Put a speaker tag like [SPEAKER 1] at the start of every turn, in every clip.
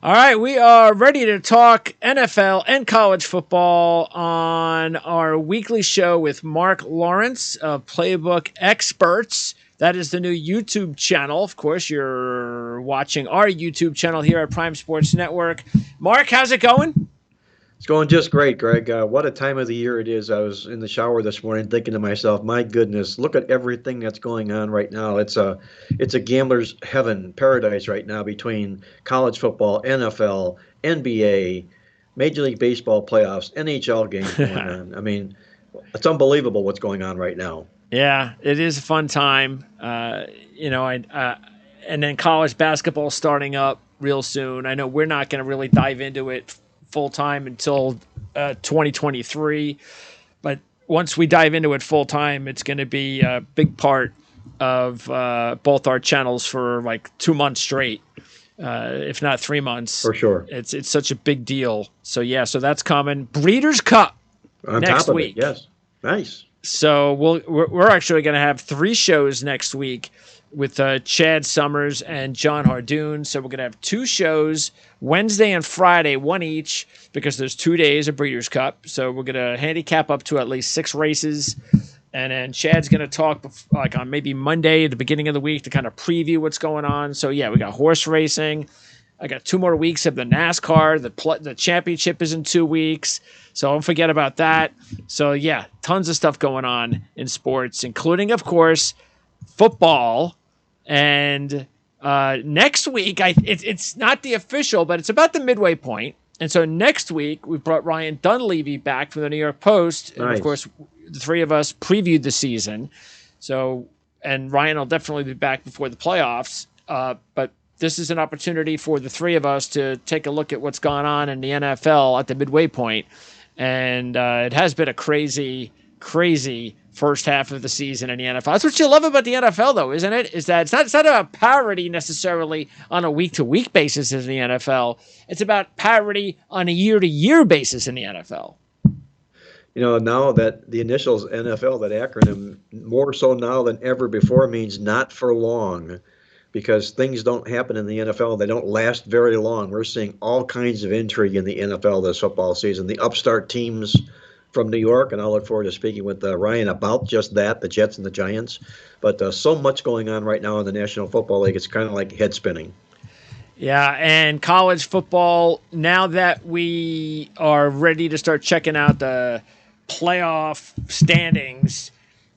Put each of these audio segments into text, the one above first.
[SPEAKER 1] All right, we are ready to talk NFL and college football on our weekly show with Marc Lawrence of Playbook Experts. That is the new YouTube channel. Of course, you're watching our YouTube channel here at Prime Sports Network. Marc, how's it going?
[SPEAKER 2] It's going just great, Greg. What a time of the year it is. I was in the shower this morning thinking to myself, my goodness, look at everything that's going on right now. It's a gambler's heaven, paradise right now between college football, NFL, NBA, Major League Baseball playoffs, NHL games going on. I mean, it's unbelievable what's going on right now.
[SPEAKER 1] Yeah, it is a fun time. And then college basketball starting up real soon. I know we're not going to really dive into it full time until 2023, but once we dive into it full time, it's going to be a big part of both our channels for like 2 months straight, if not 3 months.
[SPEAKER 2] For sure.
[SPEAKER 1] It's such a big deal. So yeah, so that's coming. Breeders' Cup
[SPEAKER 2] On
[SPEAKER 1] next
[SPEAKER 2] top of
[SPEAKER 1] week.
[SPEAKER 2] it, yes. Nice.
[SPEAKER 1] So we're actually going to have 3 shows next week with Chad Summers and John Hardoon. So we're going to have 2 shows, Wednesday and Friday, one each, because there's 2 days of Breeders' Cup. So we're going to handicap up to at least 6 races. And then Chad's going to talk like on maybe Monday at the beginning of the week to kind of preview what's going on. So yeah, we got horse racing. I got 2 more weeks of the NASCAR. The championship is in 2 weeks. So don't forget about that. So yeah, tons of stuff going on in sports, including, of course, football. And next week, it's not the official, but it's about the midway point. And so next week, we brought Ryan Dunleavy back from the New York Post. And of course, the 3 of us previewed the season. So, and Ryan will definitely be back before the playoffs. But this is an opportunity for the 3 of us to take a look at what's gone on in the NFL at the midway point. And it has been a crazy, crazy first half of the season in the NFL. That's what you love about the NFL, though, isn't it? Is that it's not about parity necessarily on a week-to-week basis in the NFL. It's about parity on a year-to-year basis in the NFL.
[SPEAKER 2] You know, now that the initials NFL, that acronym, more so now than ever before, means not for long, because things don't happen in the NFL. They don't last very long. We're seeing all kinds of intrigue in the NFL this football season. The upstart teams from New York, and I'll look forward to speaking with Ryan about just that, the Jets and the Giants. But so much going on right now in the National Football League, it's kind of like head spinning.
[SPEAKER 1] Yeah, and college football, now that we are ready to start checking out the playoff standings,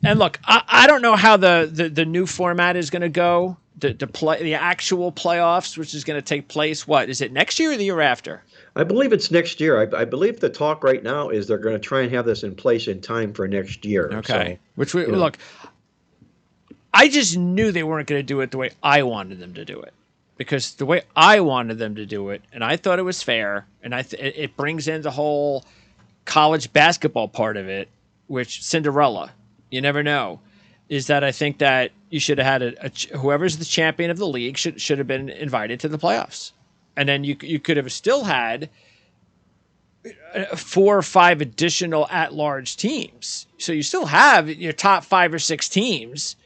[SPEAKER 1] and look, I don't know how the new format is going to go, the actual playoffs, which is going to take place, what, is it next year or the year after?
[SPEAKER 2] I believe it's next year. I believe the talk right now is they're going to try and have this in place in time for next year.
[SPEAKER 1] Okay. Look, I just knew they weren't going to do it the way I wanted them to do it, because the way I wanted them to do it, and I thought it was fair, and it brings in the whole college basketball part of it, which Cinderella, you never know, is that I think that you should have had whoever's the champion of the league should have been invited to the playoffs. And then you could have still had 4 or 5 additional at-large teams. So you still have your top 5 or 6 teams,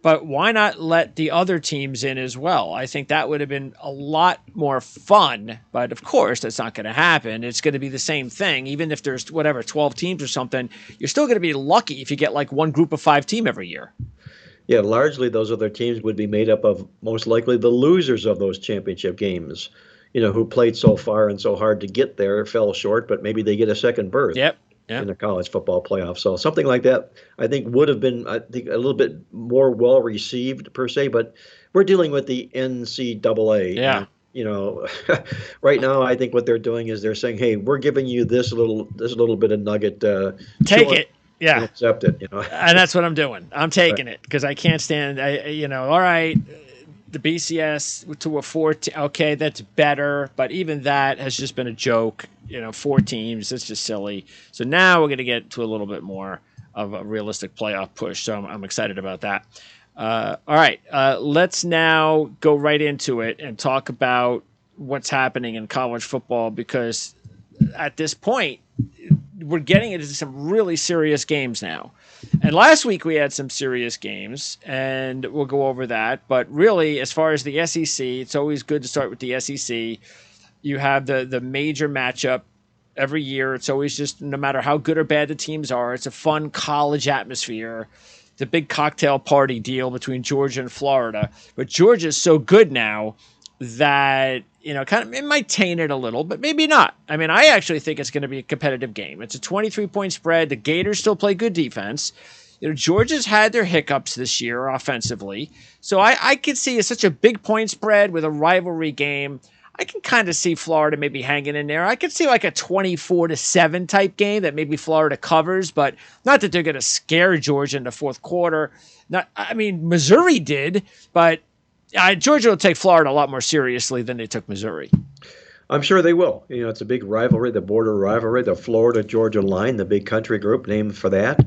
[SPEAKER 1] but why not let the other teams in as well? I think that would have been a lot more fun, but of course that's not going to happen. It's going to be the same thing. Even if there's 12 teams or something, you're still going to be lucky if you get like one group of 5 team every year.
[SPEAKER 2] Yeah, largely those other teams would be made up of most likely the losers of those championship games, who played so far and so hard to get there, fell short, but maybe they get a second berth in the college football playoff. So something like that, I think, would have been, a little bit more well received per se, but we're dealing with the NCAA.
[SPEAKER 1] Yeah.
[SPEAKER 2] Right now, I think what they're doing is they're saying, hey, we're giving you this little bit of nugget.
[SPEAKER 1] Take it. Yeah.
[SPEAKER 2] Accept it,
[SPEAKER 1] And that's what I'm doing. I'm taking it because I can't stand, all right, the BCS to a 4, okay, that's better. But even that has just been a joke. 4 teams, it's just silly. So now we're going to get to a little bit more of a realistic playoff push. So I'm excited about that. All right, let's now go right into it and talk about what's happening in college football, because at this point, we're getting into some really serious games now. And last week we had some serious games, and we'll go over that. But really, as far as the SEC, it's always good to start with the SEC. You have the major matchup every year. It's always just, no matter how good or bad the teams are, it's a fun college atmosphere. The big cocktail party deal between Georgia and Florida. But Georgia's so good now that, kind of, it might taint it a little, but maybe not. I mean, I actually think it's going to be a competitive game. It's a 23-point spread. The Gators still play good defense. Georgia's had their hiccups this year offensively. So I could see such a big point spread with a rivalry game. I can kind of see Florida maybe hanging in there. I could see like a 24-7 type game that maybe Florida covers, but not that they're going to scare Georgia in the fourth quarter. Missouri did, but Georgia will take Florida a lot more seriously than they took Missouri.
[SPEAKER 2] I'm sure they will. It's a big rivalry, the border rivalry, the Florida-Georgia line, the big country group named for that.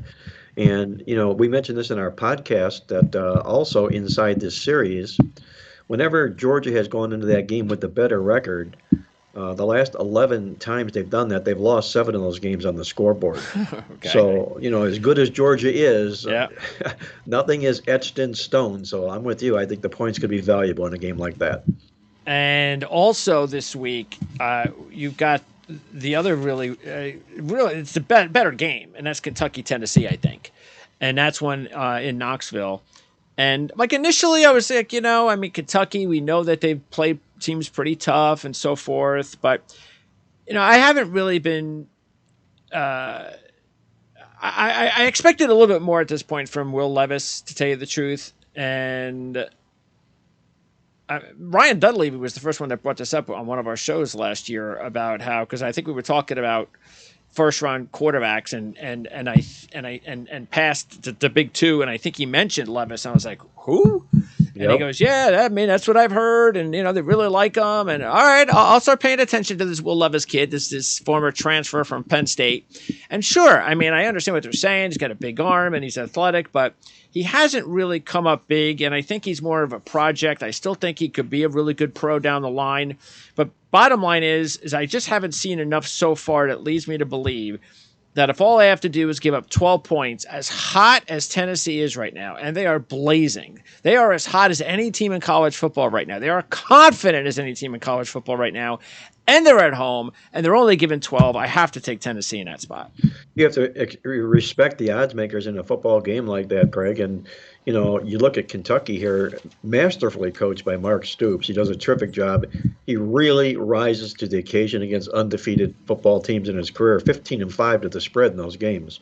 [SPEAKER 2] And, we mentioned this in our podcast that also inside this series, whenever Georgia has gone into that game with the better record, the last 11 times they've done that, they've lost 7 of those games on the scoreboard. Okay. So, as good as Georgia is, nothing is etched in stone. So I'm with you. I think the points could be valuable in a game like that.
[SPEAKER 1] And also this week, you've got the other really, it's the better game, and that's Kentucky-Tennessee, I think. And that's one in Knoxville. And initially I was like, Kentucky, we know that they've played teams pretty tough and so forth. But, I haven't really been I expected a little bit more at this point from Will Levis, to tell you the truth. And Ryan Dudley was the first one that brought this up on one of our shows last year about how, because I think we were talking about first round quarterbacks and past the big two, and I think he mentioned Levis, and I was like, who? And he goes, yeah, that's what I've heard, and they really like him, and all right, I'll start paying attention to this Will Levis kid, this former transfer from Penn State. And sure, I understand what they're saying. He's got a big arm and he's athletic, but he hasn't really come up big, and I think he's more of a project. I still think he could be a really good pro down the line, but bottom line is I just haven't seen enough so far that leads me to believe that if all I have to do is give up 12 points, as hot as Tennessee is right now, and they are blazing, they are as hot as any team in college football right now. They are confident as any team in college football right now, and they're at home, and they're only given 12. I have to take Tennessee in that spot.
[SPEAKER 2] You have to respect the odds makers in a football game like that, Craig. And, you look at Kentucky here, masterfully coached by Mark Stoops. He does a terrific job. He really rises to the occasion against undefeated football teams in his career, 15-5 to the spread in those games.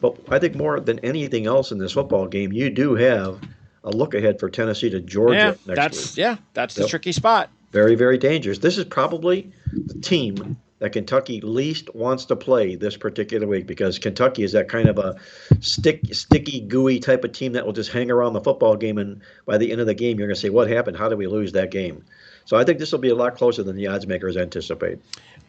[SPEAKER 2] But I think more than anything else in this football game, you do have a look ahead for Tennessee to Georgia next week.
[SPEAKER 1] That's the tricky spot.
[SPEAKER 2] Very, very dangerous. This is probably the team that Kentucky least wants to play this particular week, because Kentucky is that kind of a sticky, gooey type of team that will just hang around the football game, and by the end of the game, you're going to say, what happened? How did we lose that game? So I think this will be a lot closer than the odds makers anticipate.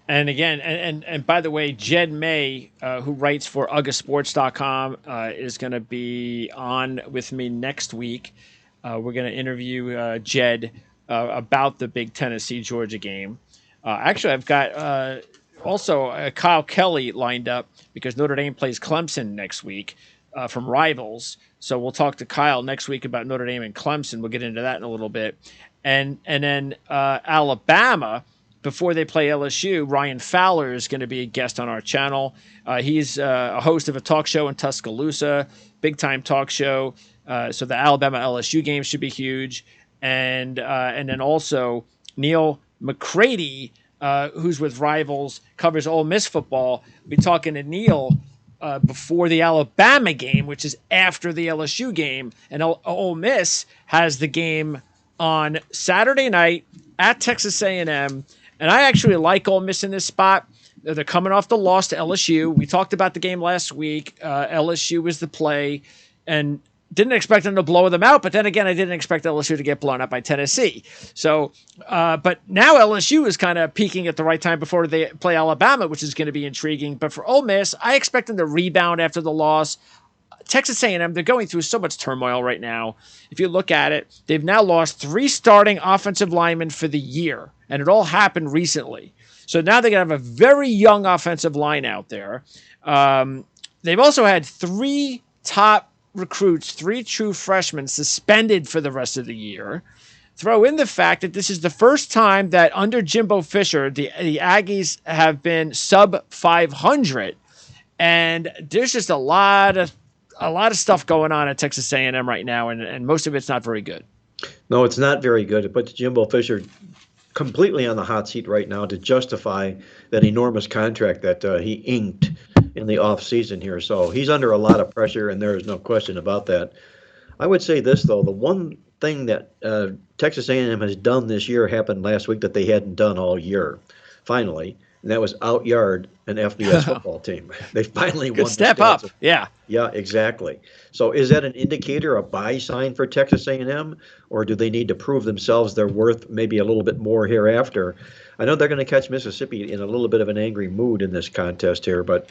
[SPEAKER 1] And again, and by the way, Jed May, who writes for UGAsports.com, is going to be on with me next week. We're going to interview Jed about the big Tennessee-Georgia game. Actually, I've got also Kyle Kelly lined up, because Notre Dame plays Clemson next week from Rivals. So we'll talk to Kyle next week about Notre Dame and Clemson. We'll get into that in a little bit. And then Alabama, before they play LSU, Ryan Fowler is going to be a guest on our channel. He's a host of a talk show in Tuscaloosa, big-time talk show. So the Alabama-LSU game should be huge. And then also Neil McCready, who's with Rivals, covers Ole Miss football. We'll be talking to Neil before the Alabama game, which is after the LSU game. And Ole Miss has the game on Saturday night at Texas A&M. And I actually like Ole Miss in this spot. They're coming off the loss to LSU. We talked about the game last week. LSU was the play, and didn't expect them to blow them out, but then again, I didn't expect LSU to get blown up by Tennessee. So, but now LSU is kind of peaking at the right time before they play Alabama, which is going to be intriguing. But for Ole Miss, I expect them to rebound after the loss. Texas A&M, they're going through so much turmoil right now. If you look at it, they've now lost 3 starting offensive linemen for the year, and it all happened recently. So now they're going to have a very young offensive line out there. They've also had 3 top recruits, 3 true freshmen suspended for the rest of the year. throw in the fact that this is the first time that under Jimbo Fisher, the Aggies have been sub 500, and there's just a lot of stuff going on at Texas A&M right now, and most of it's not very good.
[SPEAKER 2] No, it's not very good. It puts Jimbo Fisher completely on the hot seat right now to justify that enormous contract that he inked in the offseason here. So he's under a lot of pressure, and there is no question about that. I would say this, though. The one thing that Texas A&M has done this year happened last week that they hadn't done all year, finally, and that was out-yard an FBS football team. They finally won.
[SPEAKER 1] Good step up. Yeah.
[SPEAKER 2] Yeah, exactly. So is that an indicator, a buy sign for Texas A&M, or do they need to prove themselves their worth maybe a little bit more hereafter? I know they're going to catch Mississippi in a little bit of an angry mood in this contest here, but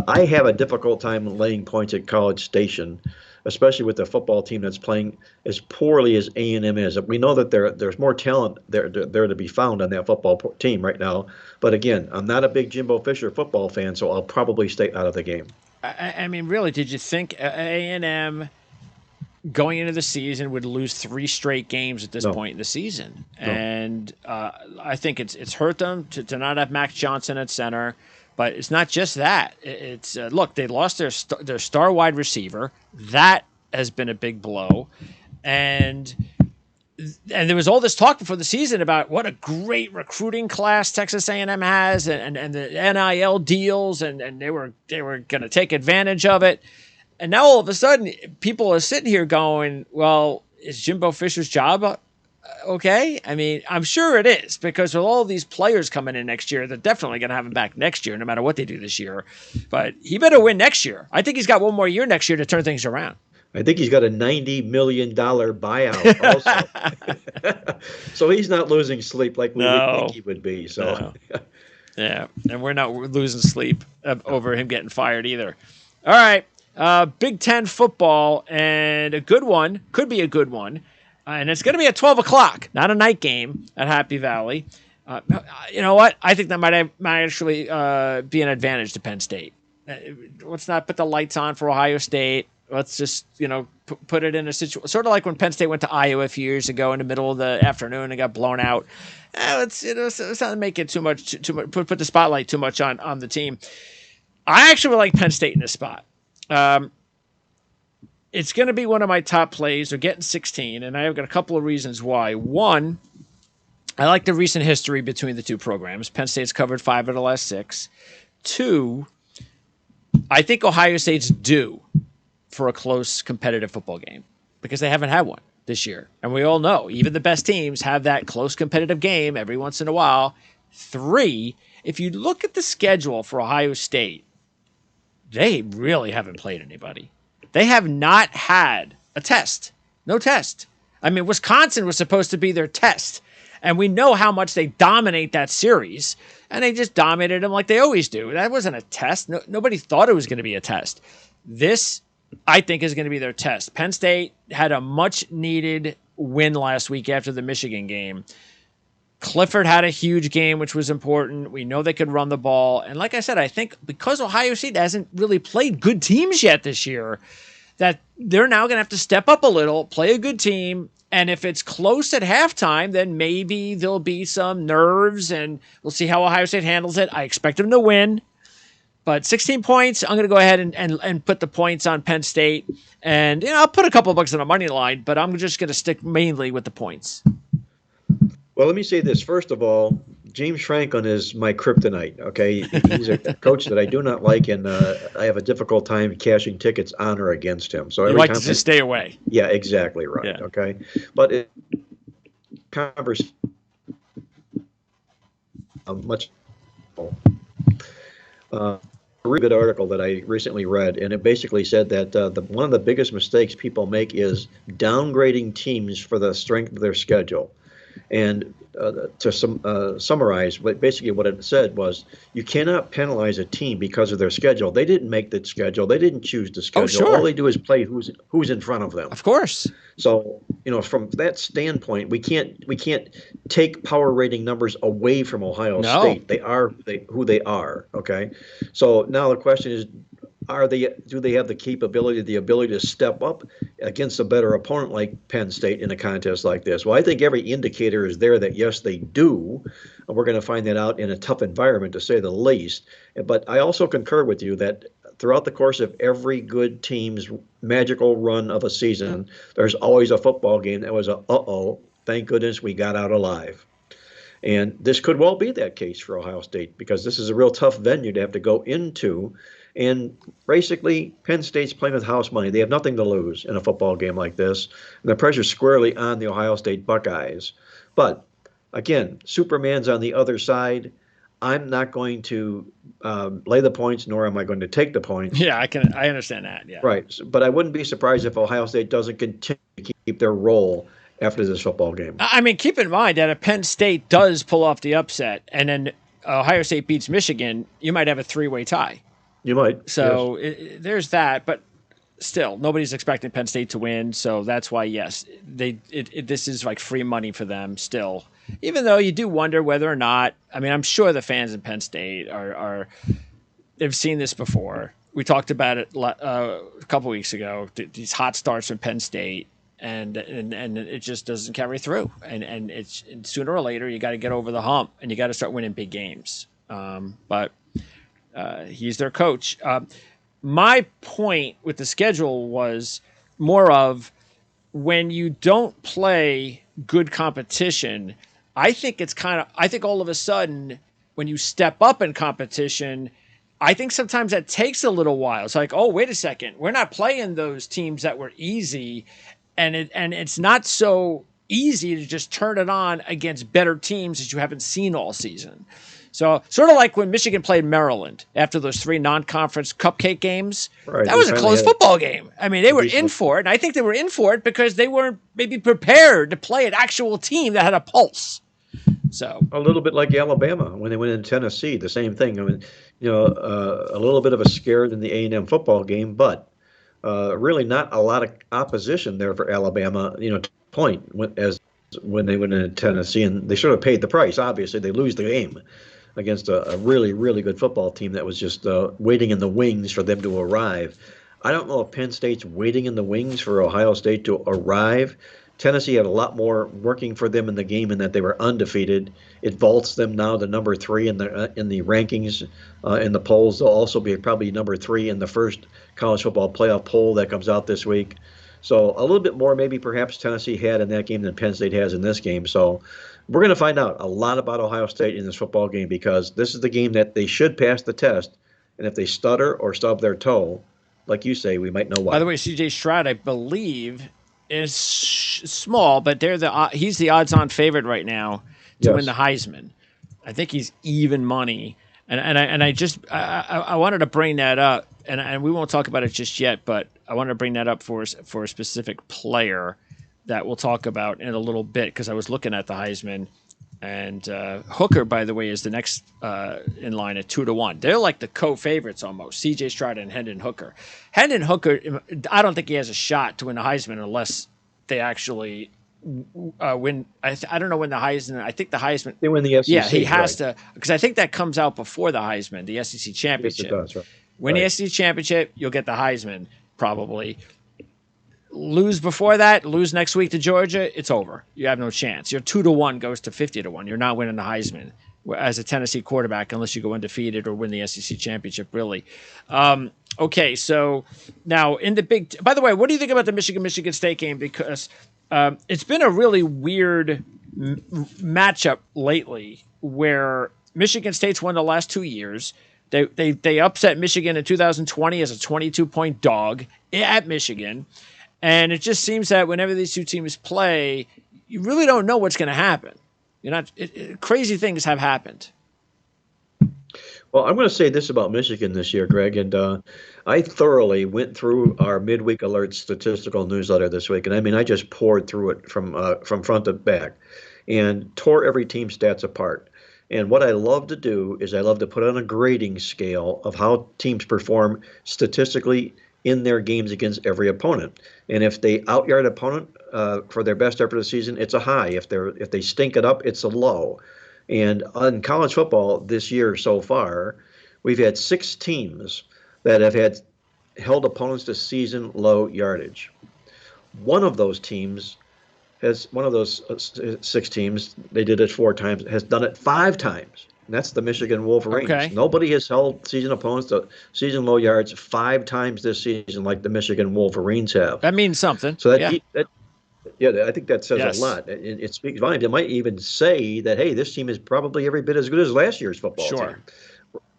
[SPEAKER 2] I have a difficult time laying points at College Station, especially with the football team that's playing as poorly as A&M is. We know that there's more talent there to be found on that football team right now. But again, I'm not a big Jimbo Fisher football fan, so I'll probably stay out of the game.
[SPEAKER 1] I mean, really, did you think A&M going into the season would lose 3 straight games at this point in the season? No. And I think it's hurt them to not have Max Johnson at center. But it's not just that. It's look, they lost their star wide receiver. That has been a big blow, and there was all this talk before the season about what a great recruiting class Texas A&M has, and the NIL deals, and they were going to take advantage of it. And now all of a sudden, people are sitting here going, "Well, is Jimbo Fisher's job okay?" I mean, I'm sure it is, because with all these players coming in next year, they're definitely going to have him back next year, no matter what they do this year. But he better win next year. I think he's got one more year next year to turn things around.
[SPEAKER 2] I think he's got a $90 million buyout also. So he's not losing sleep like we would think he would be. So,
[SPEAKER 1] yeah, and we're not losing sleep over him getting fired either. All right, Big Ten football, and a good one, could be a good one. And it's going to be at 12 o'clock, not a night game at Happy Valley. You know what? I think that might actually be an advantage to Penn State. Let's not put the lights on for Ohio State. Let's just, put it in a situation, sort of like when Penn State went to Iowa a few years ago in the middle of the afternoon and got blown out. Let's not make it too much, put the spotlight too much on the team. I actually like Penn State in this spot. It's going to be one of my top plays. They're getting 16, and I've got a couple of reasons why. One, I like the recent history between the two programs. Penn State's covered 5 of the last 6. 2, I think Ohio State's due for a close competitive football game because they haven't had one this year. And we all know, even the best teams have that close competitive game every once in a while. 3, if you look at the schedule for Ohio State, they really haven't played anybody. They have not had a test. No test. I mean, Wisconsin was supposed to be their test. And we know how much they dominate that series. And they just dominated them like they always do. That wasn't a test. Nobody thought it was going to be a test. This, I think, is going to be their test. Penn State had a much-needed win last week after the Michigan game. Clifford had a huge game, which was important. We know they could run the ball. And like I said, I think because Ohio State hasn't really played good teams yet this year, that they're now going to have to step up a little, play a good team. And if it's close at halftime, then maybe there'll be some nerves, and we'll see how Ohio State handles it. I expect them to win. But 16 points, I'm going to go ahead and put the points on Penn State. And I'll put a couple of bucks on the money line, but I'm just going to stick mainly with the points.
[SPEAKER 2] Well, let me say this. First of all, James Franklin is my kryptonite, okay? He's a coach that I do not like, and I have a difficult time cashing tickets on or against him. So
[SPEAKER 1] you like to just stay away.
[SPEAKER 2] Yeah, exactly right, yeah. Okay? But conversation much a really good article that I recently read, and it basically said that one of the biggest mistakes people make is downgrading teams for the strength of their schedule. And to summarize, basically what it said was you cannot penalize a team because of their schedule. They didn't make the schedule. They didn't choose the schedule.
[SPEAKER 1] Oh, sure.
[SPEAKER 2] All they do is play who's in front of them.
[SPEAKER 1] Of course.
[SPEAKER 2] So, from that standpoint, we can't take power rating numbers away from Ohio State. They are who they are, okay? So now the question is, do they have the capability, the ability to step up against a better opponent like Penn State in a contest like this? Well, I think every indicator is there that yes, they do. And we're going to find that out in a tough environment, to say the least. But I also concur with you that throughout the course of every good team's magical run of a season, there's always a football game that was a uh-oh, thank goodness we got out alive. And this could well be that case for Ohio State, because this is a real tough venue to have to go into. And basically, Penn State's playing with house money. They have nothing to lose in a football game like this. And the pressure's squarely on the Ohio State Buckeyes. But again, Superman's on the other side. I'm not going to lay the points, nor am I going to take the points.
[SPEAKER 1] Yeah, I understand that. Yeah.
[SPEAKER 2] Right. But I wouldn't be surprised if Ohio State doesn't continue to keep their role after this football game.
[SPEAKER 1] I mean, keep in mind that if Penn State does pull off the upset and then Ohio State beats Michigan, you might have a 3-way tie.
[SPEAKER 2] You might.
[SPEAKER 1] So there's that, but still, nobody's expecting Penn State to win. So that's why, yes, this is like free money for them still. Even though you do wonder whether or not, I mean, I'm sure the fans in Penn State they've seen this before. We talked about it a couple weeks ago, these hot starts from Penn State. And it just doesn't carry through. And sooner or later, you got to get over the hump and you got to start winning big games. But he's their coach. My point with the schedule was more of when you don't play good competition, I think all of a sudden when you step up in competition, I think sometimes that takes a little while. It's like, oh, wait a second. We're not playing those teams that were easy. And it's not so easy to just turn it on against better teams that you haven't seen all season. So sort of like when Michigan played Maryland after those 3 non-conference cupcake games. Right, that was a close football game. I mean, they were in for it. And I think they were in for it because they weren't maybe prepared to play an actual team that had a pulse. So
[SPEAKER 2] a little bit like Alabama when they went in Tennessee, the same thing. I mean, a little bit of a scare in the A&M football game, but really not a lot of opposition there for Alabama, to point when they went into Tennessee, and they sort of paid the price. Obviously, they lose the game against a really, really good football team that was just waiting in the wings for them to arrive. I don't know if Penn State's waiting in the wings for Ohio State to arrive. Tennessee had a lot more working for them in the game in that they were undefeated. It vaults them now to number 3 in the rankings in the polls. They'll also be probably number 3 in the first college football playoff poll that comes out this week. So a little bit more maybe perhaps Tennessee had in that game than Penn State has in this game. So we're going to find out a lot about Ohio State in this football game, because this is the game that they should pass the test. And if they stutter or stub their toe, like you say, we might know why.
[SPEAKER 1] By the way, C.J. Stroud, I believe, is small, but he's the odds-on favorite right now to win the Heisman. I think he's even money, and I wanted to bring that up, and we won't talk about it just yet, but I wanted to bring that up for a specific player that we'll talk about in a little bit, because I was looking at the Heisman, and Hooker, by the way, is the next in line at 2-1. They're like the co-favorites almost. C.J. Stroud and Hendon Hooker. Hendon Hooker, I don't think he has a shot to win the Heisman unless they actually win. I don't know when the Heisman. I think the Heisman.
[SPEAKER 2] They win the SEC.
[SPEAKER 1] Yeah, he has to, because I think that comes out before the Heisman, the SEC championship.
[SPEAKER 2] Yes, it does, right.
[SPEAKER 1] Win the SEC championship, you'll get the Heisman probably. Lose before that, lose next week to Georgia, it's over. You have no chance. Your 2-1 goes to 50-1. You're not winning the Heisman as a Tennessee quarterback unless you go undefeated or win the SEC championship, really. Okay, so now in the big... By the way, what do you think about the Michigan State game? Because it's been a really weird matchup lately where Michigan State's won the last 2 years. They upset Michigan in 2020 as a 22-point dog at Michigan. And it just seems that whenever these two teams play, you really don't know what's going to happen. Crazy things have happened.
[SPEAKER 2] Well, I'm going to say this about Michigan this year, Greg, and I thoroughly went through our midweek alert statistical newsletter this week, and I mean, I just poured through it from front to back and tore every team's stats apart. And what I love to do is I love to put on a grading scale of how teams perform statistically in their games against every opponent. And if they out-yard opponent for their best effort of the season, it's a high. If they stink it up, it's a low. And in college football this year so far, we've had 6 teams that have held opponents to season low yardage. One of those teams one of those six teams, they did it 4 times, has done it 5 times. And that's the Michigan Wolverines.
[SPEAKER 1] Okay.
[SPEAKER 2] Nobody has held season opponents to season low yards 5 times this season like the Michigan Wolverines have.
[SPEAKER 1] That means something.
[SPEAKER 2] So
[SPEAKER 1] Yeah.
[SPEAKER 2] yeah, I think that says a
[SPEAKER 1] Yes.
[SPEAKER 2] lot. It speaks volumes. It might even say that, hey, this team is probably every bit as good as last year's football
[SPEAKER 1] Sure.
[SPEAKER 2] team.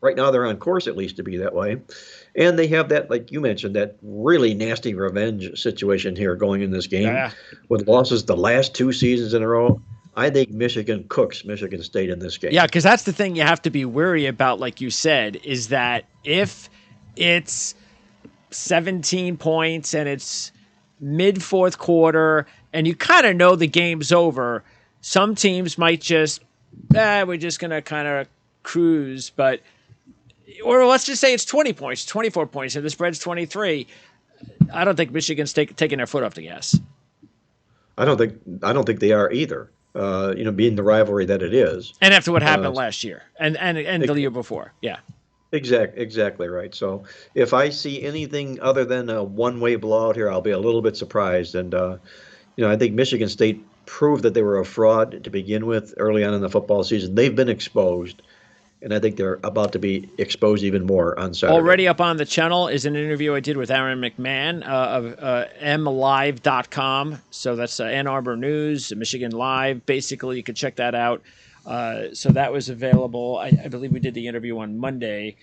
[SPEAKER 2] Right now, they're on course at least to be that way. And they have that, like you mentioned, that really nasty revenge situation here going in this game
[SPEAKER 1] Yeah.
[SPEAKER 2] with losses the last 2 seasons in a row. I think Michigan cooks Michigan State in this game.
[SPEAKER 1] Yeah, because that's the thing you have to be wary about, like you said, is that if it's 17 points and it's mid fourth quarter and you kind of know the game's over, some teams might just, we're just going to kind of cruise. But, or let's just say it's 20 points, 24 points, and the spread's 23. I don't think Michigan's taking their foot off the gas.
[SPEAKER 2] I don't think they are either. Being the rivalry that it is.
[SPEAKER 1] And after what happened last year and the year before. Yeah.
[SPEAKER 2] Exactly right. So if I see anything other than a one-way blowout here, I'll be a little bit surprised. And I think Michigan State proved that they were a fraud to begin with early on in the football season. They've been exposed, and I think they're about to be exposed even more on Saturday.
[SPEAKER 1] Already up on the channel is an interview I did with Aaron McMahon of mlive.com. So that's Ann Arbor News, Michigan Live. Basically, you can check that out. So that was available. I believe we did the interview on Monday.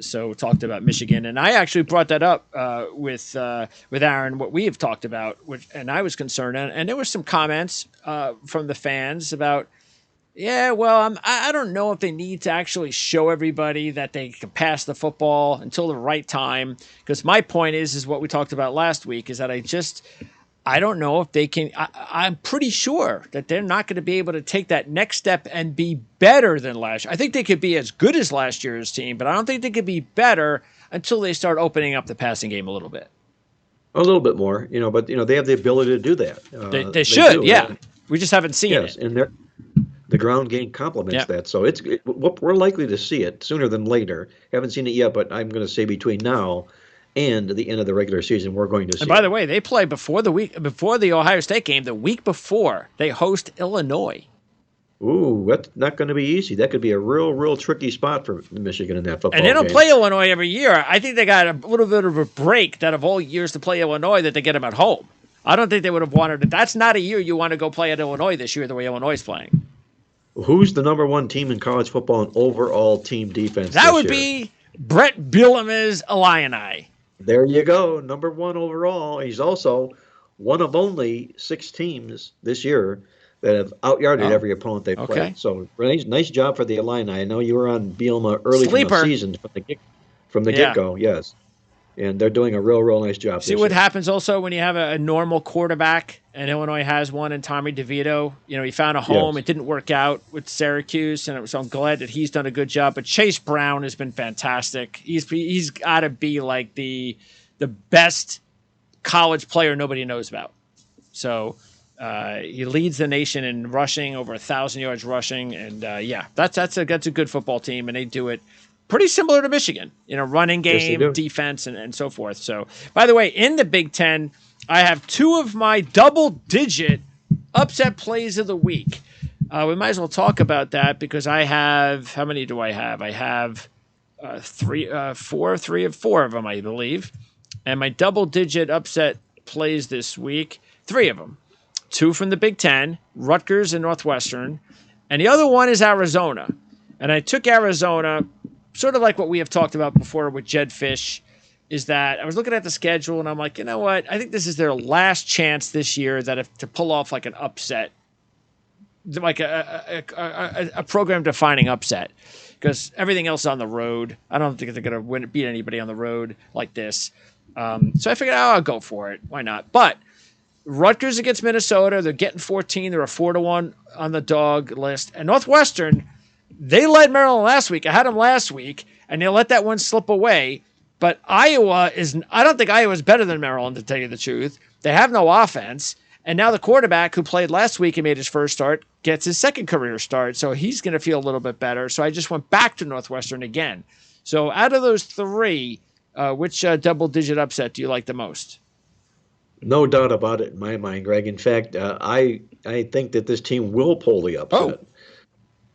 [SPEAKER 1] So talked about Michigan, and I actually brought that up with Aaron. What we have talked about, and I was concerned, and there were some comments from the fans about, yeah, well, I don't know if they need to actually show everybody that they can pass the football until the right time. Because my point is what we talked about last week, is that I don't know if they can. I'm pretty sure that they're not going to be able to take that next step and be better than last year. I think they could be as good as last year's team, but I don't think they could be better until they start opening up the passing game a little bit.
[SPEAKER 2] A little bit more, but they have the ability to do that.
[SPEAKER 1] They should, yeah. We just haven't seen it.
[SPEAKER 2] And the ground game complements that. So we're likely to see it sooner than later. Haven't seen it yet, but I'm going to say between now and the end of the regular season, we're going to see.
[SPEAKER 1] And by the way, they play before the Ohio State game. The week before, they host Illinois.
[SPEAKER 2] Ooh, that's not going to be easy. That could be a real tricky spot for Michigan in that football game.
[SPEAKER 1] And they don't play Illinois every year. I think they got a little bit of a break that of all years to play Illinois that they get them at home. I don't think they would have wanted it. That's not a year you want to go play at Illinois this year the way Illinois is playing.
[SPEAKER 2] Who's the number one team in college football in overall team defense
[SPEAKER 1] That would
[SPEAKER 2] year?
[SPEAKER 1] be Brett Bielema's Illini.
[SPEAKER 2] There you go, number one overall. He's also one of only 6 teams this year that have out-yarded every opponent they've played. So nice job for the Illini. I know you were on Bielema early from the season, from the get-go, yes. And they're doing a real nice job.
[SPEAKER 1] See what happens also when you have a normal quarterback, and Illinois has one in Tommy DeVito. He found a home. Yes. It didn't work out with Syracuse, and so I'm glad that he's done a good job. But Chase Brown has been fantastic. He's got to be like the best college player nobody knows about. So he leads the nation in rushing, over 1,000 yards rushing, and that's a good football team, and they do it pretty similar to Michigan, running game, defense, and so forth. So, by the way, in the Big Ten, I have 2 of my double-digit upset plays of the week. We might as well talk about that because I have, how many do I have? I have 3 of 4 of them, I believe. And my double-digit upset plays this week, 3 of them. 2 from the Big Ten, Rutgers and Northwestern. And the other one is Arizona. And I took Arizona, sort of like what we have talked about before with Jed Fish, is that I was looking at the schedule and I'm like, you know what? I think this is their last chance this year to pull off like an upset, like a program-defining upset, because everything else is on the road. I don't think they're going to beat anybody on the road like this. So I figured, I'll go for it. Why not? But Rutgers against Minnesota, they're getting 14. They're a 4-1 on the dog list. And Northwestern, they led Maryland last week. I had them last week, and they let that one slip away. But I don't think Iowa's better than Maryland, to tell you the truth. They have no offense. And now the quarterback who played last week and made his first start gets his second career start. So he's going to feel a little bit better. So I just went back to Northwestern again. So out of those 3, which double-digit upset do you like the most?
[SPEAKER 2] No doubt about it in my mind, Greg. In fact, I think that this team will pull the
[SPEAKER 1] Oh,
[SPEAKER 2] upset,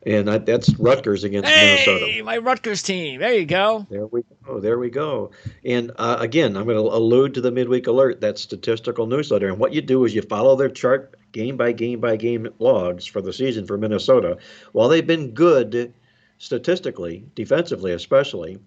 [SPEAKER 2] and that's Rutgers against Minnesota.
[SPEAKER 1] hey, my Rutgers team. There you go.
[SPEAKER 2] There we go. There we go. And again, I'm going to allude to the midweek alert, that statistical newsletter. And what you do is you follow their chart game by game by game logs for the season for Minnesota. While they've been good statistically, defensively especially,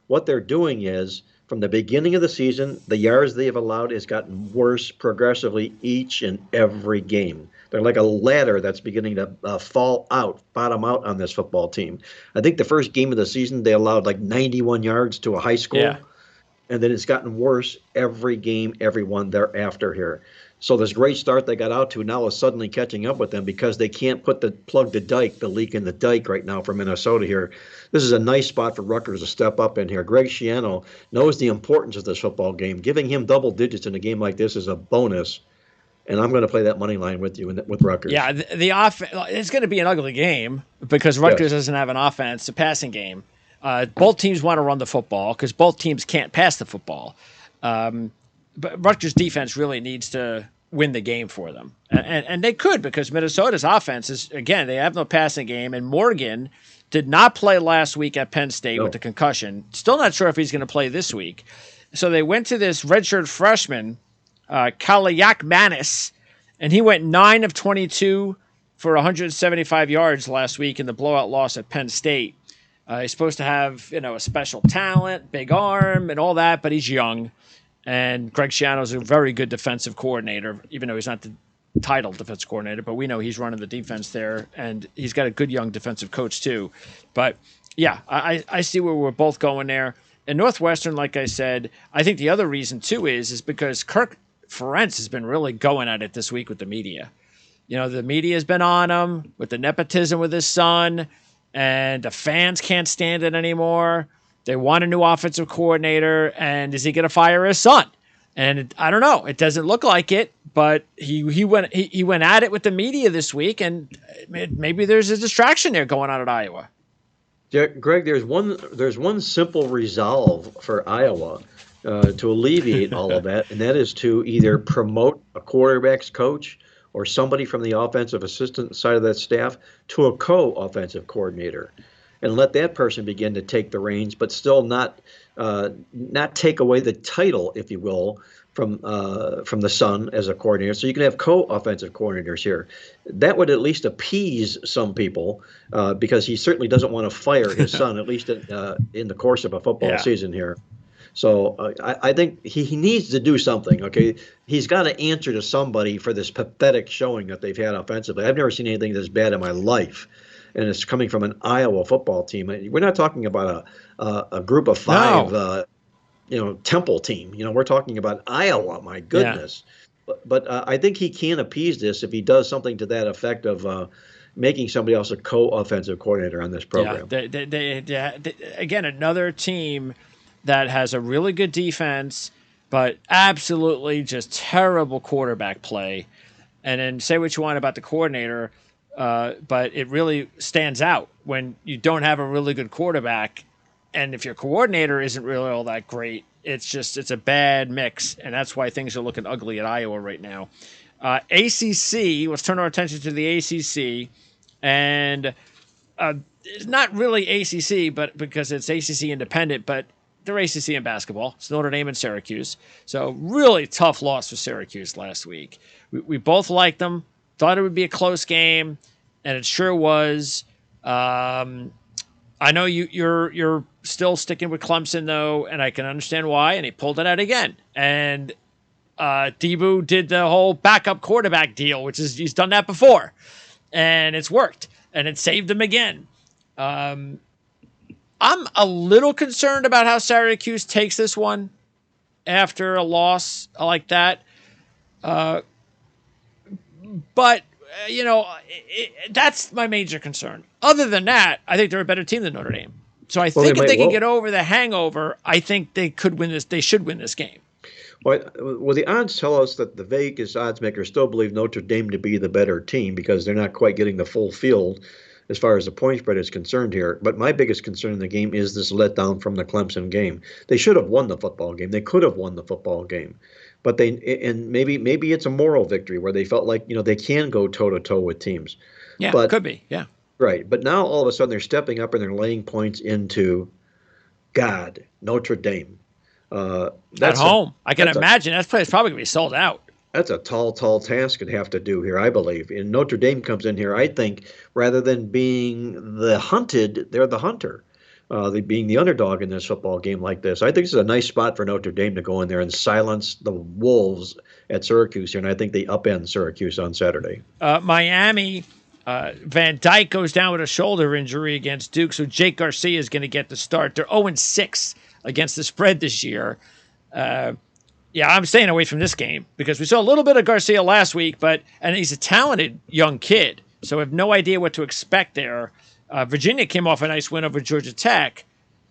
[SPEAKER 2] what they're doing is from the beginning of the season, the yards they have allowed has gotten worse progressively each and every game. They're like a ladder that's beginning to fall out, bottom out on this football team. I think the first game of the season, they allowed like 91 yards to a high
[SPEAKER 1] Yeah.
[SPEAKER 2] school, and then it's gotten worse every game, every one thereafter here. So this great start they got out to now is suddenly catching up with them because they can't plug the dike, the leak in the dike right now for Minnesota here. This is a nice spot for Rutgers to step up in here. Greg Schiano knows the importance of this football game. Giving him double digits in a game like this is a bonus. And I'm going to play that money line with you with Rutgers.
[SPEAKER 1] Yeah, the offense, it's going to be an ugly game because Rutgers
[SPEAKER 2] Yes.
[SPEAKER 1] doesn't have an offense, a passing game. Both teams want to run the football because both teams can't pass the football. But Rutgers defense really needs to win the game for them. And they could because Minnesota's offense is, again, they have no passing game. And Morgan did not play last week at Penn State with the concussion. Still not sure if he's going to play this week. So they went to this redshirt freshman, Kalayak Manis, and he went 9 of 22 for 175 yards last week in the blowout loss at Penn State. He's supposed to have, a special talent, big arm, and all that, but he's young. And Greg Schiano's a very good defensive coordinator, even though he's not the title defensive coordinator, but we know he's running the defense there, and he's got a good young defensive coach too. But yeah, I see where we're both going there. And Northwestern, like I said, I think the other reason too is because Kirk Ferentz has been really going at it this week with the media. The media has been on him with the nepotism with his son, and the fans can't stand it anymore. They want a new offensive coordinator, and is he going to fire his son? And I don't know. It doesn't look like it, but he went at it with the media this week, and maybe there's a distraction there going on at Iowa.
[SPEAKER 2] Yeah, Greg, there's one simple resolve for Iowa to alleviate all of that, and that is to either promote a quarterback's coach or somebody from the offensive assistant side of that staff to a co-offensive coordinator, and let that person begin to take the reins, but still not take away the title, if you will, from the son as a coordinator. So you can have co-offensive coordinators here. That would at least appease some people because he certainly doesn't want to fire his son, at least in the course of a football season here. So I think he needs to do something, okay? He's got to answer to somebody for this pathetic showing that they've had offensively. I've never seen anything this bad in my life, and it's coming from an Iowa football team. We're not talking about a group of five, Temple team. We're talking about Iowa, my goodness. Yeah. But I think he can appease this if he does something to that effect of making somebody else a co-offensive coordinator on this program.
[SPEAKER 1] Yeah, again, another team that has a really good defense, but absolutely just terrible quarterback play. And then say what you want about the coordinator, but it really stands out when you don't have a really good quarterback. And if your coordinator isn't really all that great, it's a bad mix. And that's why things are looking ugly at Iowa right now. ACC, let's turn our attention to the ACC. And it's not really ACC, but because it's ACC independent, but they're ACC in basketball. It's Notre Dame and Syracuse. So really tough loss for Syracuse last week. We both liked them, thought it would be a close game, and it sure was. I know you're still sticking with Clemson, though, and I can understand why, and he pulled it out again. And Debo did the whole backup quarterback deal, which is he's done that before, and it's worked, and it saved him again. I'm a little concerned about how Syracuse takes this one after a loss like that. But, that's my major concern. Other than that, I think they're a better team than Notre Dame. So I think if they can get over the hangover, I think they could win this. They should win this game.
[SPEAKER 2] Well, the odds tell us that the Vegas odds makers still believe Notre Dame to be the better team because they're not quite getting the full field as far as the point spread is concerned here. But my biggest concern in the game is this letdown from the Clemson game. They should have won the football game. They could have won the football game. but maybe it's a moral victory where they felt like they can go toe to toe with teams.
[SPEAKER 1] Yeah,
[SPEAKER 2] But
[SPEAKER 1] could be. Yeah.
[SPEAKER 2] right, but now all of a sudden they're stepping up and they're laying points into God, Notre Dame.
[SPEAKER 1] At
[SPEAKER 2] That's a
[SPEAKER 1] home, I can
[SPEAKER 2] that's a
[SPEAKER 1] imagine that place probably gonna be sold out.
[SPEAKER 2] that's a tall task to have to do here, I believe. And Notre Dame comes in here, I think, rather than being the hunted, they're the hunter. They being the underdog in this football game like this. I think this is a nice spot for Notre Dame to go in there and silence the Wolves at Syracuse here, and I think they upend Syracuse on Saturday.
[SPEAKER 1] Miami, Van Dyke goes down with a shoulder injury against Duke, so Jake Garcia is going to get the start. They're 0-6 against the spread this year. Yeah, I'm staying away from this game because we saw a little bit of Garcia last week, and he's a talented young kid, so I have no idea what to expect there. Virginia came off a nice win over Georgia Tech,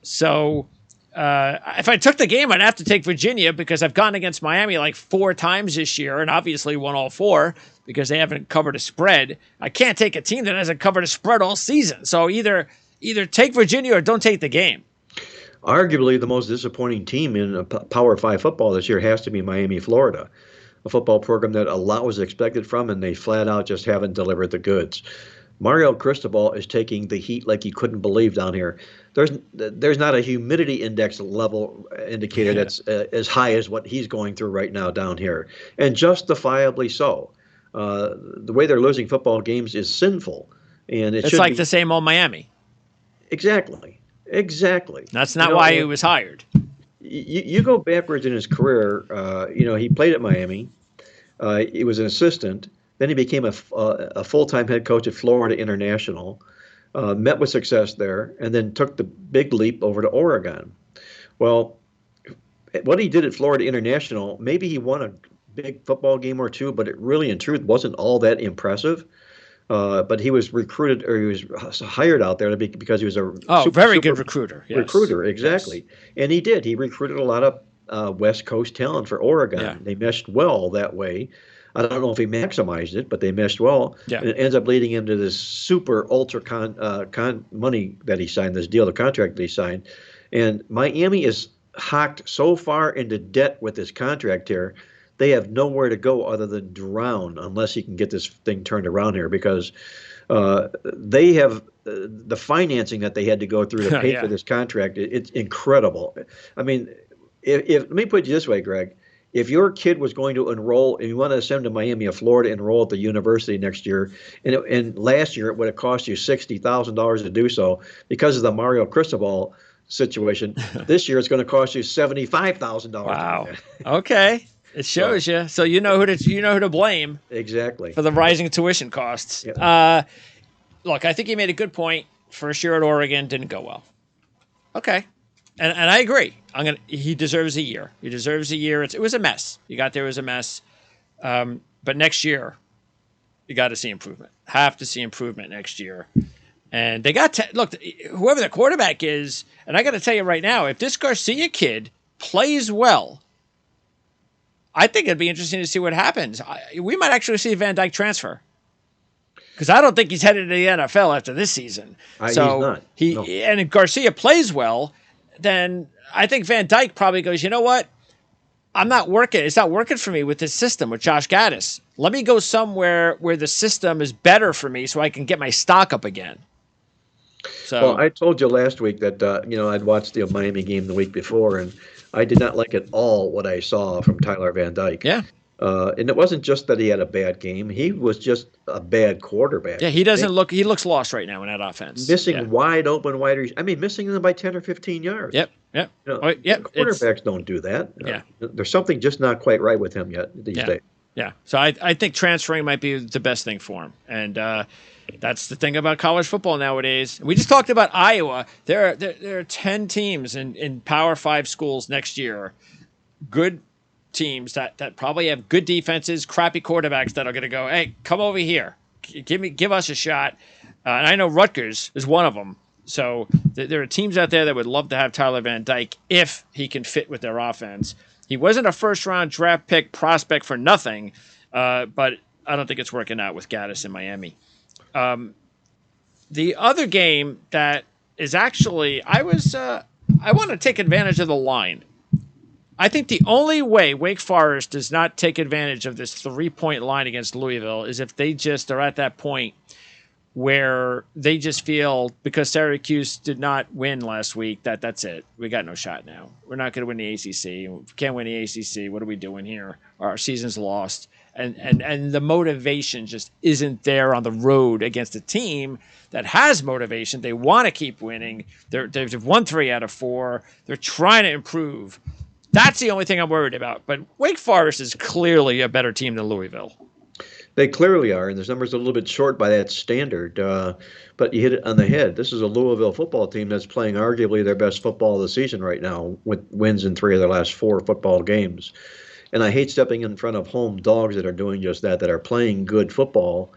[SPEAKER 1] so if I took the game, I'd have to take Virginia because I've gone against Miami like 4 times this year and obviously won all 4 because they haven't covered a spread. I can't take a team that hasn't covered a spread all season, so either take Virginia or don't take the game.
[SPEAKER 2] Arguably, the most disappointing team in Power 5 football this year has to be Miami, Florida, a football program that a lot was expected from, and they flat out just haven't delivered the goods. Mario Cristobal is taking the heat like you couldn't believe down here. There's not a humidity index level indicator that's as high as what he's going through right now down here, and justifiably so. The way they're losing football games is sinful, and
[SPEAKER 1] it's like the same old Miami.
[SPEAKER 2] Exactly.
[SPEAKER 1] That's not why he was hired.
[SPEAKER 2] You go backwards in his career. He played at Miami. He was an assistant. Then he became a full-time head coach at Florida International. Met with success there, and then took the big leap over to Oregon. Well, what he did at Florida International, maybe he won a big football game or two, but it really, in truth, wasn't all that impressive. But he was recruited, or he was hired out there because he was a
[SPEAKER 1] very good recruiter. Yes.
[SPEAKER 2] Recruiter, exactly. Yes. And he did. He recruited a lot of West Coast talent for Oregon. Yeah. They meshed well that way. I don't know if he maximized it, but they meshed well. Yeah. And it ends up leading him to this super ultra money that he signed, this deal, the contract that he signed. And Miami is hocked so far into debt with this contract here, they have nowhere to go other than drown unless he can get this thing turned around here, because they have the financing that they had to go through to pay for this contract. It's incredible. I mean, if let me put it this way, Greg. If your kid was going to enroll and you want to send him to Miami of Florida, enroll at the university next year, and last year it would have cost you $60,000 to do so because of the Mario Cristobal situation, this year it's going to cost you $75,000.
[SPEAKER 1] Wow. Okay. It shows you. So you know who to blame.
[SPEAKER 2] Exactly.
[SPEAKER 1] For the rising tuition costs. Yeah. Look, I think he made a good point. First year at Oregon didn't go well. Okay. And I agree. He deserves a year. He deserves a year. It was a mess. He got there, it was a mess. But next year, you got to see improvement. Have to see improvement next year. And they got look, whoever the quarterback is, and I got to tell you right now, if this Garcia kid plays well, I think it'd be interesting to see what happens. We might actually see Van Dyke transfer, because I don't think he's headed to the NFL after this season.
[SPEAKER 2] He's not.
[SPEAKER 1] And if Garcia plays well, then I think Van Dyke probably goes, you know what? I'm not working. It's not working for me with this system with Josh Gaddis. Let me go somewhere where the system is better for me so I can get my stock up again. So,
[SPEAKER 2] well, I told you last week that I'd watched the Miami game the week before, and I did not like at all what I saw from Tyler Van Dyke.
[SPEAKER 1] Yeah.
[SPEAKER 2] And it wasn't just that he had a bad game. He was just a bad quarterback.
[SPEAKER 1] Yeah, he looks lost right now in that offense.
[SPEAKER 2] Missing wide open missing them by 10 or 15 yards.
[SPEAKER 1] Yep.
[SPEAKER 2] Quarterbacks don't do that.
[SPEAKER 1] Yeah.
[SPEAKER 2] There's something just not quite right with him yet these days.
[SPEAKER 1] Yeah. So I think transferring might be the best thing for him. And that's the thing about college football nowadays. We just talked about Iowa. There are 10 teams in Power 5 schools next year. Good teams that probably have good defenses, crappy quarterbacks that are going to go, hey, come over here, give us a shot. And I know Rutgers is one of them. So there are teams out there that would love to have Tyler Van Dyke if he can fit with their offense. He wasn't a first-round draft pick prospect for nothing, but I don't think it's working out with Gaddis in Miami. The other game that is actually, I want to take advantage of the line. I think the only way Wake Forest does not take advantage of this 3-point line against Louisville is if they just are at that point where they just feel because Syracuse did not win last week that's it. We got no shot now. We're not going to win the ACC. We can't win the ACC. What are we doing here? Our season's lost. And the motivation just isn't there on the road against a team that has motivation. They want to keep winning. They've won 3 out of 4. They're trying to improve. That's the only thing I'm worried about. But Wake Forest is clearly a better team than Louisville.
[SPEAKER 2] They clearly are, and this number's a little bit short by that standard. But you hit it on the head. This is a Louisville football team that's playing arguably their best football of the season right now, with wins in 3 of their last 4 football games. And I hate stepping in front of home dogs that are doing just that are playing good football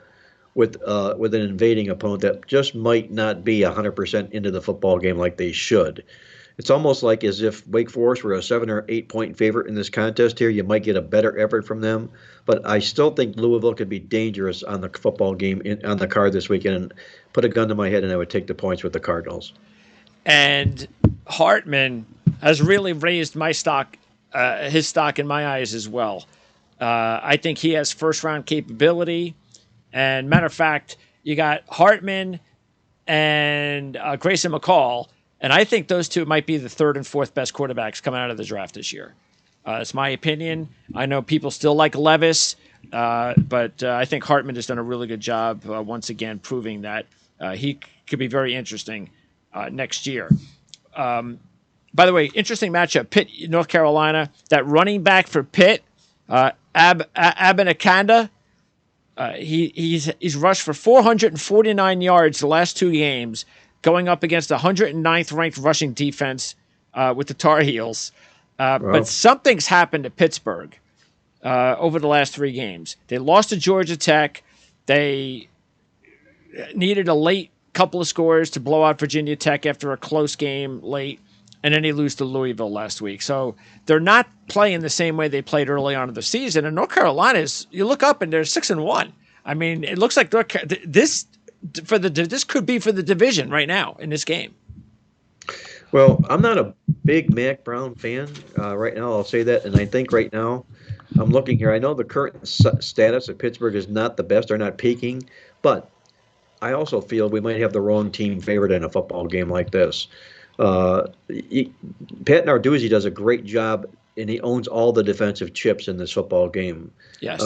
[SPEAKER 2] with an invading opponent that just might not be 100% into the football game like they should. It's almost like as if Wake Forest were a 7 or 8 point favorite in this contest here. You might get a better effort from them, but I still think Louisville could be dangerous on the football game on the card this weekend. And put a gun to my head, and I would take the points with the Cardinals.
[SPEAKER 1] And Hartman has really raised my stock, his stock in my eyes as well. I think he has first round capability. And matter of fact, you got Hartman and Grayson McCall. And I think those two might be the 3rd and 4th best quarterbacks coming out of the draft this year. It's my opinion. I know people still like Levis, but I think Hartman has done a really good job once again proving that he could be very interesting next year. By the way, interesting matchup, Pitt, North Carolina. That running back for Pitt, Abanikanda, he's rushed for 449 yards the last 2 games, going up against the 109th ranked rushing defense with the Tar Heels. But something's happened to Pittsburgh over the last 3 games. They lost to Georgia Tech. They needed a late couple of scores to blow out Virginia Tech after a close game late, and then they lose to Louisville last week. So they're not playing the same way they played early on in the season. And North Carolina is, you look up and they're 6-1. I mean, it looks like this could be for the division right now in this game.
[SPEAKER 2] Well, I'm not a big Mac Brown fan right now. I'll say that. And I think right now, I'm looking here. I know the current status of Pittsburgh is not the best. They're not peaking. But I also feel we might have the wrong team favored in a football game like this. Pat Narduzzi does a great job, and he owns all the defensive chips in this football game.
[SPEAKER 1] Yes.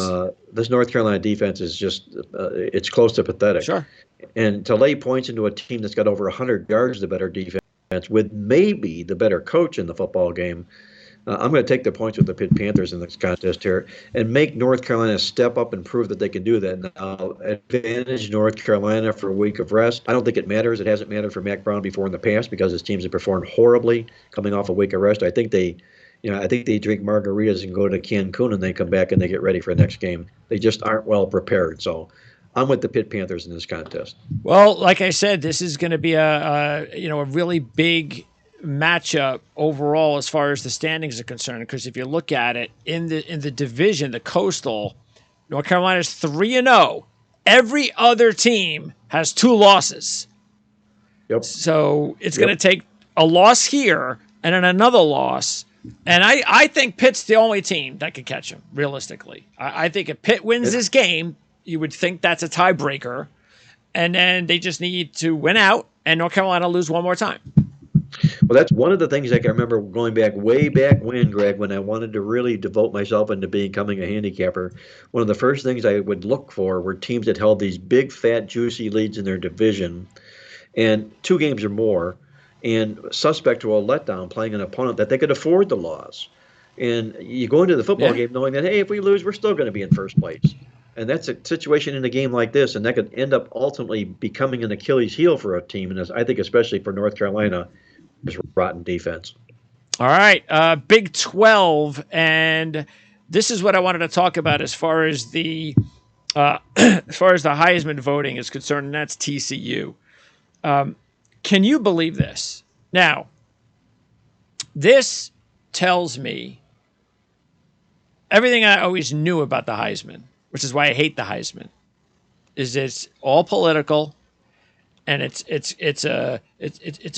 [SPEAKER 2] This North Carolina defense is just it's close to pathetic.
[SPEAKER 1] Sure.
[SPEAKER 2] And to lay points into a team that's got over 100 yards the better defense with maybe the better coach in the football game, I'm going to take the points with the Pitt Panthers in this contest here and make North Carolina step up and prove that they can do that. Now, advantage North Carolina for a week of rest. I don't think it matters. It hasn't mattered for Mac Brown before in the past because his teams have performed horribly coming off a week of rest. I think they drink margaritas and go to Cancun and they come back and they get ready for the next game. They just aren't well prepared. So I'm with the Pitt Panthers in this contest.
[SPEAKER 1] Well, like I said, this is going to be a really big matchup overall as far as the standings are concerned, because if you look at it in the division, the Coastal, North Carolina's 3-0. Every other team has 2 losses.
[SPEAKER 2] Yep.
[SPEAKER 1] So it's going to take a loss here and then another loss. And I think Pitt's the only team that could catch them, realistically. I think if Pitt wins this game, you would think that's a tiebreaker. And then they just need to win out and North Carolina lose one more time.
[SPEAKER 2] Well, that's one of the things I can remember going way back when, Greg, when I wanted to really devote myself into becoming a handicapper. One of the first things I would look for were teams that held these big, fat, juicy leads in their division and 2 games or more, and suspect to a letdown playing an opponent that they could afford the loss. And you go into the football game knowing that, hey, if we lose, we're still going to be in first place. And that's a situation in a game like this, and that could end up ultimately becoming an Achilles heel for a team, and I think especially for North Carolina, is rotten defense.
[SPEAKER 1] All right, Big 12, and this is what I wanted to talk about as far as the Heisman voting is concerned, and that's TCU. Can you believe this? Now, this tells me everything I always knew about the Heisman, which is why I hate the Heisman, is it's all political, and it's a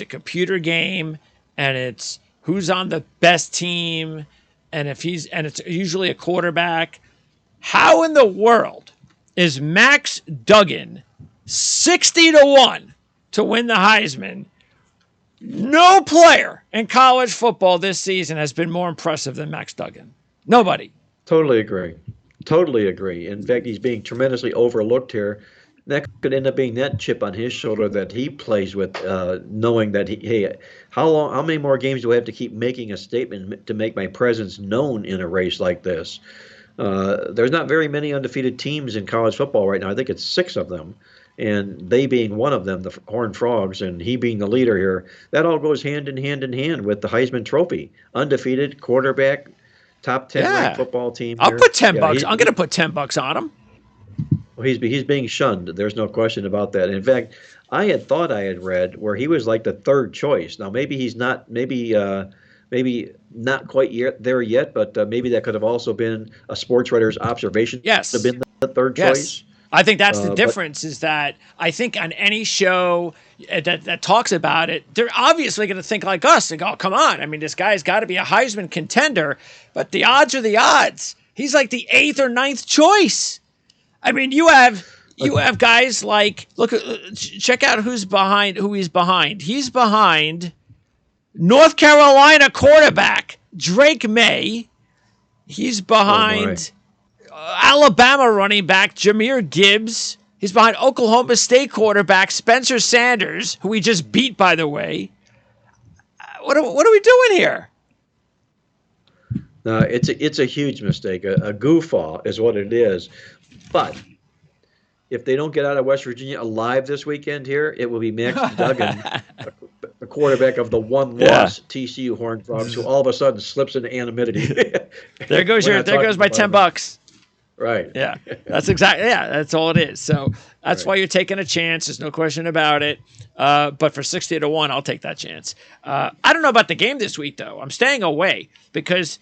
[SPEAKER 1] computer game, and it's who's on the best team, and it's usually a quarterback. How in the world is Max Duggan 60-1 to win the Heisman? No player in college football this season has been more impressive than Max Duggan. Nobody.
[SPEAKER 2] Totally agree. Totally agree. In fact, he's being tremendously overlooked here. That could end up being that chip on his shoulder that he plays with, knowing that hey, how many more games do I have to keep making a statement to make my presence known in a race like this? There's not very many undefeated teams in college football right now. I think it's 6 of them, and they being one of them, the Horned Frogs, and he being the leader here. That all goes hand in hand with the Heisman Trophy. Undefeated quarterback, top 10 ranked football team.
[SPEAKER 1] I'll put $10. I'm going to put $10 on him.
[SPEAKER 2] Well, he's being shunned. There's no question about that. In fact, I had thought I had read where he was like the 3rd choice. Now maybe he's not. Maybe not quite there yet, but maybe that could have also been a sports writer's observation.
[SPEAKER 1] Yes,
[SPEAKER 2] to have been the 3rd choice.
[SPEAKER 1] I think that's the difference. Is that I think on any show that talks about it, they're obviously going to think like us and go, "Oh, come on! I mean, this guy's got to be a Heisman contender." But the odds are the odds. He's like the 8th or 9th choice. I mean, you have guys like check out who he's behind. He's behind North Carolina quarterback Drake May. He's behind Alabama running back Jahmyr Gibbs. He's behind Oklahoma State quarterback Spencer Sanders, who we just beat, by the way. What are we doing here?
[SPEAKER 2] It's a huge mistake. A goof off is what it is. But if they don't get out of West Virginia alive this weekend here, it will be Max Duggan, the quarterback of the one-loss TCU Horned Frogs, who all of a sudden slips into anonymity.
[SPEAKER 1] There goes my $10.
[SPEAKER 2] Right.
[SPEAKER 1] Yeah, that's all it is. So that's why you're taking a chance. There's no question about it. But for 60-1, I'll take that chance. I don't know about the game this week, though. I'm staying away because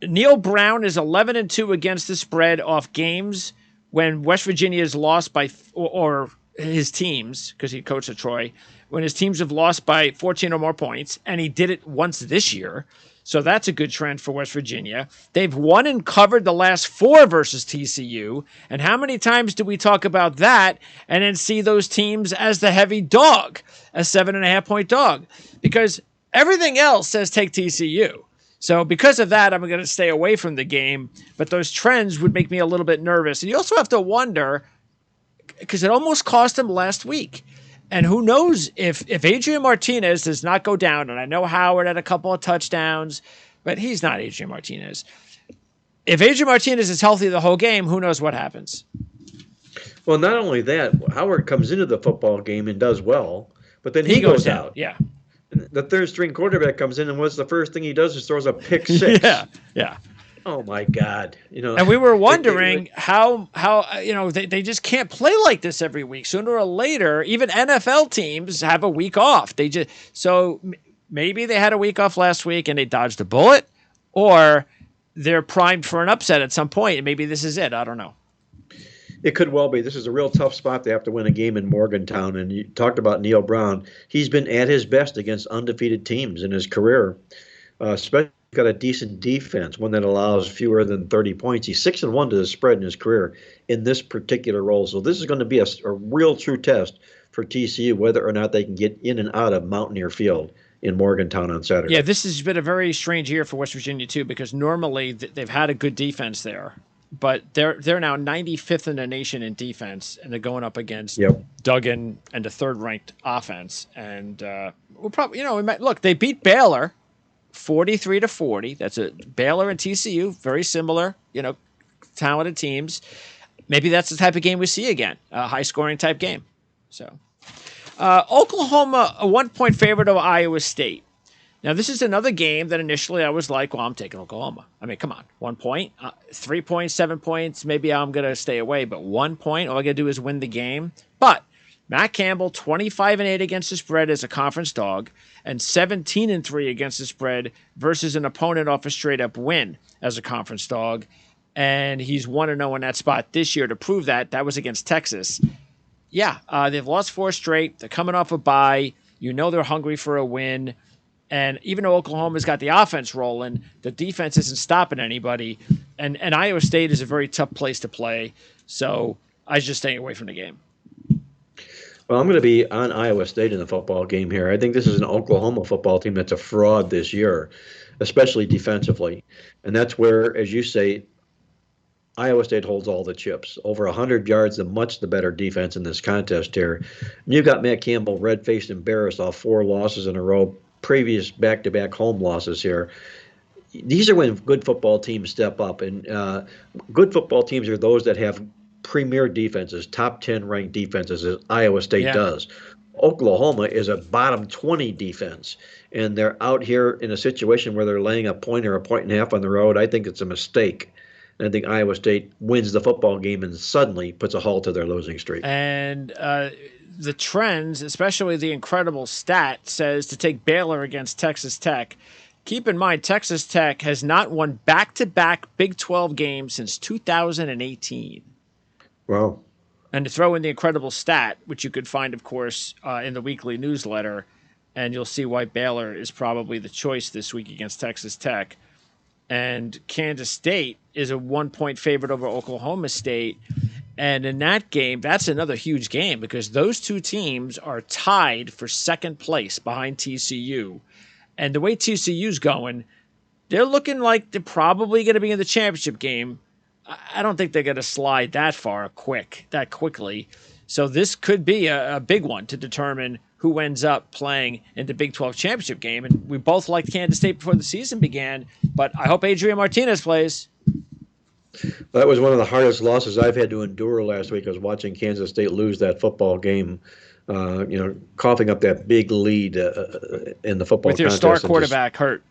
[SPEAKER 1] Neil Brown is 11-2 against the spread off games when West Virginia has lost by, or his teams, because he coached at Troy, when his teams have lost by 14 or more points, and he did it once this year. So that's a good trend for West Virginia. They've won and covered the last 4 versus TCU. And how many times do we talk about that and then see those teams as the heavy dog, a 7.5-point dog? Because everything else says take TCU. So because of that, I'm going to stay away from the game. But those trends would make me a little bit nervous. And you also have to wonder, because it almost cost him last week. And who knows if Adrian Martinez does not go down, and I know Howard had a couple of touchdowns, but he's not Adrian Martinez. If Adrian Martinez is healthy the whole game, who knows what happens?
[SPEAKER 2] Well, not only that, Howard comes into the football game and does well, but then he goes out.
[SPEAKER 1] Yeah.
[SPEAKER 2] The third-string quarterback comes in, and what's the first thing he does is throws a pick six.
[SPEAKER 1] Yeah.
[SPEAKER 2] Oh my God!
[SPEAKER 1] And we were wondering how they just can't play like this every week. Sooner or later, even NFL teams have a week off. So maybe they had a week off last week and they dodged a bullet, or they're primed for an upset at some point. And maybe this is it. I don't know.
[SPEAKER 2] It could well be. This is a real tough spot to have to win a game in Morgantown. And you talked about Neil Brown. He's been at his best against undefeated teams in his career, especially. Got a decent defense, one that allows fewer than 30 points. He's 6-1 to the spread in his career in this particular role. So this is going to be a real true test for TCU, whether or not they can get in and out of Mountaineer Field in Morgantown on Saturday.
[SPEAKER 1] Yeah, this has been a very strange year for West Virginia, too, because normally they've had a good defense there. But they're now 95th in the nation in defense, and they're going up against Duggan and the third-ranked offense. And we'll probably, they beat Baylor 43-40. That's a Baylor and TCU, very similar, talented teams. Maybe that's the type of game we see again, a high-scoring type game. So, Oklahoma, a 1-point favorite of Iowa State. Now, this is another game that initially I was like, well, I'm taking Oklahoma. I mean, come on, 1 point, 3 points, 7 points. Maybe I'm going to stay away, but 1 point, all I got to do is win the game. But Matt Campbell, 25-8 against the spread as a conference dog, and 17-3 against the spread versus an opponent off a straight-up win as a conference dog. And he's 1-0 in that spot this year to prove that. That was against Texas. Yeah, they've lost 4 straight. They're coming off a bye. They're hungry for a win. And even though Oklahoma's got the offense rolling, the defense isn't stopping anybody. And Iowa State is a very tough place to play. So I was just staying away from the game.
[SPEAKER 2] Well, I'm going to be on Iowa State in the football game here. I think this is an Oklahoma football team that's a fraud this year, especially defensively. And that's where, as you say, Iowa State holds all the chips. Over 100 yards and much the better defense in this contest here. And you've got Matt Campbell red-faced embarrassed off 4 losses in a row, previous back-to-back home losses here. These are when good football teams step up. And good football teams are those that have premier defenses, top 10 ranked defenses, as Iowa State does. Oklahoma is a bottom 20 defense, and they're out here in a situation where they're laying a point or a point and a half on the road. I think it's a mistake. And I think Iowa State wins the football game and suddenly puts a halt to their losing streak.
[SPEAKER 1] And the trends, especially the incredible stat, says to take Baylor against Texas Tech. Keep in mind, Texas Tech has not won back-to-back Big 12 games since 2018.
[SPEAKER 2] Wow.
[SPEAKER 1] And to throw in the incredible stat, which you could find, of course, in the weekly newsletter, and you'll see why Baylor is probably the choice this week against Texas Tech. And Kansas State is a 1-point favorite over Oklahoma State. And in that game, that's another huge game because those two teams are tied for second place behind TCU. And the way TCU's going, they're looking like they're probably going to be in the championship game. I don't think they're going to slide that quickly. So this could be a big one to determine who ends up playing in the Big 12 championship game. And we both liked Kansas State before the season began, but I hope Adrian Martinez plays.
[SPEAKER 2] That was one of the hardest losses I've had to endure last week. I was watching Kansas State lose that football game, coughing up that big lead in the football contest.
[SPEAKER 1] With your star quarterback hurt.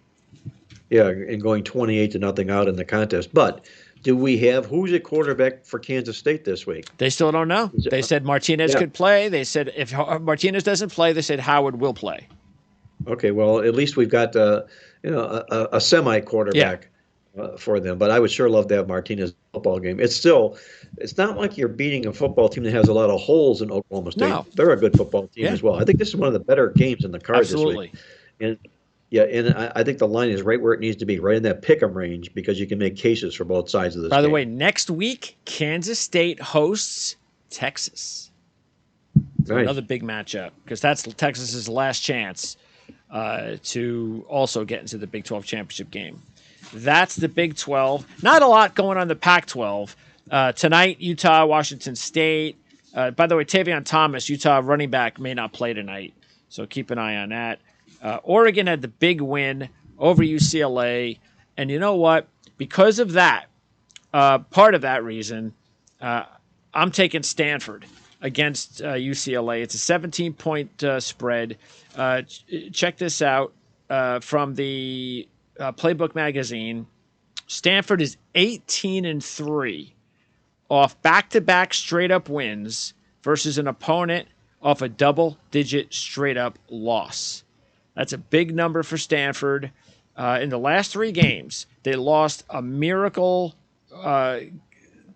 [SPEAKER 2] Yeah, and going 28-0 out in the contest. But do we have who's at quarterback for Kansas State this week?
[SPEAKER 1] They still don't know. They said Martinez could play. They said if Martinez doesn't play, they said Howard will play.
[SPEAKER 2] Okay, well, at least we've got a semi-quarterback for them. But I would sure love to have Martinez in the football game. It's not like you're beating a football team that has a lot of holes in Oklahoma State. No. They're a good football team as well. I think this is one of the better games in the card this week. And I think the line is right where it needs to be, right in that pick'em range, because you can make cases for both sides of this game.
[SPEAKER 1] By the way, next week, Kansas State hosts Texas. Nice. Another big matchup, because that's Texas's last chance to also get into the Big 12 championship game. That's the Big 12. Not a lot going on in the Pac-12. Tonight, Utah, Washington State. By the way, Tavion Thomas, Utah running back, may not play tonight, so keep an eye on that. Oregon had the big win over UCLA. And you know what? Because of that, part of that reason, I'm taking Stanford against UCLA. It's a 17-point spread. Check this out from the Playbook magazine. Stanford is 18-3 off back-to-back straight-up wins versus an opponent off a double-digit straight-up loss. That's a big number for Stanford. In the last 3 games, they lost a miracle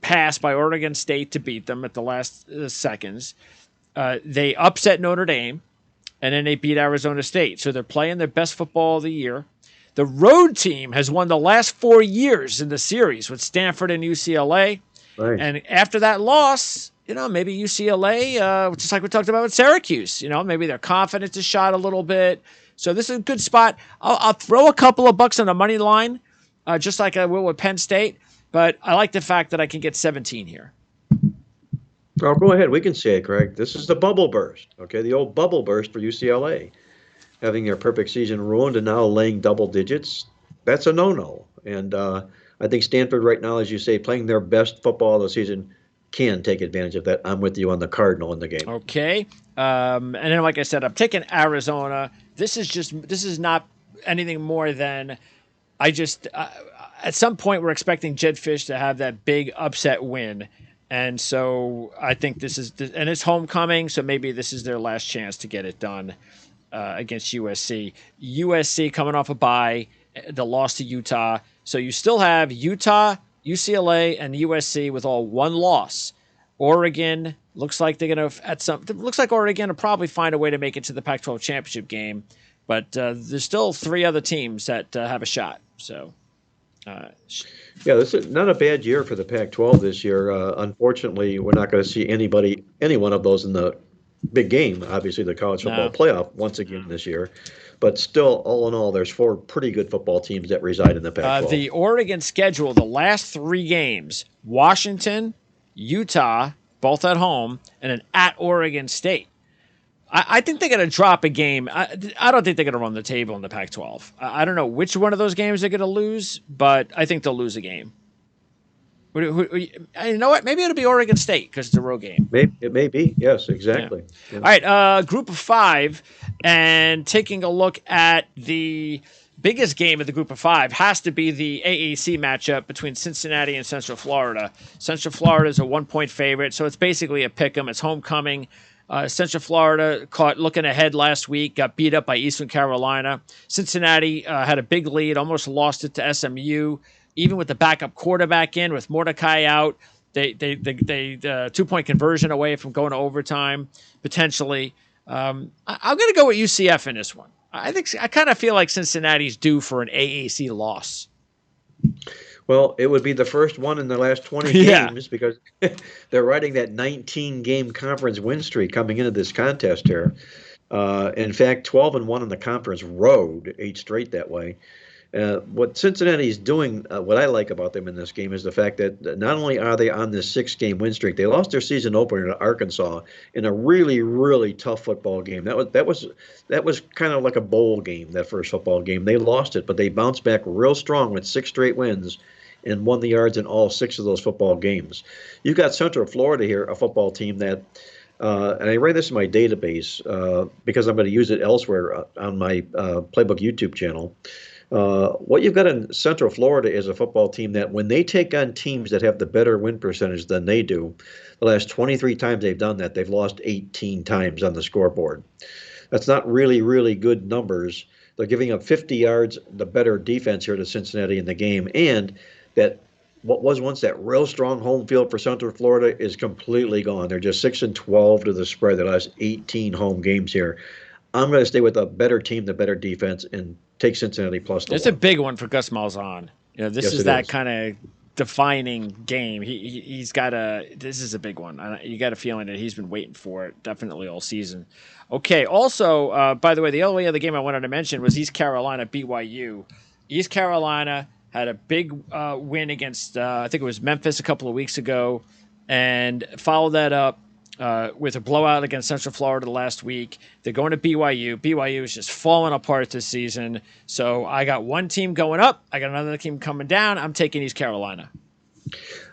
[SPEAKER 1] pass by Oregon State to beat them at the last seconds. They upset Notre Dame, and then they beat Arizona State. So they're playing their best football of the year. The road team has won the last 4 years in the series with Stanford and UCLA. Right. And after that loss, maybe UCLA, just like we talked about with Syracuse, maybe their confidence is shot a little bit. So this is a good spot. I'll throw a couple of bucks on the money line, just like I will with Penn State. But I like the fact that I can get 17 here.
[SPEAKER 2] Well, go ahead. We can say it, Craig. This is the bubble burst, okay? The old bubble burst for UCLA. Having their perfect season ruined and now laying double digits, that's a no-no. And I think Stanford right now, as you say, playing their best football of the season, can take advantage of that. I'm with you on the Cardinal in the game.
[SPEAKER 1] Okay. And then, like I said, I'm taking Arizona. This is not anything more than at some point we're expecting Jed Fish to have that big upset win. And so I think and it's homecoming, so maybe this is their last chance to get it done against USC. USC coming off a bye, the loss to Utah. So you still have Utah, UCLA, and USC with all one loss. Oregon looks like they're going to looks like Oregon will probably find a way to make it to the Pac-12 championship game. But there's still 3 other teams that have a shot. So, uh,
[SPEAKER 2] Yeah, this is not a bad year for the Pac-12 this year. Unfortunately, we're not going to see any one of those in the big game, obviously the college football
[SPEAKER 1] no.
[SPEAKER 2] playoff once again this year. But still, all in all, there's 4 pretty good football teams that reside in the Pac-12.
[SPEAKER 1] The Oregon schedule, the last 3 games: Washington, Utah, both at home, and then at Oregon State. I think they're going to drop a game. I don't think they're going to run the table in the Pac-12. I don't know which one of those games they're going to lose, but I think they'll lose a game. You know what? Maybe it'll be Oregon State because it's a road game.
[SPEAKER 2] It may be. Yes,
[SPEAKER 1] Yeah.
[SPEAKER 2] exactly. Yeah.
[SPEAKER 1] All right, group of 5, and taking a look at the biggest game of the group of 5 has to be the AAC matchup between Cincinnati and Central Florida. Central Florida is a 1-point favorite, so it's basically a pick 'em. It's homecoming. Central Florida caught looking ahead last week, got beat up by Eastern Carolina. Cincinnati had a big lead, almost lost it to SMU. Even with the backup quarterback in, with Mordecai out, they 2-point conversion away from going to overtime potentially. I'm going to go with UCF in this one. I kind of feel like Cincinnati's due for an AAC loss.
[SPEAKER 2] Well, it would be the first one in the last 20
[SPEAKER 1] Yeah.
[SPEAKER 2] games because they're riding that 19-game conference win streak coming into this contest here. In fact, 12-1 on the conference road, 8 straight that way. What Cincinnati's doing, what I like about them in this game is the fact that not only are they on this 6-game win streak, they lost their season opener to Arkansas in a really, really tough football game. That was kind of like a bowl game, that first football game. They lost it, but they bounced back real strong with 6 straight wins and won the yards in all 6 of those football games. You've got Central Florida here, a football team that, and I ran this in my database because I'm going to use it elsewhere on my Playbook YouTube channel. What you've got in Central Florida is a football team that when they take on teams that have the better win percentage than they do, the last 23 times they've done that, they've lost 18 times on the scoreboard. That's not really, really good numbers. They're giving up 50 yards, the better defense here to Cincinnati in the game, and that what was once that real strong home field for Central Florida is completely gone. They're just 6-12 to the spread the last 18 home games here. I'm going to stay with a better team, the better defense, and take Cincinnati plus the
[SPEAKER 1] It's
[SPEAKER 2] 1.
[SPEAKER 1] a big one for Gus Malzahn. This
[SPEAKER 2] Yes,
[SPEAKER 1] is
[SPEAKER 2] it
[SPEAKER 1] that
[SPEAKER 2] is.
[SPEAKER 1] kind of defining game. He's got this is a big one. You got a feeling that he's been waiting for it definitely all season. Okay. Also, by the way, the only other game I wanted to mention was East Carolina BYU. East Carolina had a big win against I think it was Memphis a couple of weeks ago, and followed that up with a blowout against Central Florida last week. They're going to BYU. BYU is just falling apart this season. So I got one team going up. I got another team coming down. I'm taking East Carolina.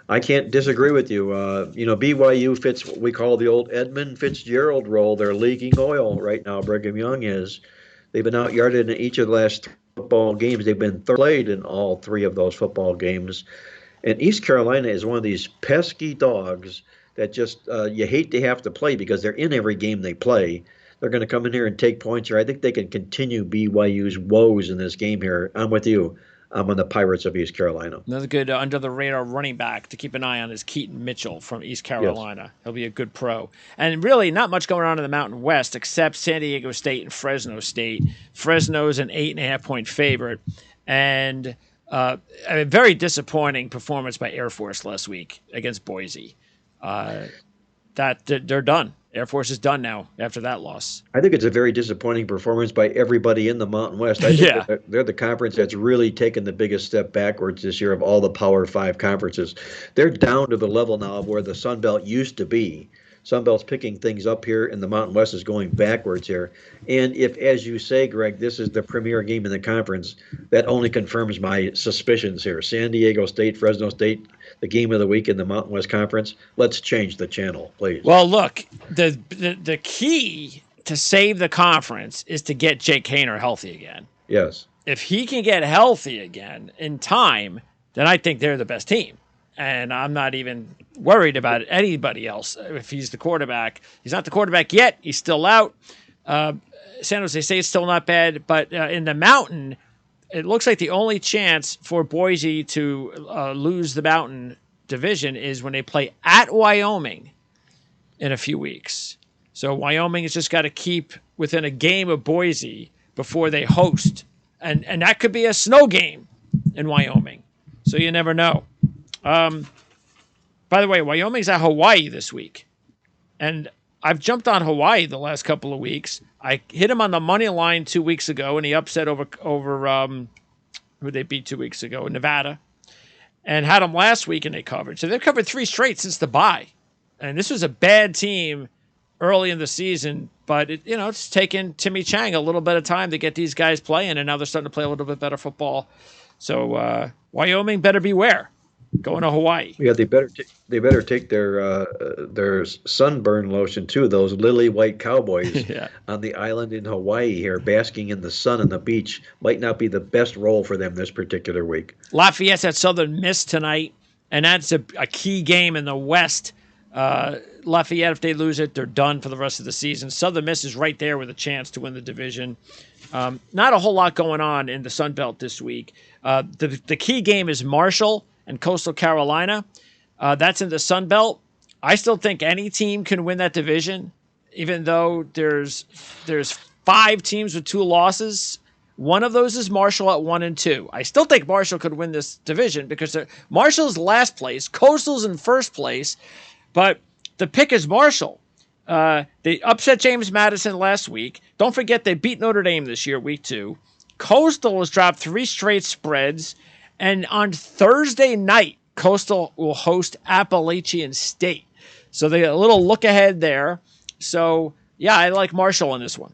[SPEAKER 2] I can't disagree with you. BYU fits what we call the old Edmund Fitzgerald role. They're leaking oil right now. Brigham Young is. They've been out-yarded in each of the last 3 football games. They've been third played in all 3 of those football games. And East Carolina is one of these pesky dogs that just you hate to have to play because they're in every game they play. They're going to come in here and take points here. I think they can continue BYU's woes in this game here. I'm with you. I'm on the Pirates of East Carolina.
[SPEAKER 1] Another good under-the-radar running back to keep an eye on is Keaton Mitchell from East Carolina. Yes. He'll be a good pro. And really not much going on in the Mountain West except San Diego State and Fresno State. Fresno's an 8.5-point favorite. And a very disappointing performance by Air Force last week against Boise. They're done. Air Force is done now after that loss.
[SPEAKER 2] I think it's a very disappointing performance by everybody in the Mountain West. I think they're the conference that's really taken the biggest step backwards this year of all the Power 5 conferences. They're down to the level now of where the Sun Belt used to be. Sun Belt's picking things up here, and the Mountain West is going backwards here. And if, as you say, Greg, this is the premier game in the conference, that only confirms my suspicions here. San Diego State, Fresno State, the game of the week in the Mountain West Conference. Let's change the channel, please.
[SPEAKER 1] Well, look, the key to save the conference is to get Jake Haener healthy again.
[SPEAKER 2] Yes.
[SPEAKER 1] If he can get healthy again in time, then I think they're the best team. And I'm not even worried about anybody else. If he's the quarterback, he's not the quarterback yet. He's still out. San Jose State's still not bad. But in the Mountain, it looks like the only chance for Boise to lose the Mountain division is when they play at Wyoming in a few weeks. So Wyoming has just got to keep within a game of Boise before they host. And that could be a snow game in Wyoming. So you never know. By the way, Wyoming's at Hawaii this week. And I've jumped on Hawaii the last couple of weeks. I hit him on the money line 2 weeks ago, and he upset over who they beat 2 weeks ago, Nevada. And had them last week, and they covered. So they've covered 3 straight since the bye. And this was a bad team early in the season, but it's taken Timmy Chang a little bit of time to get these guys playing, and now they're starting to play a little bit better football. So Wyoming better beware going to Hawaii.
[SPEAKER 2] Yeah, they better take their sunburn lotion too. Those lily white cowboys on the island in Hawaii here, basking in the sun on the beach, might not be the best role for them this particular week.
[SPEAKER 1] Lafayette's at Southern Miss tonight, and that's a key game in the West. Lafayette, if they lose it, they're done for the rest of the season. Southern Miss is right there with a chance to win the division. Not a whole lot going on in the Sun Belt this week. The key game is Marshall and Coastal Carolina. That's in the Sun Belt. I still think any team can win that division, even though there's 5 teams with 2 losses. One of those is Marshall at 1-2. I still think Marshall could win this division because Marshall's last place, Coastal's in first place, but the pick is Marshall. They upset James Madison last week. Don't forget they beat Notre Dame this year, week 2. Coastal has dropped 3 straight spreads. And on Thursday night, Coastal will host Appalachian State. So they got a little look ahead there. So, yeah, I like Marshall in this one.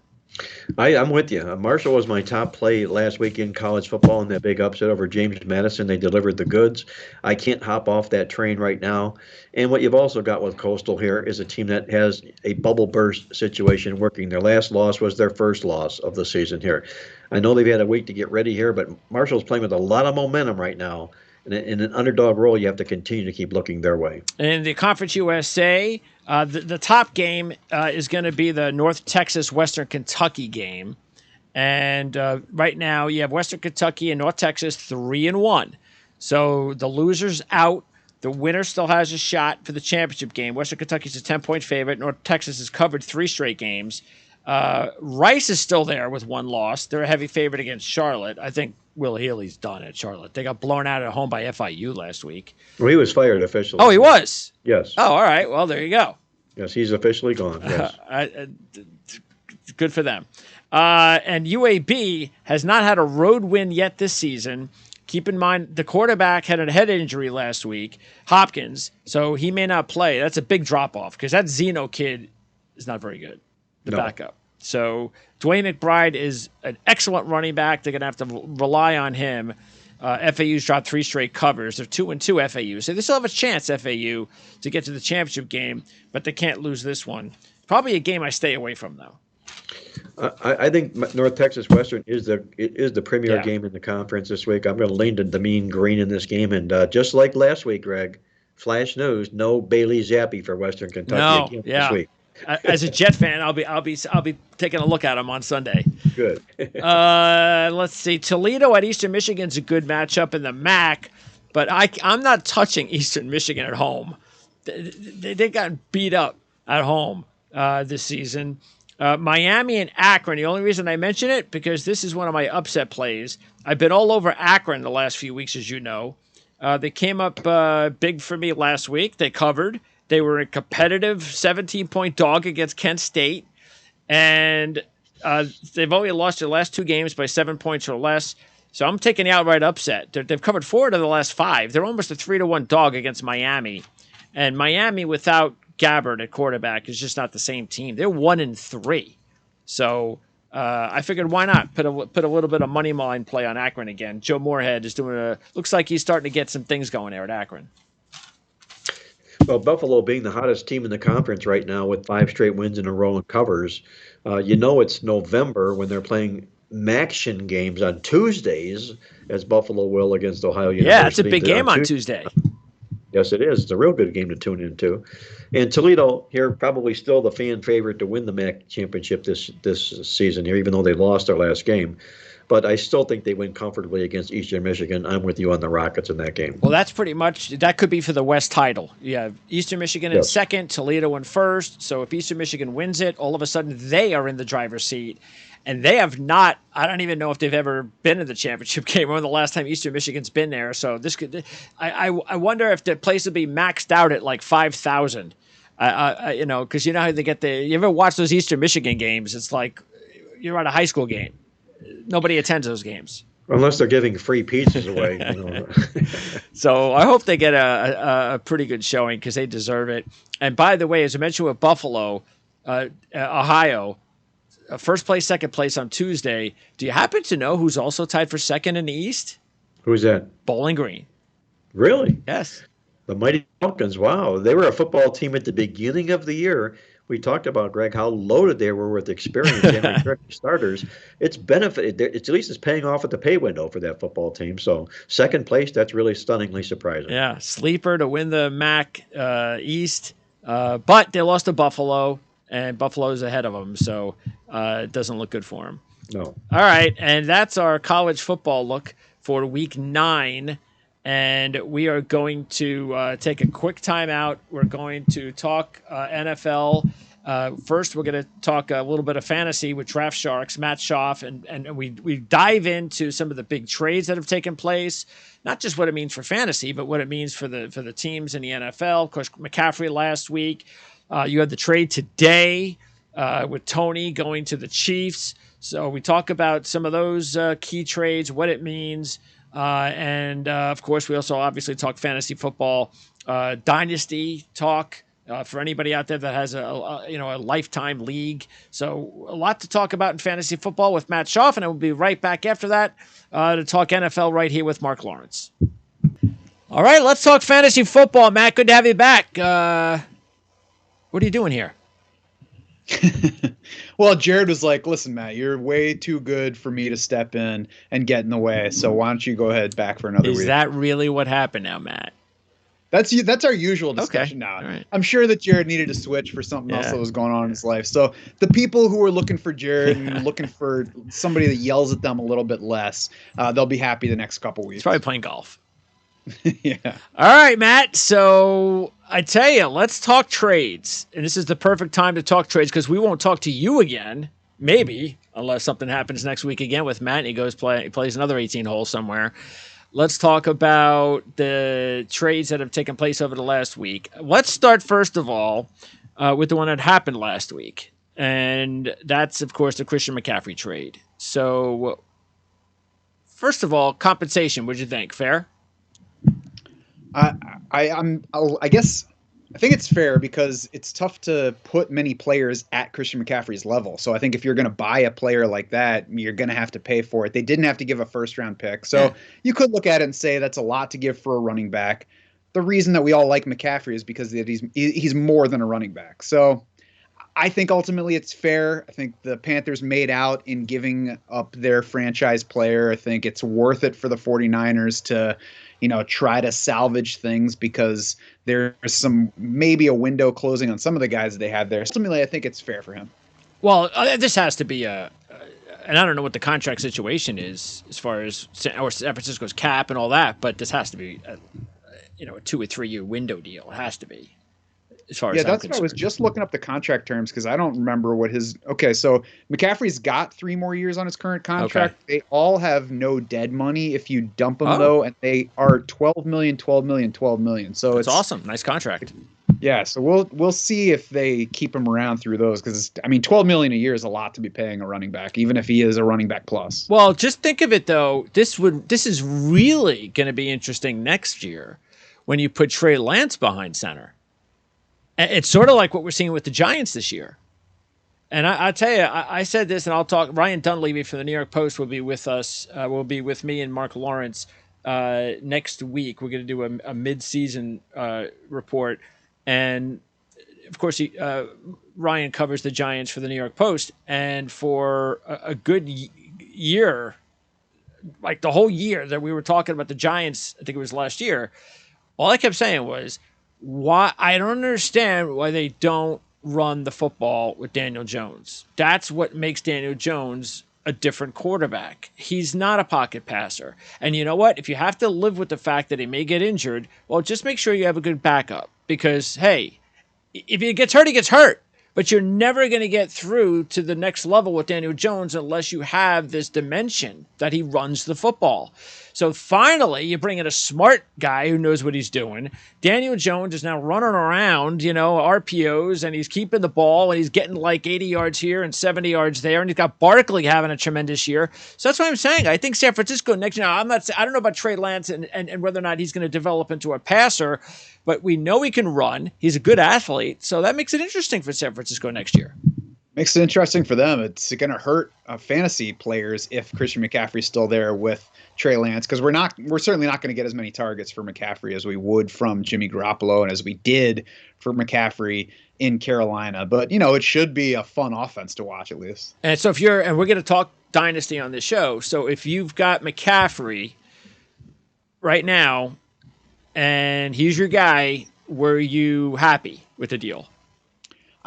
[SPEAKER 2] I'm with you. Marshall was my top play last week in college football in that big upset over James Madison. They delivered the goods. I can't hop off that train right now. And what you've also got with Coastal here is a team that has a bubble burst situation working. Their last loss was their first loss of the season here. I know they've had a week to get ready here, but Marshall's playing with a lot of momentum right now. In an underdog role, you have to continue to keep looking their way.
[SPEAKER 1] In the Conference USA, the top game is going to be the North Texas Western Kentucky game, and right now you have Western Kentucky and North Texas 3-1. So the loser's out. The winner still has a shot for the championship game. Western Kentucky's a 10-point favorite. North Texas has covered 3 straight games. Rice is still there with 1 loss. They're a heavy favorite against Charlotte. I think Will Healy's done at Charlotte. They got blown out at home by FIU last week.
[SPEAKER 2] Well, he was fired officially.
[SPEAKER 1] Oh, he was?
[SPEAKER 2] Yes.
[SPEAKER 1] Oh, all right. Well, there you go.
[SPEAKER 2] Yes, he's officially gone. Yes.
[SPEAKER 1] Good for them. And UAB has not had a road win yet this season. Keep in mind, the quarterback had a head injury last week, Hopkins, so he may not play. That's a big drop-off because that Zeno kid is not very good, the backup. So Dwayne McBride is an excellent running back. They're going to have to rely on him. FAU's dropped 3 straight covers. They're 2-2 FAU. So they still have a chance, FAU, to get to the championship game, but they can't lose this one. Probably a game I stay away from, though.
[SPEAKER 2] I think North Texas Western is the premier game in the conference this week. I'm going to lean to the mean green in this game. And just like last week, Greg, flash news, no Bailey Zappi for Western Kentucky this week.
[SPEAKER 1] As a Jet fan, I'll be taking a look at him on Sunday.
[SPEAKER 2] Good.
[SPEAKER 1] Let's see. Toledo at Eastern Michigan's a good matchup in the MAC, but I'm not touching Eastern Michigan at home. They got beat up at home this season. Miami and Akron. The only reason I mention it because this is one of my upset plays. I've been all over Akron the last few weeks, as you know. They came up big for me last week. They covered. They were a competitive 17-point dog against Kent State, and they've only lost their last 2 games by 7 points or less. So I'm taking the outright upset. They've covered 4 out of the last 5. They're almost a 3-1 dog against Miami, and Miami without Gabbard at quarterback is just not the same team. They're 1-3, so I figured why not put a little bit of money line play on Akron again. Joe Moorhead is doing looks like he's starting to get some things going there at Akron.
[SPEAKER 2] Well, Buffalo being the hottest team in the conference right now with 5 straight wins in a row and covers, it's November when they're playing Maction games on Tuesdays, as Buffalo will against Ohio University.
[SPEAKER 1] Yeah, it's a big game on Tuesday.
[SPEAKER 2] Yes, it is. It's a real good game to tune into. And Toledo here probably still the fan favorite to win the MAC championship this season here, even though they lost their last game. But I still think they win comfortably against Eastern Michigan. I'm with you on the Rockets in that game.
[SPEAKER 1] Well, that's pretty much – that could be for the West title. You have Eastern Michigan in second, Toledo in first. So if Eastern Michigan wins it, all of a sudden they are in the driver's seat. and they have not. I don't even know if they've ever been in the championship game. When the last time Eastern Michigan's been there, so this could. I wonder if the place would be maxed out at like 5,000. Because you know how they get the. You ever watch those Eastern Michigan games? It's like you're at a high school game. Nobody attends those games.
[SPEAKER 2] Unless they're giving free pizzas away.
[SPEAKER 1] So I hope they get a pretty good showing because they deserve it. And by the way, as I mentioned with Buffalo, Ohio, first place, second place on Tuesday. Do you happen to know who's also tied for second in the East?
[SPEAKER 2] Who's that?
[SPEAKER 1] Bowling Green.
[SPEAKER 2] Really?
[SPEAKER 1] Yes.
[SPEAKER 2] The Mighty Pumpkins. Wow. They were a football team at the beginning of the year. We talked about, Greg, how loaded they were with experience and starters. It's benefited. It's at least it's paying off at the pay window for that football team. So second place, that's really stunningly surprising.
[SPEAKER 1] Yeah, sleeper to win the MAC East, but they lost to Buffalo, and Buffalo's ahead of them, so it doesn't look good for them.
[SPEAKER 2] No.
[SPEAKER 1] All right, and that's our college football look for Week 9. And we are going to take a quick time out. We're going to talk NFL. First, we're going to talk a little bit of fantasy with Draft Sharks, Matt Schaff, and we dive into some of the big trades that have taken place, not just what it means for fantasy, but what it means for the teams in the NFL. Of course, McCaffrey last week. You had the trade today with Tony going to the Chiefs. So we talk about some of those key trades, what it means. And of course, we also obviously talk fantasy football, dynasty talk for anybody out there that has a lifetime league. So a lot to talk about in fantasy football with Matt Schaff, and I will be right back after that to talk NFL right here with Marc Lawrence. All right, let's talk fantasy football, Matt. Good to have you back. What are you doing here?
[SPEAKER 3] Well, Jared was like, listen, Matt, you're way too good for me to step in and get in the way. So why don't you go ahead back for another week?
[SPEAKER 1] Is that really what happened now, Matt?
[SPEAKER 3] That's our usual discussion now.
[SPEAKER 1] Right.
[SPEAKER 3] I'm sure that Jared needed to switch for something else that was going on in his life. So the people who are looking for Jared and looking for somebody that yells at them a little bit less, they'll be happy the next couple weeks.
[SPEAKER 1] He's probably playing golf.
[SPEAKER 3] Yeah.
[SPEAKER 1] All right, Matt. So I tell you, let's talk trades. And this is the perfect time to talk trades because we won't talk to you again, maybe, unless something happens next week again with Matt and he plays another 18 hole somewhere. Let's talk about the trades that have taken place over the last week. Let's start, first of all, with the one that happened last week. And that's, of course, the Christian McCaffrey trade. So, first of all, compensation. What'd you think? Fair?
[SPEAKER 3] I guess I think it's fair because it's tough to put many players at Christian McCaffrey's level. So I think if you're going to buy a player like that, you're going to have to pay for it. They didn't have to give a first-round pick. So you could look at it and say that's a lot to give for a running back. The reason that we all like McCaffrey is because he's more than a running back. So I think ultimately it's fair. I think the Panthers made out in giving up their franchise player. I think it's worth it for the 49ers to try to salvage things because there's maybe a window closing on some of the guys that they have there. Ultimately, I think it's fair for him.
[SPEAKER 1] Well, this has to be and I don't know what the contract situation is as far as San Francisco's cap and all that, but this has to be a 2 or 3 year window deal. It has to be. As far as
[SPEAKER 3] that's what I was just looking up the contract terms because I don't remember what his. Okay, so McCaffrey's got 3 more years on his current contract. Okay. They all have no dead money if you dump them though, and they are 12 million, 12 million, 12 million. So it's
[SPEAKER 1] awesome, nice contract.
[SPEAKER 3] Yeah, so we'll see if they keep him around through those because 12 million a year is a lot to be paying a running back, even if he is a running back plus.
[SPEAKER 1] Well, just think of it though. This is really going to be interesting next year when you put Trey Lance behind center. It's sort of like what we're seeing with the Giants this year. And I tell you, I said this, and I'll talk. Ryan Dunleavy from the New York Post will be with us. Will be with me and Marc Lawrence next week. We're going to do a mid-season report. And, of course, Ryan covers the Giants for the New York Post. And for a good year, like the whole year that we were talking about the Giants, I think it was last year, all I kept saying was, why I don't understand why they don't run the football with Daniel Jones. That's what makes Daniel Jones a different quarterback. He's not a pocket passer. And you know what? If you have to live with the fact that he may get injured, well, just make sure you have a good backup. Because, hey, if he gets hurt, he gets hurt. But you're never going to get through to the next level with Daniel Jones unless you have this dimension that he runs the football. So finally, you bring in a smart guy who knows what he's doing. Daniel Jones is now running around, RPOs, and he's keeping the ball, and he's getting like 80 yards here and 70 yards there, and he's got Barkley having a tremendous year. So that's what I'm saying. I think San Francisco next year. I don't know about Trey Lance and whether or not he's going to develop into a passer, but we know he can run. He's a good athlete, so that makes it interesting for San Francisco next year.
[SPEAKER 3] Makes it interesting for them. It's going to hurt fantasy players if Christian McCaffrey's still there with Trey Lance, because we're certainly not going to get as many targets for McCaffrey as we would from Jimmy Garoppolo and as we did for McCaffrey in Carolina. But it should be a fun offense to watch at least.
[SPEAKER 1] And so and we're going to talk dynasty on this show. So if you've got McCaffrey right now and he's your guy, were you happy with the deal?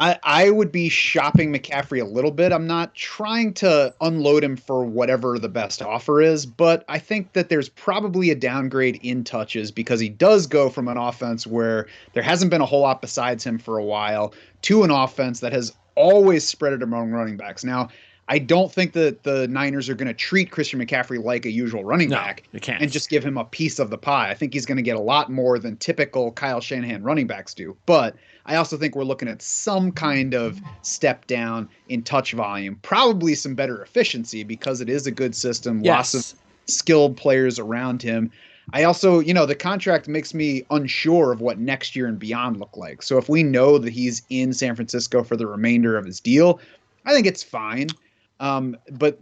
[SPEAKER 3] I would be shopping McCaffrey a little bit. I'm not trying to unload him for whatever the best offer is, but I think that there's probably a downgrade in touches because he does go from an offense where there hasn't been a whole lot besides him for a while to an offense that has always spread it among running backs. Now, I don't think that the Niners are going to treat Christian McCaffrey like a usual running back and just give him a piece of the pie. I think he's going to get a lot more than typical Kyle Shanahan running backs do. But I also think we're looking at some kind of step down in touch volume, probably some better efficiency because it is a good system, lots of skilled players around him. I also, the contract makes me unsure of what next year and beyond look like. So if we know that he's in San Francisco for the remainder of his deal, I think it's fine. But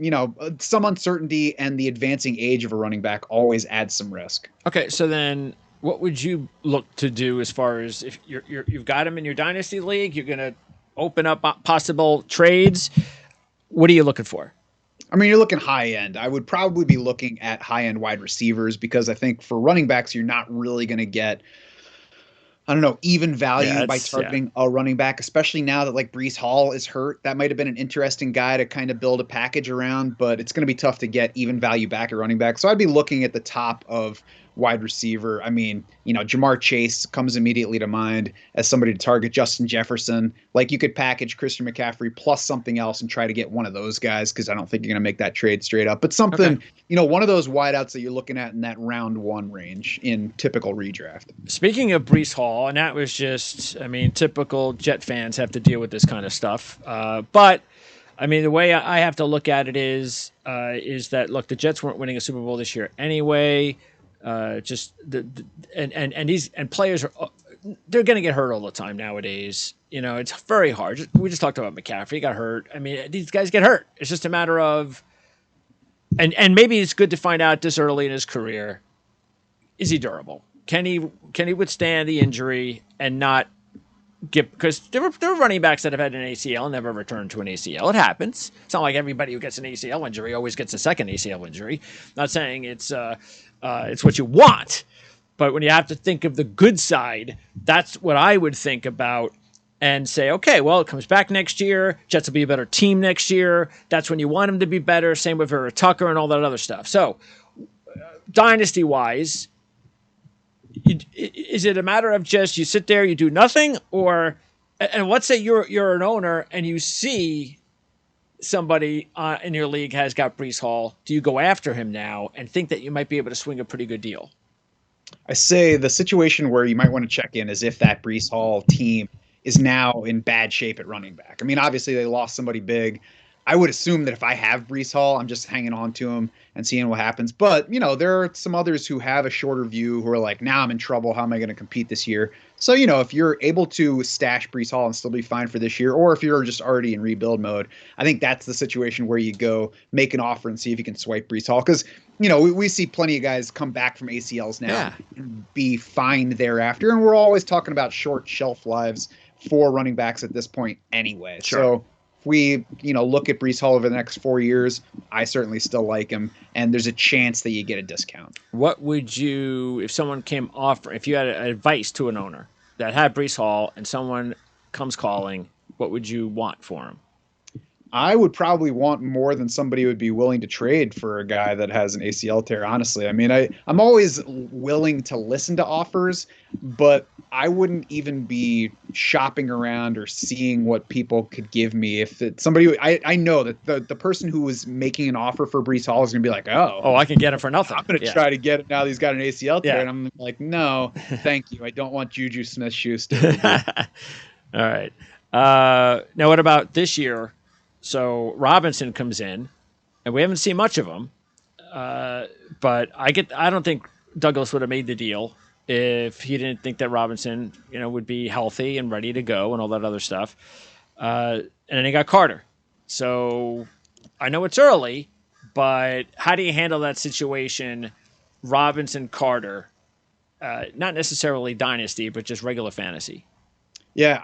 [SPEAKER 3] some uncertainty and the advancing age of a running back always adds some risk.
[SPEAKER 1] Okay, so then what would you look to do as far as if you've got him in your dynasty league, you're going to open up possible trades? What are you looking for?
[SPEAKER 3] I mean, you're looking high end. I would probably be looking at high end wide receivers because I think for running backs, you're not really going to get, even value by targeting a running back, especially now that like Breece Hall is hurt. That might have been an interesting guy to kind of build a package around, but it's going to be tough to get even value back at running back. So I'd be looking at the top of wide receiver. I mean, Jamar Chase comes immediately to mind as somebody to target. Justin Jefferson. Like you could package Christian McCaffrey plus something else and try to get one of those guys because I don't think you're going to make that trade straight up. But something, one of those wideouts that you're looking at in that round one range in typical redraft.
[SPEAKER 1] Speaking of Breece Hall, and that was just, typical Jet fans have to deal with this kind of stuff. But the way I have to look at it is that, look, the Jets weren't winning a Super Bowl this year anyway. Players are they're going to get hurt all the time nowadays. It's very hard. We just talked about McCaffrey. He got hurt. These guys get hurt. It's just a matter of, and maybe it's good to find out this early in his career. Is he durable? Can he withstand the injury and not get, because there were running backs that have had an ACL and never returned to an ACL. It happens. It's not like everybody who gets an ACL injury always gets a second ACL injury. Not saying it's what you want, but when you have to think of the good side, that's what I would think about and say, okay, well, it comes back next year. Jets will be a better team next year. That's when you want him to be better. Same with Vera Tucker and all that other stuff. So, dynasty-wise, is it a matter of just you sit there, you do nothing, or and let's say you're an owner and you see somebody in your league has got Breece Hall, do you go after him now and think that you might be able to swing a pretty good deal?
[SPEAKER 3] I say the situation where you might want to check in is if that Breece Hall team is now in bad shape at running back. Obviously they lost somebody big. I would assume that if I have Breece Hall, I'm just hanging on to him and seeing what happens. But, there are some others who have a shorter view who are like, now I'm in trouble. How am I going to compete this year? So, if you're able to stash Breece Hall and still be fine for this year, or if you're just already in rebuild mode, I think that's the situation where you go make an offer and see if you can swipe Breece Hall. Because, we see plenty of guys come back from ACLs now and be fine thereafter. And we're always talking about short shelf lives for running backs at this point anyway.
[SPEAKER 1] Sure.
[SPEAKER 3] So if we, look at Breece Hall over the next 4 years, I certainly still like him. And there's a chance that you get a discount.
[SPEAKER 1] What would you, if someone came offer, if you had advice to an owner that had Breece Hall and someone comes calling, what would you want for him?
[SPEAKER 3] I would probably want more than somebody would be willing to trade for a guy that has an ACL tear, honestly. I mean, I'm always willing to listen to offers, but I wouldn't even be shopping around or seeing what people could give me. If it's somebody, I know that the person who was making an offer for Breece Hall is going to be like,
[SPEAKER 1] Oh, I can get him for nothing.
[SPEAKER 3] I'm going to try to get it now that he's got an ACL tear.
[SPEAKER 1] Yeah.
[SPEAKER 3] And I'm like, no, thank you. I don't want Juju Smith-Schuster.
[SPEAKER 1] All right. Now, what about this year? So Robinson comes in, and we haven't seen much of him. But I don't think Douglas would have made the deal if he didn't think that Robinson, would be healthy and ready to go and all that other stuff. And then he got Carter. So I know it's early, but how do you handle that situation? Robinson, Carter, not necessarily dynasty, but just regular fantasy.
[SPEAKER 3] Yeah,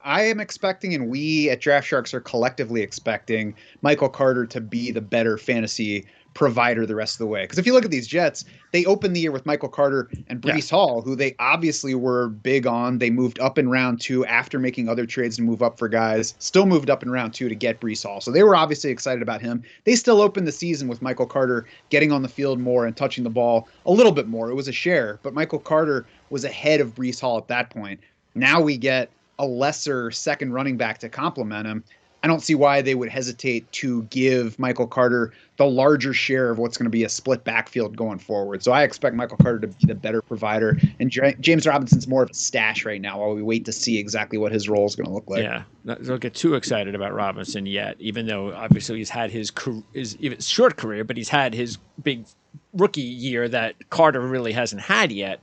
[SPEAKER 3] I am expecting, and we at Draft Sharks are collectively expecting Michael Carter to be the better fantasy provider the rest of the way. Because if you look at these Jets, they opened the year with Michael Carter and Breece Hall, who they obviously were big on. They moved up in round 2 after making other trades to move up for guys. Still moved up in round 2 to get Breece Hall. So they were obviously excited about him. They still opened the season with Michael Carter getting on the field more and touching the ball a little bit more. It was a share, but Michael Carter was ahead of Breece Hall at that point. Now we get a lesser second running back to complement him. I don't see why they would hesitate to give Michael Carter the larger share of what's going to be a split backfield going forward. So I expect Michael Carter to be the better provider. And James Robinson's more of a stash right now while we wait to see exactly what his role is going to look like.
[SPEAKER 1] Yeah, don't get too excited about Robinson yet, even though obviously he's had his even short career, but he's had his big rookie year that Carter really hasn't had yet.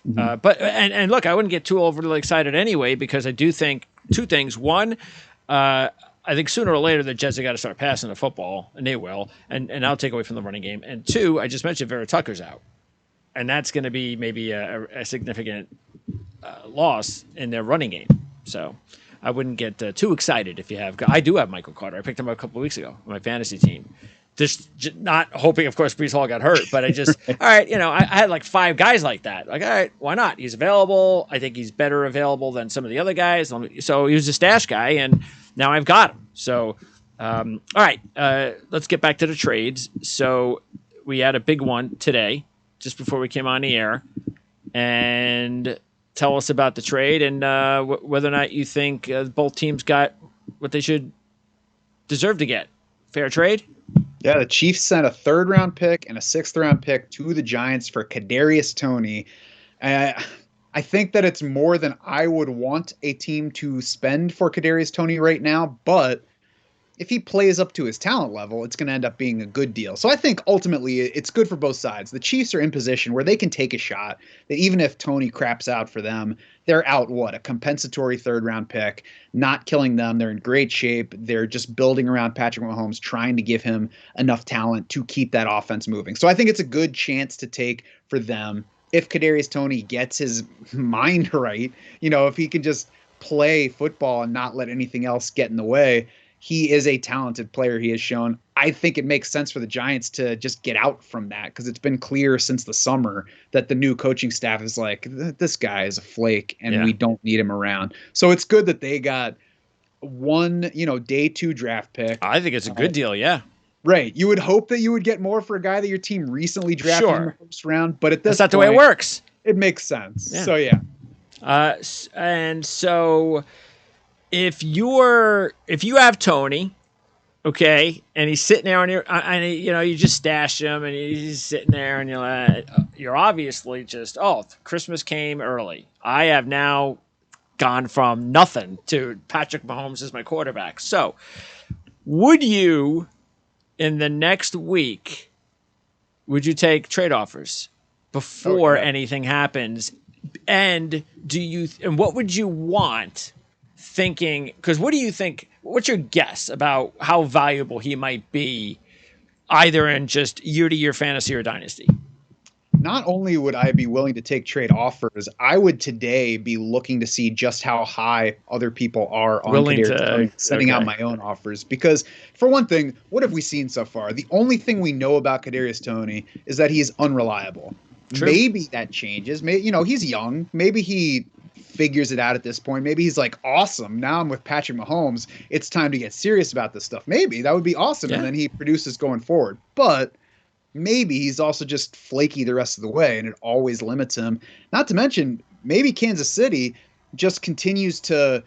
[SPEAKER 1] Mm-hmm. But look, I wouldn't get too overly excited anyway, because I do think two things. One, I think sooner or later the Jets have got to start passing the football, and they will, and I'll take away from the running game. And two, I just mentioned Vera Tucker's out, and that's going to be maybe a significant loss in their running game. So I wouldn't get too excited if you have. I do have Michael Carter. I picked him up a couple of weeks ago on my fantasy team. Just not hoping, of course, Breece Hall got hurt, but I just, all right, I had like 5 guys like that. Like, all right, why not? He's available. I think he's better available than some of the other guys. So he was a stash guy, and now I've got him. So, all right, let's get back to the trades. So we had a big one today, just before we came on the air. And tell us about the trade and whether or not you think both teams got what they should deserve to get. Fair trade?
[SPEAKER 3] Yeah, the Chiefs sent a 3rd-round pick and a 6th-round pick to the Giants for Kadarius Toney. I think that it's more than I would want a team to spend for Kadarius Toney right now, but if he plays up to his talent level, it's going to end up being a good deal. So I think ultimately it's good for both sides. The Chiefs are in position where they can take a shot that even if Toney craps out for them, they're out a compensatory 3rd-round pick, not killing them. They're in great shape. They're just building around Patrick Mahomes, trying to give him enough talent to keep that offense moving. So I think it's a good chance to take for them if Kadarius Toney gets his mind right. If he can just play football and not let anything else get in the way. He is a talented player, he has shown. I think it makes sense for the Giants to just get out from that, because it's been clear since the summer that the new coaching staff is like, this guy is a flake and we don't need him around. So it's good that they got one, day 2 draft pick.
[SPEAKER 1] I think it's a good deal, yeah.
[SPEAKER 3] Right. You would hope that you would get more for a guy that your team recently drafted in the first round, but at this
[SPEAKER 1] That's not
[SPEAKER 3] point,
[SPEAKER 1] the way it works.
[SPEAKER 3] It makes sense.
[SPEAKER 1] Yeah.
[SPEAKER 3] So, yeah.
[SPEAKER 1] And so if you have Toney, okay, and he's sitting there you just stash him and he's sitting there and you're obviously just, Christmas came early. I have now gone from nothing to Patrick Mahomes as my quarterback. So would you, in the next week, would you take trade offers before anything happens? And what would you want? Thinking, because what do you think? What's your guess about how valuable he might be, either in just year-to-year fantasy or dynasty?
[SPEAKER 3] Not only would I be willing to take trade offers, I would today be looking to see just how high other people are on Kadarius, sending out my own offers. Because for one thing, what have we seen so far? The only thing we know about Kadarius Toney is that he's unreliable. True. Maybe that changes. Maybe, he's young. Maybe he figures it out at this point. Maybe he's like, awesome, now I'm with Patrick Mahomes. It's time to get serious about this stuff. Maybe that would be awesome.
[SPEAKER 1] Yeah.
[SPEAKER 3] And then he produces going forward. But maybe he's also just flaky the rest of the way, and it always limits him. Not to mention, maybe Kansas City just continues to,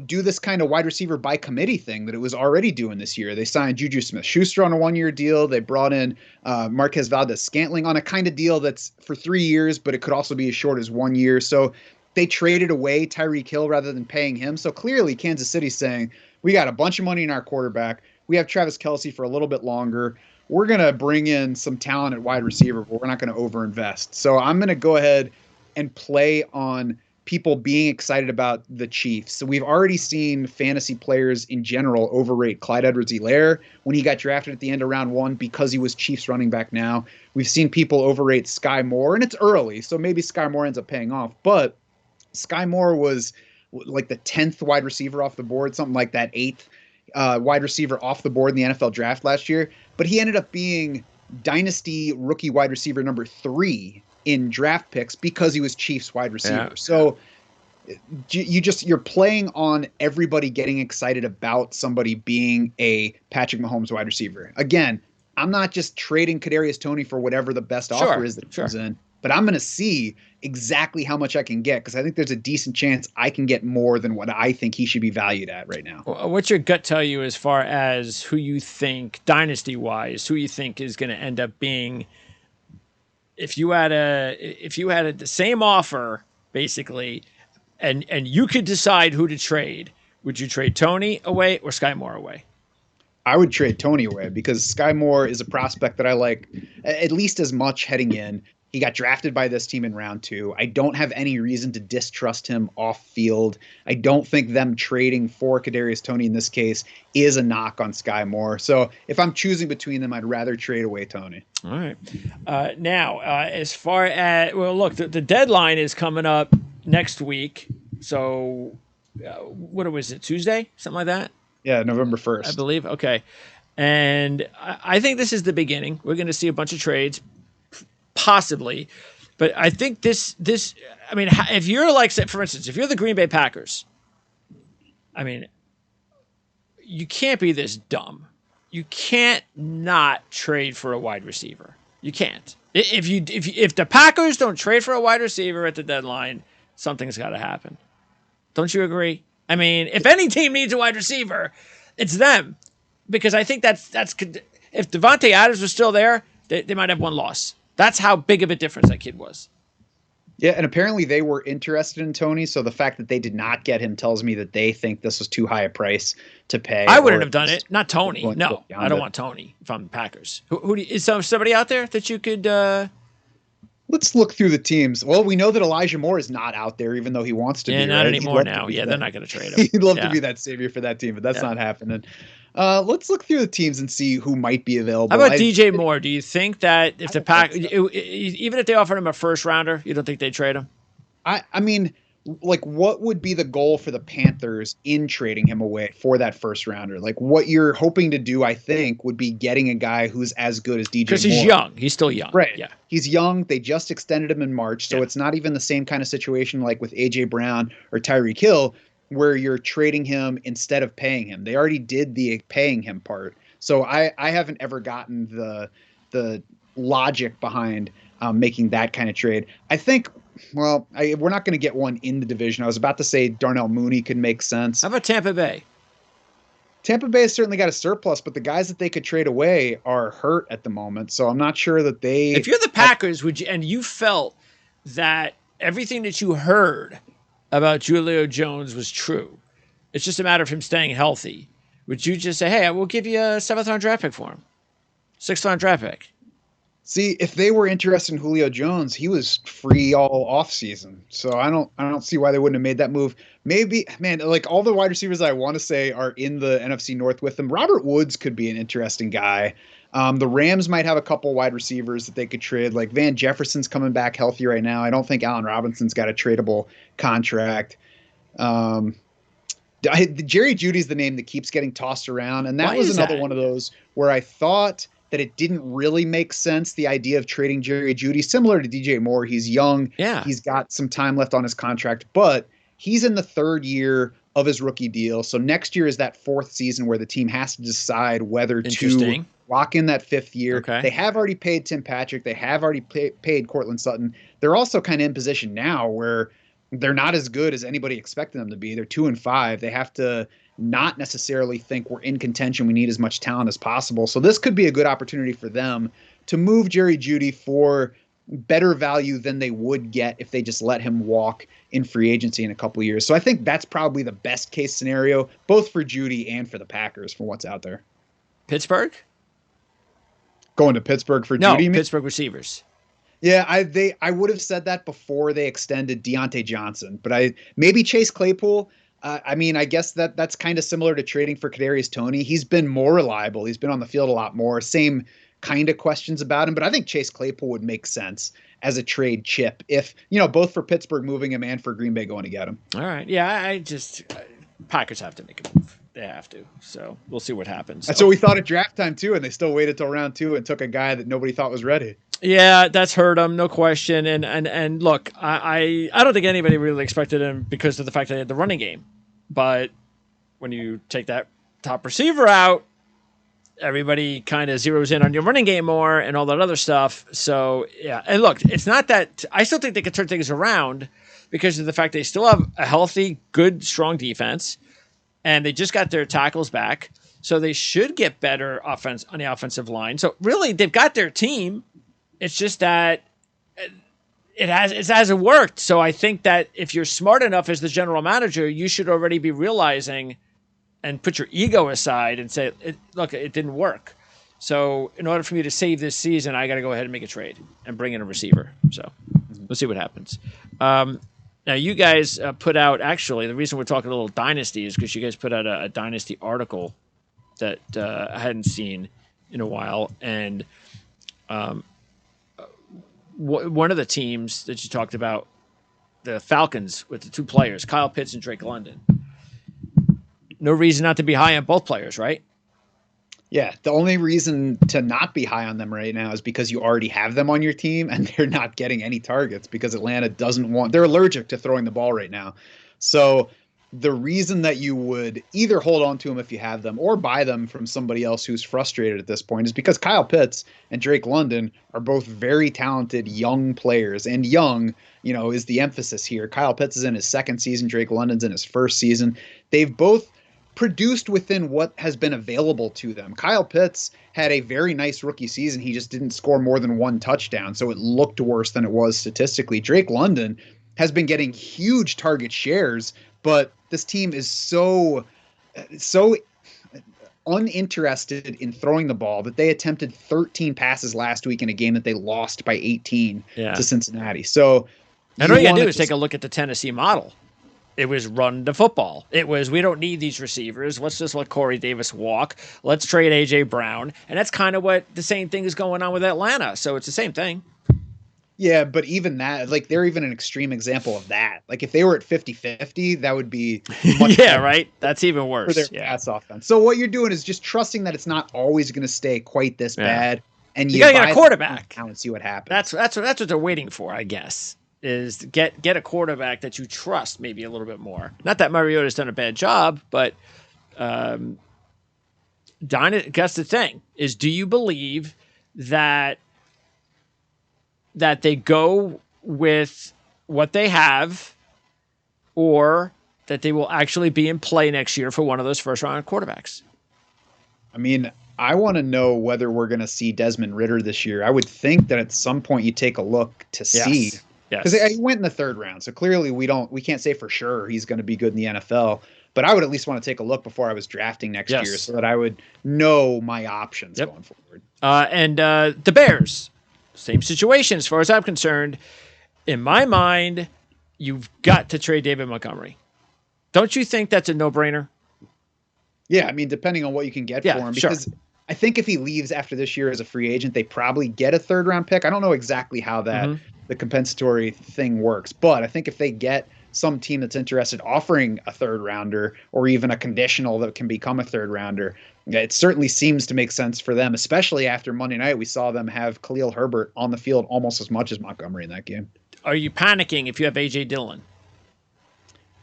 [SPEAKER 3] do this kind of wide receiver by committee thing that it was already doing this year. They signed Juju Smith-Schuster on a 1-year deal. They brought in Marquez Valdez-Scantling on a kind of deal that's for 3 years, but it could also be as short as 1 year. So they traded away Tyreek Hill rather than paying him. So clearly Kansas City's saying, we got a bunch of money in our quarterback. We have Travis Kelce for a little bit longer. We're going to bring in some talent at wide receiver, but we're not going to overinvest. So I'm going to go ahead and play on people being excited about the Chiefs. So we've already seen fantasy players in general overrate Clyde Edwards-Helaire when he got drafted at the end of round 1 because he was Chiefs running back now. We've seen people overrate Sky Moore, and it's early, so maybe Sky Moore ends up paying off. But Sky Moore was like the 10th wide receiver off the board, something like that, 8th wide receiver off the board in the NFL draft last year. But he ended up being dynasty rookie wide receiver number 3 in draft picks because he was Chiefs wide receiver. Yeah. So you're playing on everybody getting excited about somebody being a Patrick Mahomes wide receiver. Again, I'm not just trading Kadarius Toney for whatever the best offer is that comes in, but I'm going to see exactly how much I can get because I think there's a decent chance I can get more than what I think he should be valued at right now.
[SPEAKER 1] What's your gut tell you as far as who you think, dynasty-wise, who you think is going to end up being? If you had the same offer, basically, and you could decide who to trade, would you trade Toney away or Sky Moore away?
[SPEAKER 3] I would trade Toney away because Sky Moore is a prospect that I like at least as much heading in. He got drafted by this team in round 2. I don't have any reason to distrust him off field. I don't think them trading for Kadarius Toney in this case is a knock on Sky Moore. So if I'm choosing between them, I'd rather trade away Toney.
[SPEAKER 1] All right. Now, as far as, look, the deadline is coming up next week. So what was it, Tuesday? Something like that?
[SPEAKER 3] Yeah, November 1st.
[SPEAKER 1] I believe. Okay. And I think this is the beginning. We're going to see a bunch of trades. Possibly, but I think this. I mean, if you're like, for instance, if you're the Green Bay Packers, I mean, you can't be this dumb. You can't not trade for a wide receiver. You can't. If the Packers don't trade for a wide receiver at the deadline, something's got to happen. Don't you agree? I mean, if any team needs a wide receiver, it's them, because I think that's if Devontae Adams was still there, they might have one loss. That's how big of a difference that kid was.
[SPEAKER 3] Yeah, and apparently they were interested in Toney, so the fact that they did not get him tells me that they think this was too high a price to pay.
[SPEAKER 1] I wouldn't have done it. Not Toney. No, I don't want Toney if I'm the Packers. Is somebody out there that you could...
[SPEAKER 3] Let's look through the teams. Well, we know that Elijah Moore is not out there, even though he wants to be.
[SPEAKER 1] Yeah, not anymore now. Yeah, they're not going to trade him.
[SPEAKER 3] He'd love to be that savior for that team, but that's not happening. Let's look through the teams and see who might be available.
[SPEAKER 1] How about DJ Moore? Do you think that if the Pack, even if they offered him a first rounder, you don't think they'd trade him?
[SPEAKER 3] I mean, like, what would be the goal for the Panthers in trading him away for that first rounder? Like, what you're hoping to do, I think, would be getting a guy who's as good as DJ Moore.
[SPEAKER 1] Because he's young. He's still young.
[SPEAKER 3] Right.
[SPEAKER 1] Yeah.
[SPEAKER 3] He's young. They just extended him in March, so it's not even the same kind of situation like with A.J. Brown or Tyreek Hill, where you're trading him instead of paying him. They already did the paying him part. So I haven't ever gotten the logic behind making that kind of trade. I think, we're not going to get one in the division. I was about to say Darnell Mooney could make sense.
[SPEAKER 1] How about Tampa Bay?
[SPEAKER 3] Tampa Bay has certainly got a surplus, but the guys that they could trade away are hurt at the moment. So I'm not sure that they...
[SPEAKER 1] If you're the Packers, and you felt that everything that you heard about Julio Jones was true, it's just a matter of him staying healthy, would you just say, hey, I will give you a 7th-round draft pick for him? 6th-round draft pick.
[SPEAKER 3] See, if they were interested in Julio Jones, he was free all off season. So I don't see why they wouldn't have made that move. Maybe, man, like all the wide receivers I want to say are in the NFC North with them. Robert Woods could be an interesting guy. The Rams might have a couple wide receivers that they could trade. Like Van Jefferson's coming back healthy right now. I don't think Allen Robinson's got a tradable contract. Jerry Jeudy's the name that keeps getting tossed around. And that was another one of those where I thought that it didn't really make sense, the idea of trading Jerry Jeudy. Similar to DJ Moore, he's young.
[SPEAKER 1] Yeah.
[SPEAKER 3] He's got some time left on his contract. But He's in the third year of his rookie deal. So next year is that fourth season where the team has to decide whether to lock in that fifth year.
[SPEAKER 1] Okay.
[SPEAKER 3] They have already paid Tim Patrick. They have already paid Cortland Sutton. They're also kind of in position now where they're not as good as anybody expected them to be. They're 2-5. They have to not necessarily think we're in contention. We need as much talent as possible. So this could be a good opportunity for them to move Jerry Jeudy for better value than they would get if they just let him walk in free agency in a couple of years. So I think that's probably the best case scenario, both for Jeudy and for the Packers, for what's out there.
[SPEAKER 1] Pittsburgh?
[SPEAKER 3] Going to Pittsburgh for
[SPEAKER 1] no,
[SPEAKER 3] Jeudy?
[SPEAKER 1] Pittsburgh receivers.
[SPEAKER 3] Yeah, I would have said that before they extended Deontay Johnson, but maybe Chase Claypool. I guess that's kind of similar to trading for Kadarius Toney. He's been more reliable. He's been on the field a lot more. Same kind of questions about him, but I think Chase Claypool would make sense as a trade chip if, both for Pittsburgh moving him and for Green Bay going to get him.
[SPEAKER 1] All right. Yeah, Packers have to make a move. They have to. So we'll see what happens.
[SPEAKER 3] That's what we thought at draft time too, and they still waited till round 2 and took a guy that nobody thought was ready.
[SPEAKER 1] Yeah, that's hurt him, no question. And look, I don't think anybody really expected him because of the fact that he had the running game. But when you take that top receiver out, everybody kind of zeroes in on your running game more and all that other stuff. So, yeah. And look, it's not that – I still think they can turn things around because of the fact they still have a healthy, good, strong defense, and they just got their tackles back. So they should get better offense on the offensive line. So, really, they've got their team. It's just that it hasn't worked. So I think that if you're smart enough as the general manager, you should already be realizing and put your ego aside and say, look, it didn't work. So in order for me to save this season, I got to go ahead and make a trade and bring in a receiver. So we'll see what happens. Now you guys put out, actually, the reason we're talking a little dynasty is because you guys put out a dynasty article that I hadn't seen in a while. And one of the teams that you talked about, the Falcons with the two players, Kyle Pitts and Drake London. No reason not to be high on both players, right?
[SPEAKER 3] Yeah, the only reason to not be high on them right now is because you already have them on your team and they're not getting any targets because Atlanta they're allergic to throwing the ball right now. So the reason that you would either hold on to them if you have them or buy them from somebody else who's frustrated at this point is because Kyle Pitts and Drake London are both very talented young players, and young, is the emphasis here. Kyle Pitts is in his second season. Drake London's in his first season. They've both produced within what has been available to them. Kyle Pitts had a very nice rookie season. He just didn't score more than one touchdown, so it looked worse than it was statistically. Drake London has been getting huge target shares, but this team is so uninterested in throwing the ball that they attempted 13 passes last week in a game that they lost by 18 to Cincinnati. So
[SPEAKER 1] all you gotta do is take a look at the Tennessee model. It was run the football. It was, we don't need these receivers. Let's just let Corey Davis walk. Let's trade A.J. Brown. And that's kind of what the same thing is going on with Atlanta. So it's the same thing.
[SPEAKER 3] Yeah, but even that, they're even an extreme example of that. If they were at 50-50, that would be much
[SPEAKER 1] yeah, right? That's even worse.
[SPEAKER 3] For their pass offense. So what you're doing is just trusting that it's not always going to stay quite this bad. And
[SPEAKER 1] you got to get a quarterback.
[SPEAKER 3] And see what happens.
[SPEAKER 1] That's what they're waiting for, I guess, is get a quarterback that you trust maybe a little bit more. Not that Mariota's done a bad job, but that's the thing, is do you believe that they go with what they have, or that they will actually be in play next year for one of those first-round quarterbacks?
[SPEAKER 3] I mean, I want to know whether we're going to see Desmond Ridder this year. I would think that at some point you take a look to see. Because he went in the third round, so clearly we can't say for sure he's going to be good in the NFL. But I would at least want to take a look before I was drafting next year so that I would know my options going forward. And
[SPEAKER 1] the Bears. Same situation as far as I'm concerned. In my mind, you've got to trade David Montgomery. Don't you think that's a no-brainer?
[SPEAKER 3] Yeah, I mean, depending on what you can get for him. Because I think if he leaves after this year as a free agent, they probably get a third-round pick. I don't know exactly how the compensatory thing works. But I think if they get some team that's interested offering a third-rounder or even a conditional that can become a third-rounder, it certainly seems to make sense for them, especially after Monday night. We saw them have Khalil Herbert on the field almost as much as Montgomery in that game.
[SPEAKER 1] Are you panicking if you have A.J. Dillon?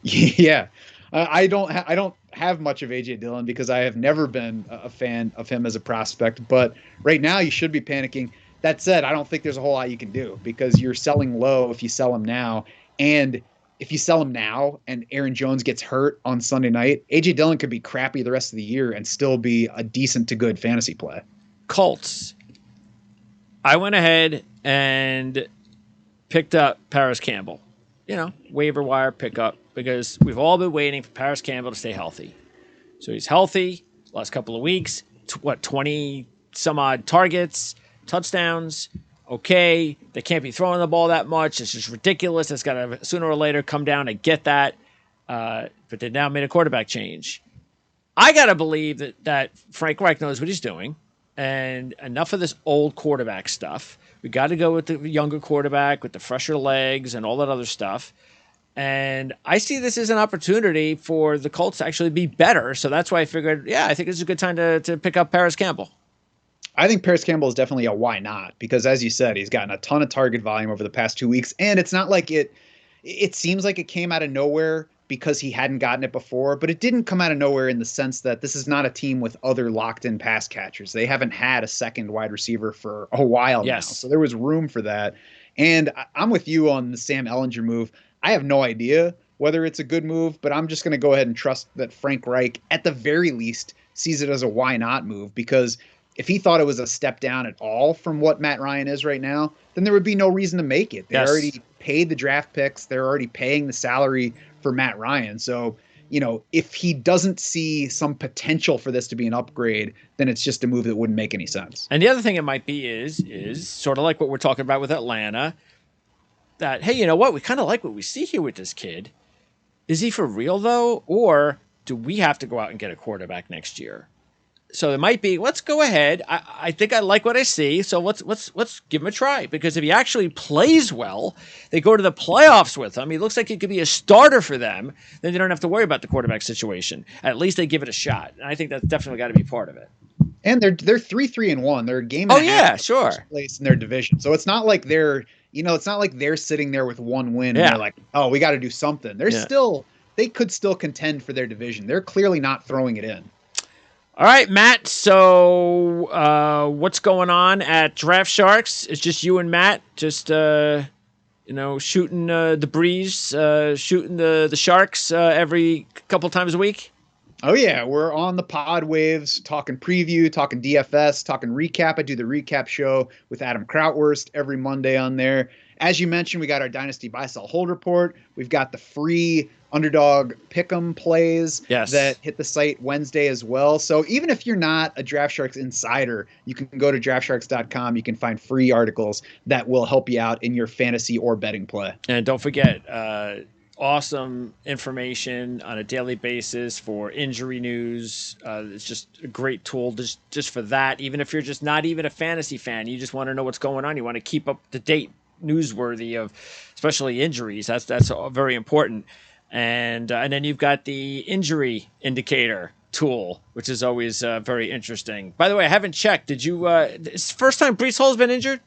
[SPEAKER 3] Yeah. I don't have much of AJ Dillon because I have never been a fan of him as a prospect. But right now, you should be panicking. That said, I don't think there's a whole lot you can do because you're selling low if you sell him now. And if you sell him now and Aaron Jones gets hurt on Sunday night, AJ Dillon could be crappy the rest of the year and still be a decent to good fantasy play.
[SPEAKER 1] Colts. I went ahead and picked up Paris Campbell. Waiver wire pickup because we've all been waiting for Paris Campbell to stay healthy. So he's healthy last couple of weeks. 20 some odd targets, touchdowns. Okay, they can't be throwing the ball that much. It's just ridiculous. It's got to sooner or later come down. I get that. But they now made a quarterback change. I got to believe that Frank Reich knows what he's doing. And enough of this old quarterback stuff. We got to go with the younger quarterback with the fresher legs and all that other stuff. And I see this as an opportunity for the Colts to actually be better. So that's why I figured, I think this is a good time to pick up Paris Campbell.
[SPEAKER 3] I think Paris Campbell is definitely a why not, because as you said, he's gotten a ton of target volume over the past 2 weeks. And it's not like it seems like it came out of nowhere because he hadn't gotten it before, but it didn't come out of nowhere in the sense that this is not a team with other locked-in pass catchers. They haven't had a second wide receiver for a while now, so there was room for that. And I'm with you on the Sam Ehlinger move. I have no idea whether it's a good move, but I'm just going to go ahead and trust that Frank Reich, at the very least, sees it as a why not move, because if he thought it was a step down at all from what Matt Ryan is right now, then there would be no reason to make it. They already paid the draft picks. They're already paying the salary for Matt Ryan. So, if he doesn't see some potential for this to be an upgrade, then it's just a move that wouldn't make any sense.
[SPEAKER 1] And the other thing it might be is sort of like what we're talking about with Atlanta, that, hey, you know what? We kind of like what we see here with this kid. Is he for real, though? Or do we have to go out and get a quarterback next year? So it might be, let's go ahead. I think I like what I see. So let's give him a try. Because if he actually plays well, they go to the playoffs with him. He looks like he could be a starter for them. Then they don't have to worry about the quarterback situation. At least they give it a shot. And I think that's definitely got to be part of it.
[SPEAKER 3] And they're 3-3-1. They're a game and a half
[SPEAKER 1] sure.
[SPEAKER 3] first place in their division. So it's not like they're sitting there with one win and they're like, oh, we got to do something. They could still contend for their division. They're clearly not throwing it in.
[SPEAKER 1] All right, Matt. So what's going on at Draft Sharks? It's just you and Matt, just shooting the breeze, shooting the sharks every couple times a week.
[SPEAKER 3] Oh yeah, we're on the pod waves, talking preview, talking DFS, talking recap. I do the recap show with Adam Krautwurst every Monday on there. As you mentioned, we got our Dynasty Buy Sell Hold report. We've got the free Underdog Pick'em plays that hit the site Wednesday as well. So even if you're not a Draft Sharks insider, you can go to draftsharks.com. You can find free articles that will help you out in your fantasy or betting play.
[SPEAKER 1] And don't forget, awesome information on a daily basis for injury news. It's just a great tool just for that. Even if you're just not even a fantasy fan, you just want to know what's going on. You want to keep up to date, newsworthy of especially injuries. That's very important. And then you've got the injury indicator tool, which is always very interesting. By the way, I haven't checked. Did you? It's the first time Breece Hall's been injured?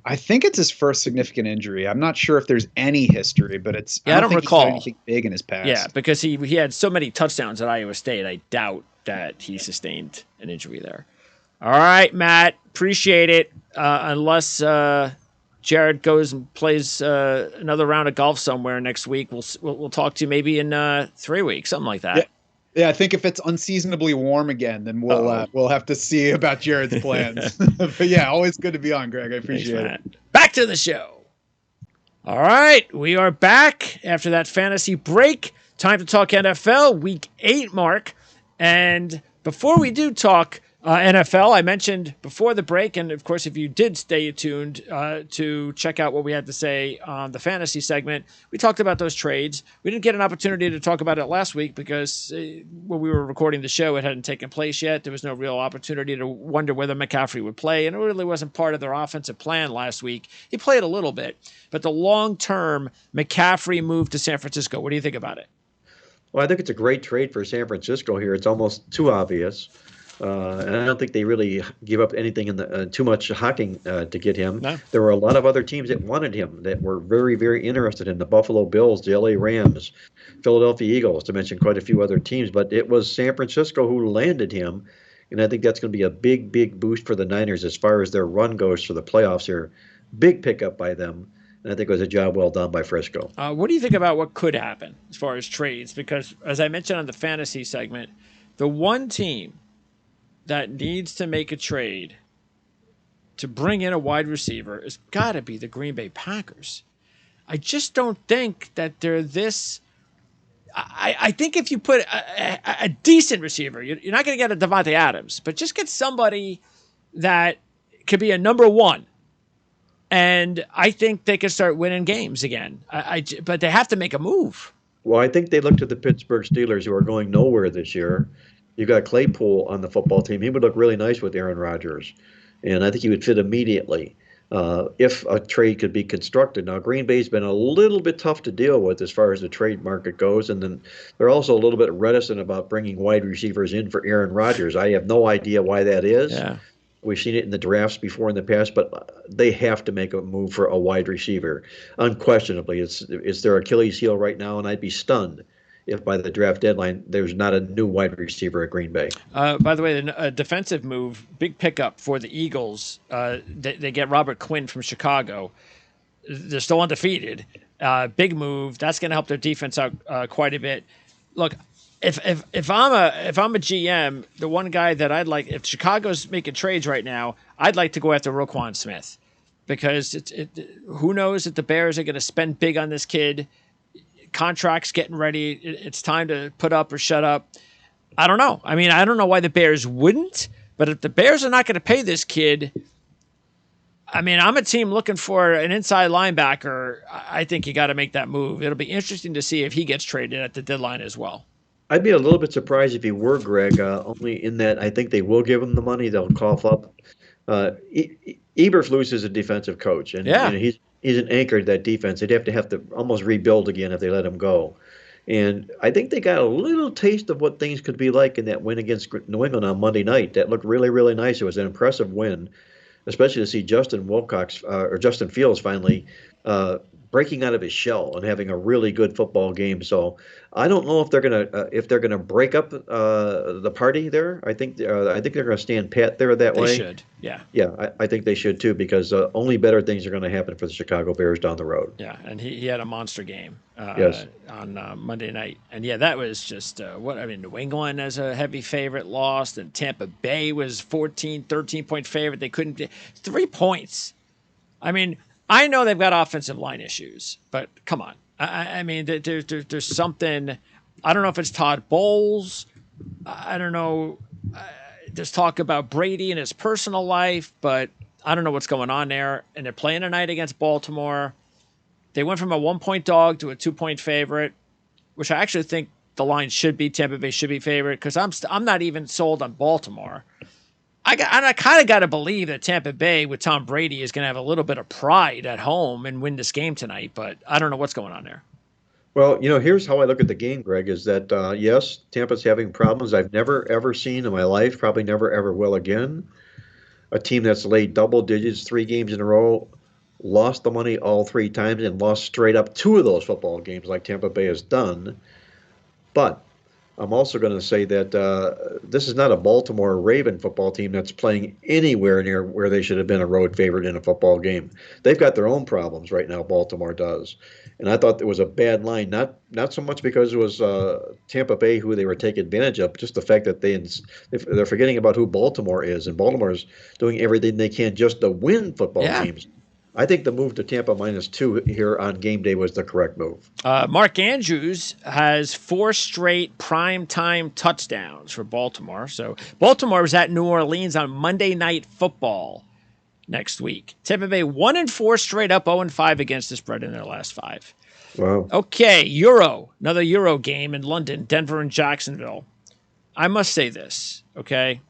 [SPEAKER 3] I think it's his first significant injury. I'm not sure if there's any history, but it's.
[SPEAKER 1] Yeah, I don't recall
[SPEAKER 3] he's done anything big in his past.
[SPEAKER 1] Yeah, because he had so many touchdowns at Iowa State. I doubt that he sustained an injury there. All right, Matt, appreciate it. Unless Jared goes and plays another round of golf somewhere next week, we'll talk to you maybe in 3 weeks, something like that.
[SPEAKER 3] Yeah, I think if it's unseasonably warm again, then we'll have to see about Jared's plans. But yeah, always good to be on, Greg. I appreciate it.
[SPEAKER 1] Back to the show. All right, we are back after that fantasy break. Time to talk NFL Week 8, Mark. And before we do talk NFL, I mentioned before the break, and of course, if you did stay tuned to check out what we had to say on the fantasy segment, we talked about those trades. We didn't get an opportunity to talk about it last week because when we were recording the show, it hadn't taken place yet. There was no real opportunity to wonder whether McCaffrey would play, and it really wasn't part of their offensive plan last week. He played a little bit, but the long-term McCaffrey move to San Francisco, what do you think about it?
[SPEAKER 2] Well, I think it's a great trade for San Francisco here. It's almost too obvious. And I don't think they really give up anything in the too much hawking to get him.
[SPEAKER 1] No.
[SPEAKER 2] There were a lot of other teams that wanted him that were very, very interested in the Buffalo Bills, the LA Rams, Philadelphia Eagles, to mention quite a few other teams. But it was San Francisco who landed him, and I think that's going to be a big, big boost for the Niners as far as their run goes for the playoffs here. Big pickup by them, and I think it was a job well done by Frisco.
[SPEAKER 1] What do you think about what could happen as far as trades? Because as I mentioned on the fantasy segment, the one team that needs to make a trade to bring in a wide receiver has got to be the Green Bay Packers. I just don't think that they're this. I think if you put a decent receiver, you're not going to get a Devontae Adams, but just get somebody that could be a number one. And I think they can start winning games again. But they have to make a move.
[SPEAKER 2] Well, I think they looked at the Pittsburgh Steelers, who are going nowhere this year. You got Claypool on the football team. He would look really nice with Aaron Rodgers, and I think he would fit immediately if a trade could be constructed. Now, Green Bay's been a little bit tough to deal with as far as the trade market goes, and then they're also a little bit reticent about bringing wide receivers in for Aaron Rodgers. I have no idea why that is.
[SPEAKER 1] Yeah.
[SPEAKER 2] We've seen it in the drafts before in the past, but they have to make a move for a wide receiver. Unquestionably, it's their Achilles heel right now, and I'd be stunned if by the draft deadline there's not a new wide receiver at Green Bay.
[SPEAKER 1] By the way, a defensive move, big pickup for the Eagles. They get Robert Quinn from Chicago. They're still undefeated. Big move. That's going to help their defense out quite a bit. Look, if I'm a GM, the one guy that I'd like, if Chicago's making trades right now, I'd like to go after Roquan Smith, because who knows if the Bears are going to spend big on this kid. Contracts getting ready. It's time to put up or shut up. I don't know. I mean, I don't know why the Bears wouldn't, but if the Bears are not going to pay this kid, I mean, I'm a team looking for an inside linebacker. I think you got to make that move. It'll be interesting to see if he gets traded at the deadline as well.
[SPEAKER 2] I'd be a little bit surprised if he were, Greg, only in that I think they will give him the money. They'll cough up. Eberflus is a defensive coach, and
[SPEAKER 1] Yeah.
[SPEAKER 2] He's an anchor to that defense. They'd have to almost rebuild again if they let him go. And I think they got a little taste of what things could be like in that win against New England on Monday night. That looked really, really nice. It was an impressive win, especially to see Justin Fields finally breaking out of his shell and having a really good football game. So I don't know if they're gonna break up the party there. I think they're gonna stand pat there that way.
[SPEAKER 1] They should, yeah.
[SPEAKER 2] Yeah, I think they should too, because only better things are going to happen for the Chicago Bears down the road.
[SPEAKER 1] Yeah, and he had a monster game
[SPEAKER 2] Yes.
[SPEAKER 1] on Monday night. And yeah, that was just New England as a heavy favorite lost, and Tampa Bay was 13-point favorite. They couldn't 3 points. I mean, I know they've got offensive line issues, but come on. I mean, there's something. I don't know if it's Todd Bowles. I don't know. There's talk about Brady and his personal life, but I don't know what's going on there. And they're playing tonight against Baltimore. They went from a 1-point dog to a 2-point favorite, which I actually think the line should be. Tampa Bay should be favorite, because I'm not even sold on Baltimore. I kind of got to believe that Tampa Bay with Tom Brady is going to have a little bit of pride at home and win this game tonight, but I don't know what's going on there.
[SPEAKER 2] Well, here's how I look at the game, Greg, is that, yes, Tampa's having problems I've never, ever seen in my life, probably never, ever will again. A team that's laid double digits 3 games in a row, lost the money all 3 times, and lost straight up 2 of those football games like Tampa Bay has done. But I'm also going to say that this is not a Baltimore Raven football team that's playing anywhere near where they should have been a road favorite in a football game. They've got their own problems right now, Baltimore does. And I thought it was a bad line, not so much because it was Tampa Bay who they were taking advantage of, just the fact that they're forgetting about who Baltimore is, and Baltimore's doing everything they can just to win football games. I think the move to Tampa -2 here on game day was the correct move.
[SPEAKER 1] Mark Andrews has 4 straight primetime touchdowns for Baltimore. So Baltimore is at New Orleans on Monday Night Football next week. Tampa Bay 1-4 straight up, 0-5 against the spread in their last 5.
[SPEAKER 2] Wow.
[SPEAKER 1] Okay, another Euro game in London, Denver and Jacksonville. I must say this, okay?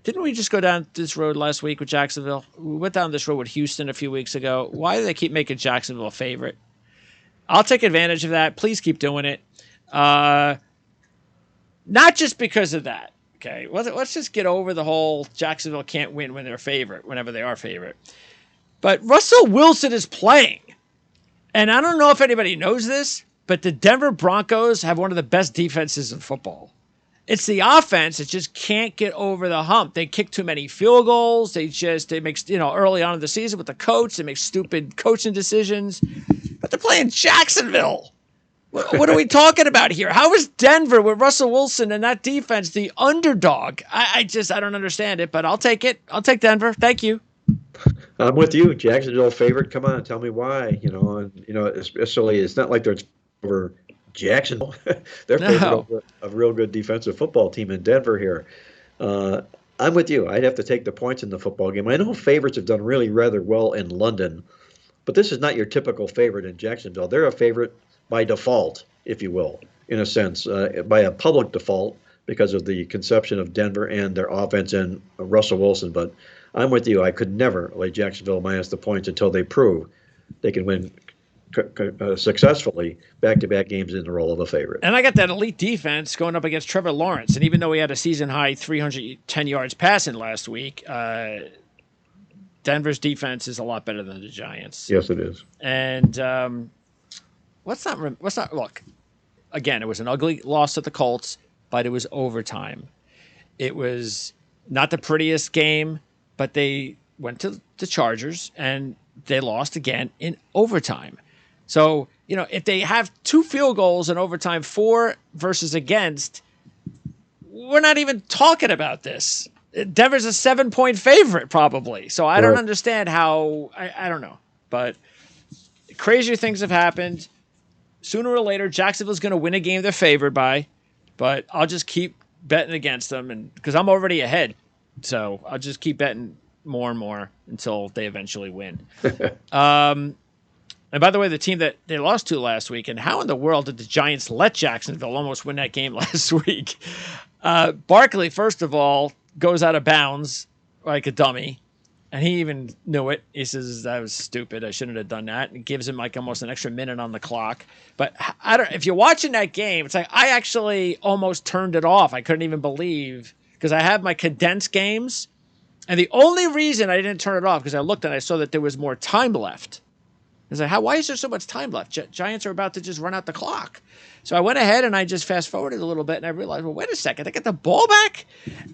[SPEAKER 1] Didn't we just go down this road last week with Jacksonville? We went down this road with Houston a few weeks ago. Why do they keep making Jacksonville a favorite? I'll take advantage of that. Please keep doing it. Not just because of that. Okay, let's just get over the whole Jacksonville can't win when they're favorite, whenever they are favorite. But Russell Wilson is playing. And I don't know if anybody knows this, but the Denver Broncos have one of the best defenses in football. It's the offense that just can't get over the hump. They kick too many field goals. They make, early on in the season with the coach, they make stupid coaching decisions. But they're playing Jacksonville. What are we talking about here? How is Denver with Russell Wilson and that defense the underdog? I don't understand it, but I'll take it. I'll take Denver. Thank you.
[SPEAKER 2] I'm with you. Jacksonville favorite. Come on, tell me why. Especially it's not like they're over Jacksonville. They're favored over a real good defensive football team in Denver here. I'm with you. I'd have to take the points in the football game. I know favorites have done really rather well in London, but this is not your typical favorite in Jacksonville. They're a favorite by default, if you will, in a sense, by a public default because of the conception of Denver and their offense and Russell Wilson. But I'm with you. I could never lay Jacksonville minus the points until they prove they can win successfully back-to-back games in the role of a favorite.
[SPEAKER 1] And I got that elite defense going up against Trevor Lawrence. And even though he had a season-high 310 yards passing last week, Denver's defense is a lot better than the Giants.
[SPEAKER 2] Yes, it is.
[SPEAKER 1] And let's not look. Again, it was an ugly loss to the Colts, but it was overtime. It was not the prettiest game, but they went to the Chargers and they lost again in overtime. So, if they have 2 field goals in overtime, 4 versus against, we're not even talking about this. Denver's a 7-point favorite probably. So I don't understand how, I don't know, but crazier things have happened. Sooner or later, Jacksonville's going to win a game they're favored by, but I'll just keep betting against them, and because I'm already ahead. So I'll just keep betting more and more until they eventually win. And by the way, the team that they lost to last week, and how in the world did the Giants let Jacksonville almost win that game last week? Barkley, first of all, goes out of bounds like a dummy. And he even knew it. He says, that was stupid. I shouldn't have done that. And gives him like almost an extra minute on the clock. But if you're watching that game, it's like I actually almost turned it off. I couldn't even believe, because I have my condensed games. And the only reason I didn't turn it off, because I looked and I saw that there was more time left. I was like, why is there so much time left? Giants are about to just run out the clock. So I went ahead and I just fast forwarded a little bit and I realized, well, wait a second, they got the ball back?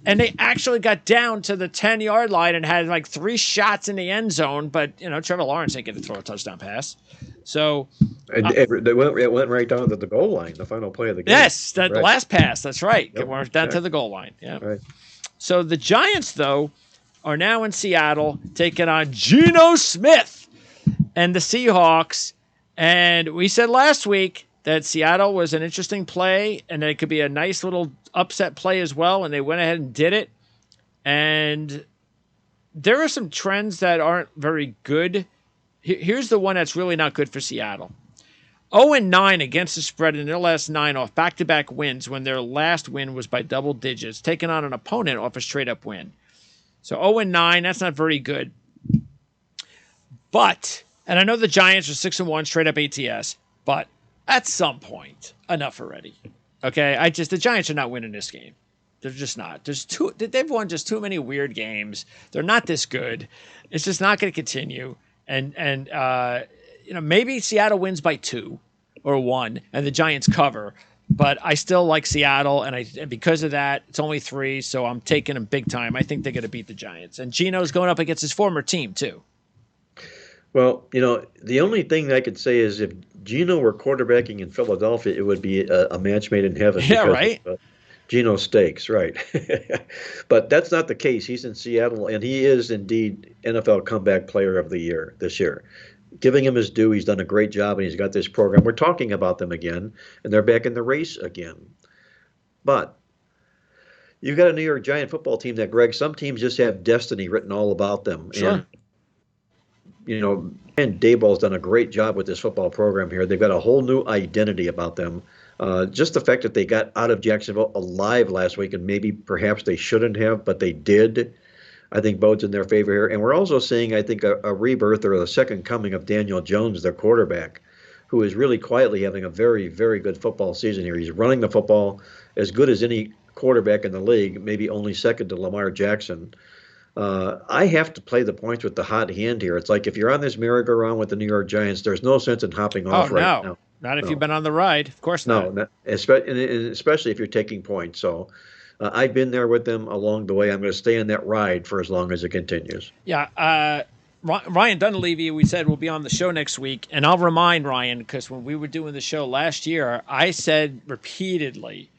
[SPEAKER 1] And they actually got down to the 10-yard line and had like 3 shots in the end zone. But, Trevor Lawrence ain't going to throw a touchdown pass. So
[SPEAKER 2] it went right down to the goal line, the final play of the game.
[SPEAKER 1] Yes, the last pass. That's right. It went down to the goal line. Yeah.
[SPEAKER 2] Right.
[SPEAKER 1] So the Giants, though, are now in Seattle taking on Geno Smith and the Seahawks. And we said last week that Seattle was an interesting play and that it could be a nice little upset play as well. And they went ahead and did it. And there are some trends that aren't very good. Here's the one that's really not good for Seattle. 0-9 against the spread in their last 9 off back-to-back wins when their last win was by double digits, taking on an opponent off a straight-up win. So 0-9, that's not very good. But, and I know the Giants are 6-1 straight-up ATS, but at some point, enough already. Okay, the Giants are not winning this game. They're just not. They've won just too many weird games. They're not this good. It's just not going to continue. And maybe Seattle wins by 2 or 1, and the Giants cover. But I still like Seattle, and because of that, it's only 3, so I'm taking them big time. I think they're going to beat the Giants. And Geno's going up against his former team, too.
[SPEAKER 2] Well, the only thing I could say is if Geno were quarterbacking in Philadelphia, it would be a match made in heaven.
[SPEAKER 1] Yeah, right?
[SPEAKER 2] Geno Stakes, right. But that's not the case. He's in Seattle, and he is indeed NFL Comeback Player of the Year this year. Giving him his due, he's done a great job, and he's got this program. We're talking about them again, and they're back in the race again. But you've got a New York Giant football team that, Greg, some teams just have destiny written all about them.
[SPEAKER 1] Sure.
[SPEAKER 2] And Daboll's done a great job with this football program here. They've got a whole new identity about them. Just the fact that they got out of Jacksonville alive last week, and maybe perhaps they shouldn't have, but they did, I think bodes in their favor here. And we're also seeing, I think, a rebirth or a second coming of Daniel Jones, their quarterback. who is really quietly having a very, very good football season here. He's running the football as good as any quarterback in the league, maybe only second to Lamar Jackson. I have to play the points with the hot hand here. It's like if you're on this merry-go-round with the New York Giants, there's no sense in hopping
[SPEAKER 1] Oh,
[SPEAKER 2] off right
[SPEAKER 1] no.
[SPEAKER 2] now.
[SPEAKER 1] Not if
[SPEAKER 2] No.
[SPEAKER 1] you've been on the ride. Of course
[SPEAKER 2] No,
[SPEAKER 1] not.
[SPEAKER 2] especially if you're taking points. So I've been there with them along the way. I'm going to stay on that ride for as long as it continues.
[SPEAKER 1] Yeah. Ryan Dunleavy, we said, will be on the show next week. And I'll remind Ryan, because when we were doing the show last year, I said repeatedly,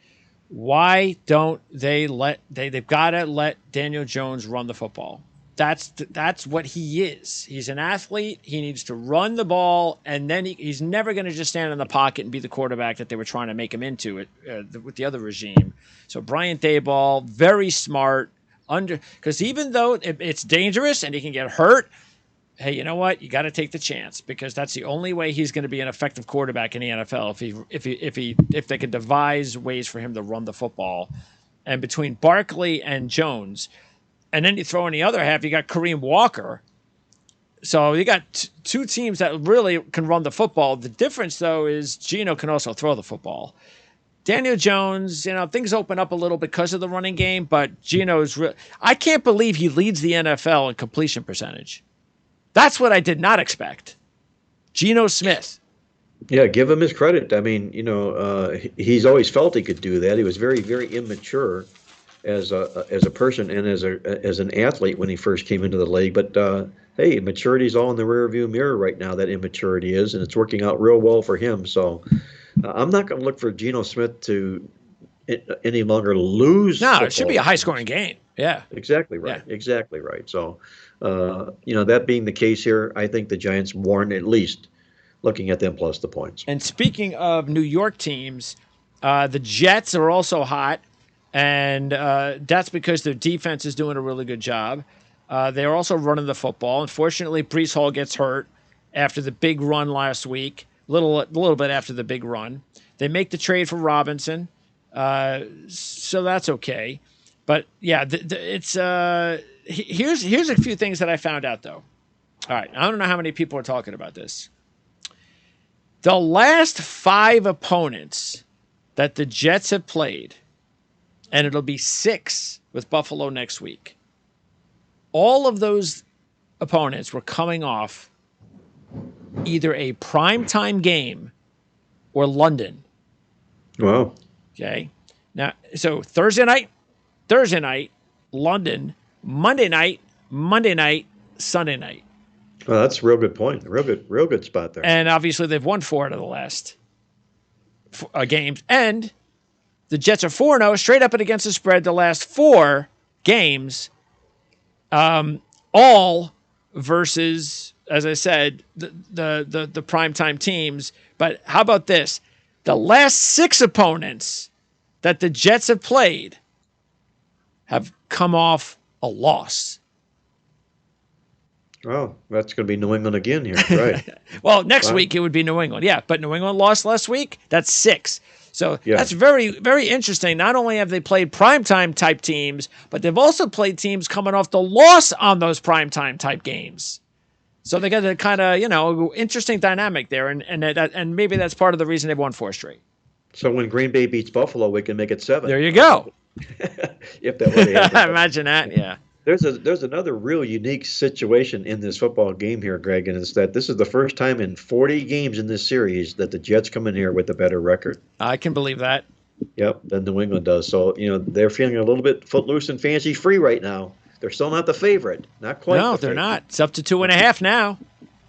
[SPEAKER 1] why don't they've got to let Daniel Jones run the football. That's what he is. He's an athlete. He needs to run the ball, and then he's never going to just stand in the pocket and be the quarterback that they were trying to make him into with the other regime. So Brian Daboll, very smart, because even though it's dangerous and he can get hurt, hey, you know what? You got to take the chance, because that's the only way he's going to be an effective quarterback in the NFL if they could devise ways for him to run the football. And between Barkley and Jones, and then you throw in the other half, you got Kareem Walker. So you got two teams that really can run the football. The difference, though, is Geno can also throw the football. Daniel Jones, things open up a little because of the running game, but Geno's I can't believe he leads the NFL in completion percentage. That's what I did not expect. Geno Smith.
[SPEAKER 2] Yeah, give him his credit. I mean, he's always felt he could do that. He was very, very immature as a person and as an athlete when he first came into the league. But hey, maturity's all in the rearview mirror right now. That immaturity is, and it's working out real well for him. So I'm not going to look for Geno Smith to any longer lose.
[SPEAKER 1] No, it should be a high-scoring game. Yeah,
[SPEAKER 2] exactly right. Yeah. Exactly right. So, that being the case here, I think the Giants warn at least looking at them plus the points.
[SPEAKER 1] And speaking of New York teams, the Jets are also hot, and that's because their defense is doing a really good job. They're also running the football. Unfortunately, Breece Hall gets hurt after the big run last week, a little bit after the big run. They make the trade for Robinson, so that's okay. But yeah, it's here's a few things that I found out though. All right, I don't know how many people are talking about this. The last 5 opponents that the Jets have played, and it'll be 6 with Buffalo next week. All of those opponents were coming off either a primetime game or London.
[SPEAKER 2] Wow.
[SPEAKER 1] Okay. Now, so Thursday night, London, Monday night, Sunday night.
[SPEAKER 2] Well, that's a real good point. Real good spot there.
[SPEAKER 1] And obviously they've won 4 out of the last games. And the Jets are 4-0 straight up and against the spread the last 4 games, all versus, as I said, the primetime teams. But how about this? The last 6 opponents that the Jets have played have come off a loss.
[SPEAKER 2] Oh, that's going to be New England again here, right?
[SPEAKER 1] Well, next week it would be New England. Yeah, but New England lost last week. That's 6. So that's very, very interesting. Not only have they played primetime type teams, but they've also played teams coming off the loss on those primetime type games. So they got a kind of, interesting dynamic there, and maybe that's part of the reason they've won 4 straight.
[SPEAKER 2] So when Green Bay beats Buffalo, we can make it 7.
[SPEAKER 1] There you go.
[SPEAKER 2] If that were to happen.
[SPEAKER 1] Imagine that, yeah.
[SPEAKER 2] There's another real unique situation in this football game here, Greg, and it's that this is the first time in 40 games in this series that the Jets come in here with a better record.
[SPEAKER 1] I can believe that.
[SPEAKER 2] Yep, than New England does. So, they're feeling a little bit footloose and fancy free right now. They're still not the favorite. Not quite.
[SPEAKER 1] No, they're not. It's up to 2.5 now.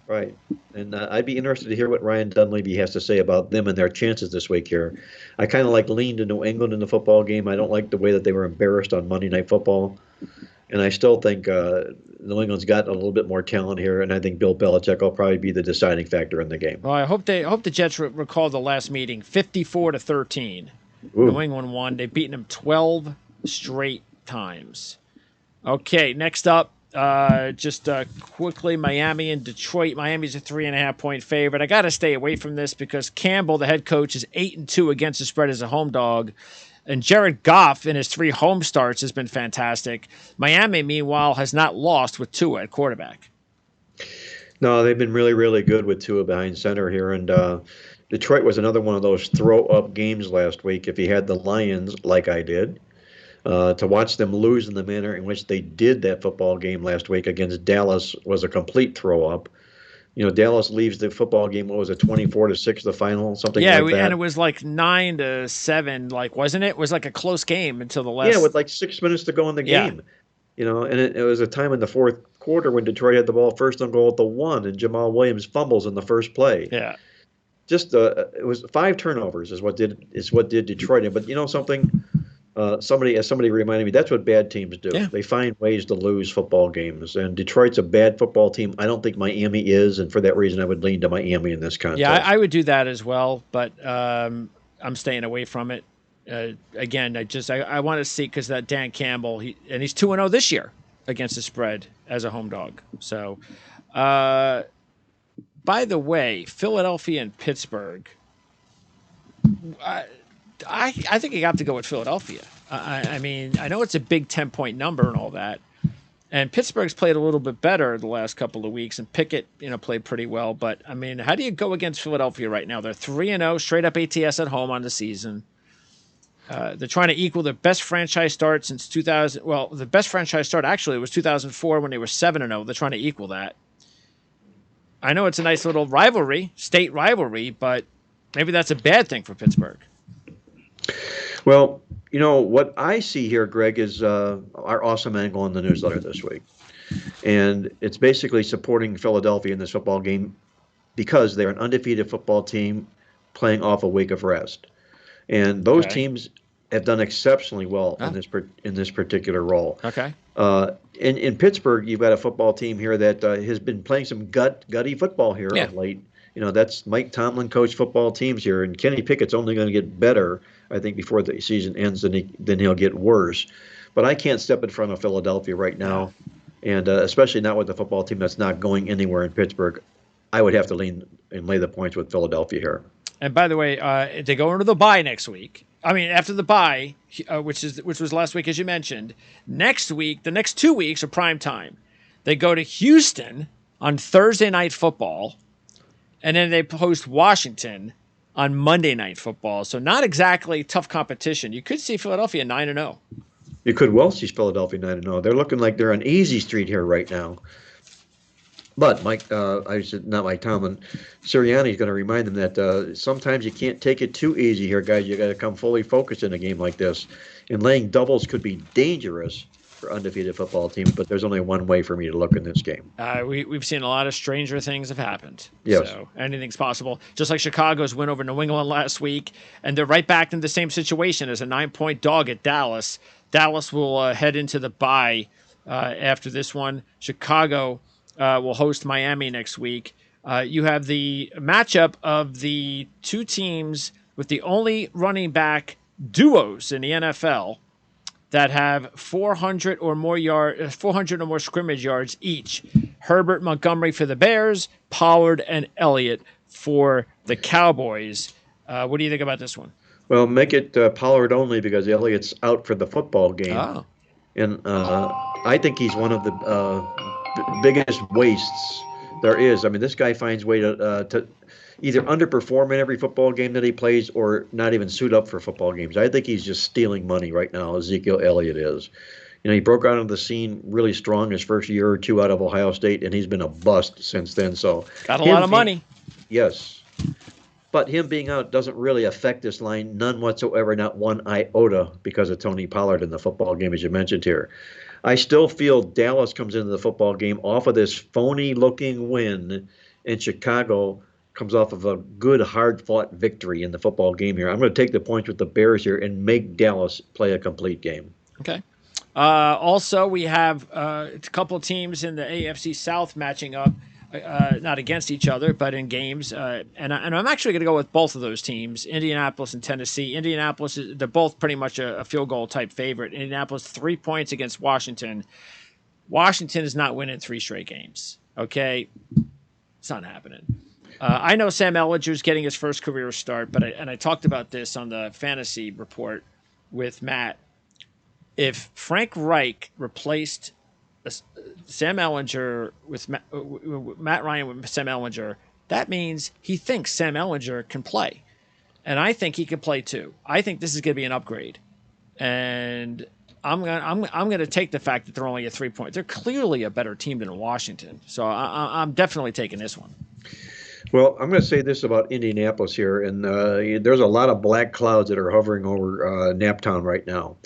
[SPEAKER 2] Right. And I'd be interested to hear what Ryan Dunleavy has to say about them and their chances this week here. I kind of leaned to New England in the football game. I don't like the way that they were embarrassed on Monday Night Football. And I still think New England's got a little bit more talent here, and I think Bill Belichick will probably be the deciding factor in the game.
[SPEAKER 1] Well, I hope the Jets recall the last meeting, 54-13.
[SPEAKER 2] Ooh.
[SPEAKER 1] New England won. They've beaten them 12 straight times. Okay, next up, quickly, Miami and Detroit. Miami's a 3.5-point favorite. I got to stay away from this because Campbell, the head coach, is 8-2 against the spread as a home dog. And Jared Goff in his 3 home starts has been fantastic. Miami, meanwhile, has not lost with Tua at quarterback.
[SPEAKER 2] No, they've been really, really good with Tua behind center here, and Detroit was another one of those throw-up games last week. If you had the Lions, like I did, to watch them lose in the manner in which they did that football game last week against Dallas was a complete throw-up. Dallas leaves the football game. What was it, 24-6, the final, something
[SPEAKER 1] Yeah,
[SPEAKER 2] like
[SPEAKER 1] and
[SPEAKER 2] that?
[SPEAKER 1] it was like 9-7, like wasn't it? It was like a close game until the
[SPEAKER 2] Yeah,
[SPEAKER 1] last.
[SPEAKER 2] with like 6 minutes to go in the
[SPEAKER 1] Yeah,
[SPEAKER 2] game. And it was a time in the fourth quarter when Detroit had the ball first and goal at the 1, and Jamal Williams fumbles in the first play.
[SPEAKER 1] yeah,
[SPEAKER 2] Just it was 5 turnovers is what did Detroit in. But you know something? Somebody reminded me, that's what bad teams do.
[SPEAKER 1] yeah,
[SPEAKER 2] They find ways to lose football games. And Detroit's a bad football team. I don't think Miami is, and for that reason, I would lean to Miami in this
[SPEAKER 1] yeah.
[SPEAKER 2] contest.
[SPEAKER 1] I would do that as well, but I'm staying away from it. Again, I want to see because that Dan Campbell, he's 2-0 this year against the spread as a home dog. So, by the way, Philadelphia and Pittsburgh. I think you have to go with Philadelphia. I mean, I know it's a big 10-point number and all that, and Pittsburgh's played a little bit better the last couple of weeks, and Pickett, played pretty well. But I mean, how do you go against Philadelphia right now? They're 3-0, straight up ATS at home on the season. They're trying to equal their best franchise start since 2000. Well, the best franchise start actually was 2004 when they were 7-0. They're trying to equal that. I know it's a nice little rivalry, state rivalry, but maybe that's a bad thing for Pittsburgh.
[SPEAKER 2] Well, what I see here, Greg, is our awesome angle in the newsletter this week. And it's basically supporting Philadelphia in this football game because they're an undefeated football team playing off a week of rest. And those
[SPEAKER 1] Okay.
[SPEAKER 2] teams have done exceptionally well in this particular role.
[SPEAKER 1] Okay.
[SPEAKER 2] In Pittsburgh, you've got a football team here that has been playing some gutty football here
[SPEAKER 1] Yeah.
[SPEAKER 2] of late. That's Mike Tomlin coached football teams here, and Kenny Pickett's only going to get better, I think, before the season ends, then he'll get worse. But I can't step in front of Philadelphia right now, and especially not with the football team that's not going anywhere in Pittsburgh. I would have to lean and lay the points with Philadelphia here.
[SPEAKER 1] And by the way, they go into the bye next week. I mean, after the bye, which was last week, as you mentioned. Next week, the next 2 weeks are prime time. They go to Houston on Thursday Night Football, and then they host Washington on Monday Night Football. So not exactly tough competition. You could see Philadelphia 9-0.
[SPEAKER 2] You could well see Philadelphia 9-0. They're looking like they're on easy street here right now. But not Mike Tomlin, Sirianni's going to remind them that sometimes you can't take it too easy here, guys. You got to come fully focused in a game like this. And laying doubles could be dangerous for undefeated football teams, but there's only one way for me to look in this game.
[SPEAKER 1] We've seen a lot of stranger things have happened.
[SPEAKER 2] Yes.
[SPEAKER 1] So anything's possible. Just like Chicago's win over New England last week, and they're right back in the same situation as a 9-point dog at Dallas. Dallas will head into the bye after this one. Chicago will host Miami next week. You have the matchup of the two teams with the only running back duos in the NFL that have 400 or more scrimmage yards each. Herbert, Montgomery for the Bears, Pollard and Elliott for the Cowboys. What do you think about this one?
[SPEAKER 2] Well, make it Pollard only because Elliott's out for the football game.
[SPEAKER 1] Oh.
[SPEAKER 2] And I think he's one of the biggest wastes there is. I mean, this guy finds way to either underperform in every football game that he plays or not even suit up for football games. I think he's just stealing money right now, Ezekiel Elliott is. He broke out on the scene really strong his first year or two out of Ohio State, and he's been a bust since then. So
[SPEAKER 1] got a lot of money.
[SPEAKER 2] Yes. But him being out doesn't really affect this line, none whatsoever, not one iota, because of Tony Pollard in the football game, as you mentioned here. I still feel Dallas comes into the football game off of this phony-looking win, and Chicago comes off of a good, hard-fought victory in the football game here. I'm going to take the points with the Bears here and make Dallas play a complete game.
[SPEAKER 1] Okay. Also, we have a couple of teams in the AFC South matching up, not against each other, but in games. And I'm actually going to go with both of those teams, Indianapolis and Tennessee. Indianapolis, they're both pretty much a field goal type favorite. Indianapolis, 3 points against Washington. Washington is not winning 3 straight games. Okay? It's not happening. I know Sam Ellinger's getting his first career start, but I talked about this on the fantasy report with Matt. If Frank Reich replaced Sam Ellinger with Matt Ryan with Sam Ellinger, that means he thinks Sam Ellinger can play. And I think he can play too. I think this is going to be an upgrade. And I'm gonna take the fact that they're only at 3 points. They're clearly a better team than Washington. So I'm definitely taking this one.
[SPEAKER 2] Well, I'm going to say this about Indianapolis here, and there's a lot of black clouds that are hovering over Naptown right now.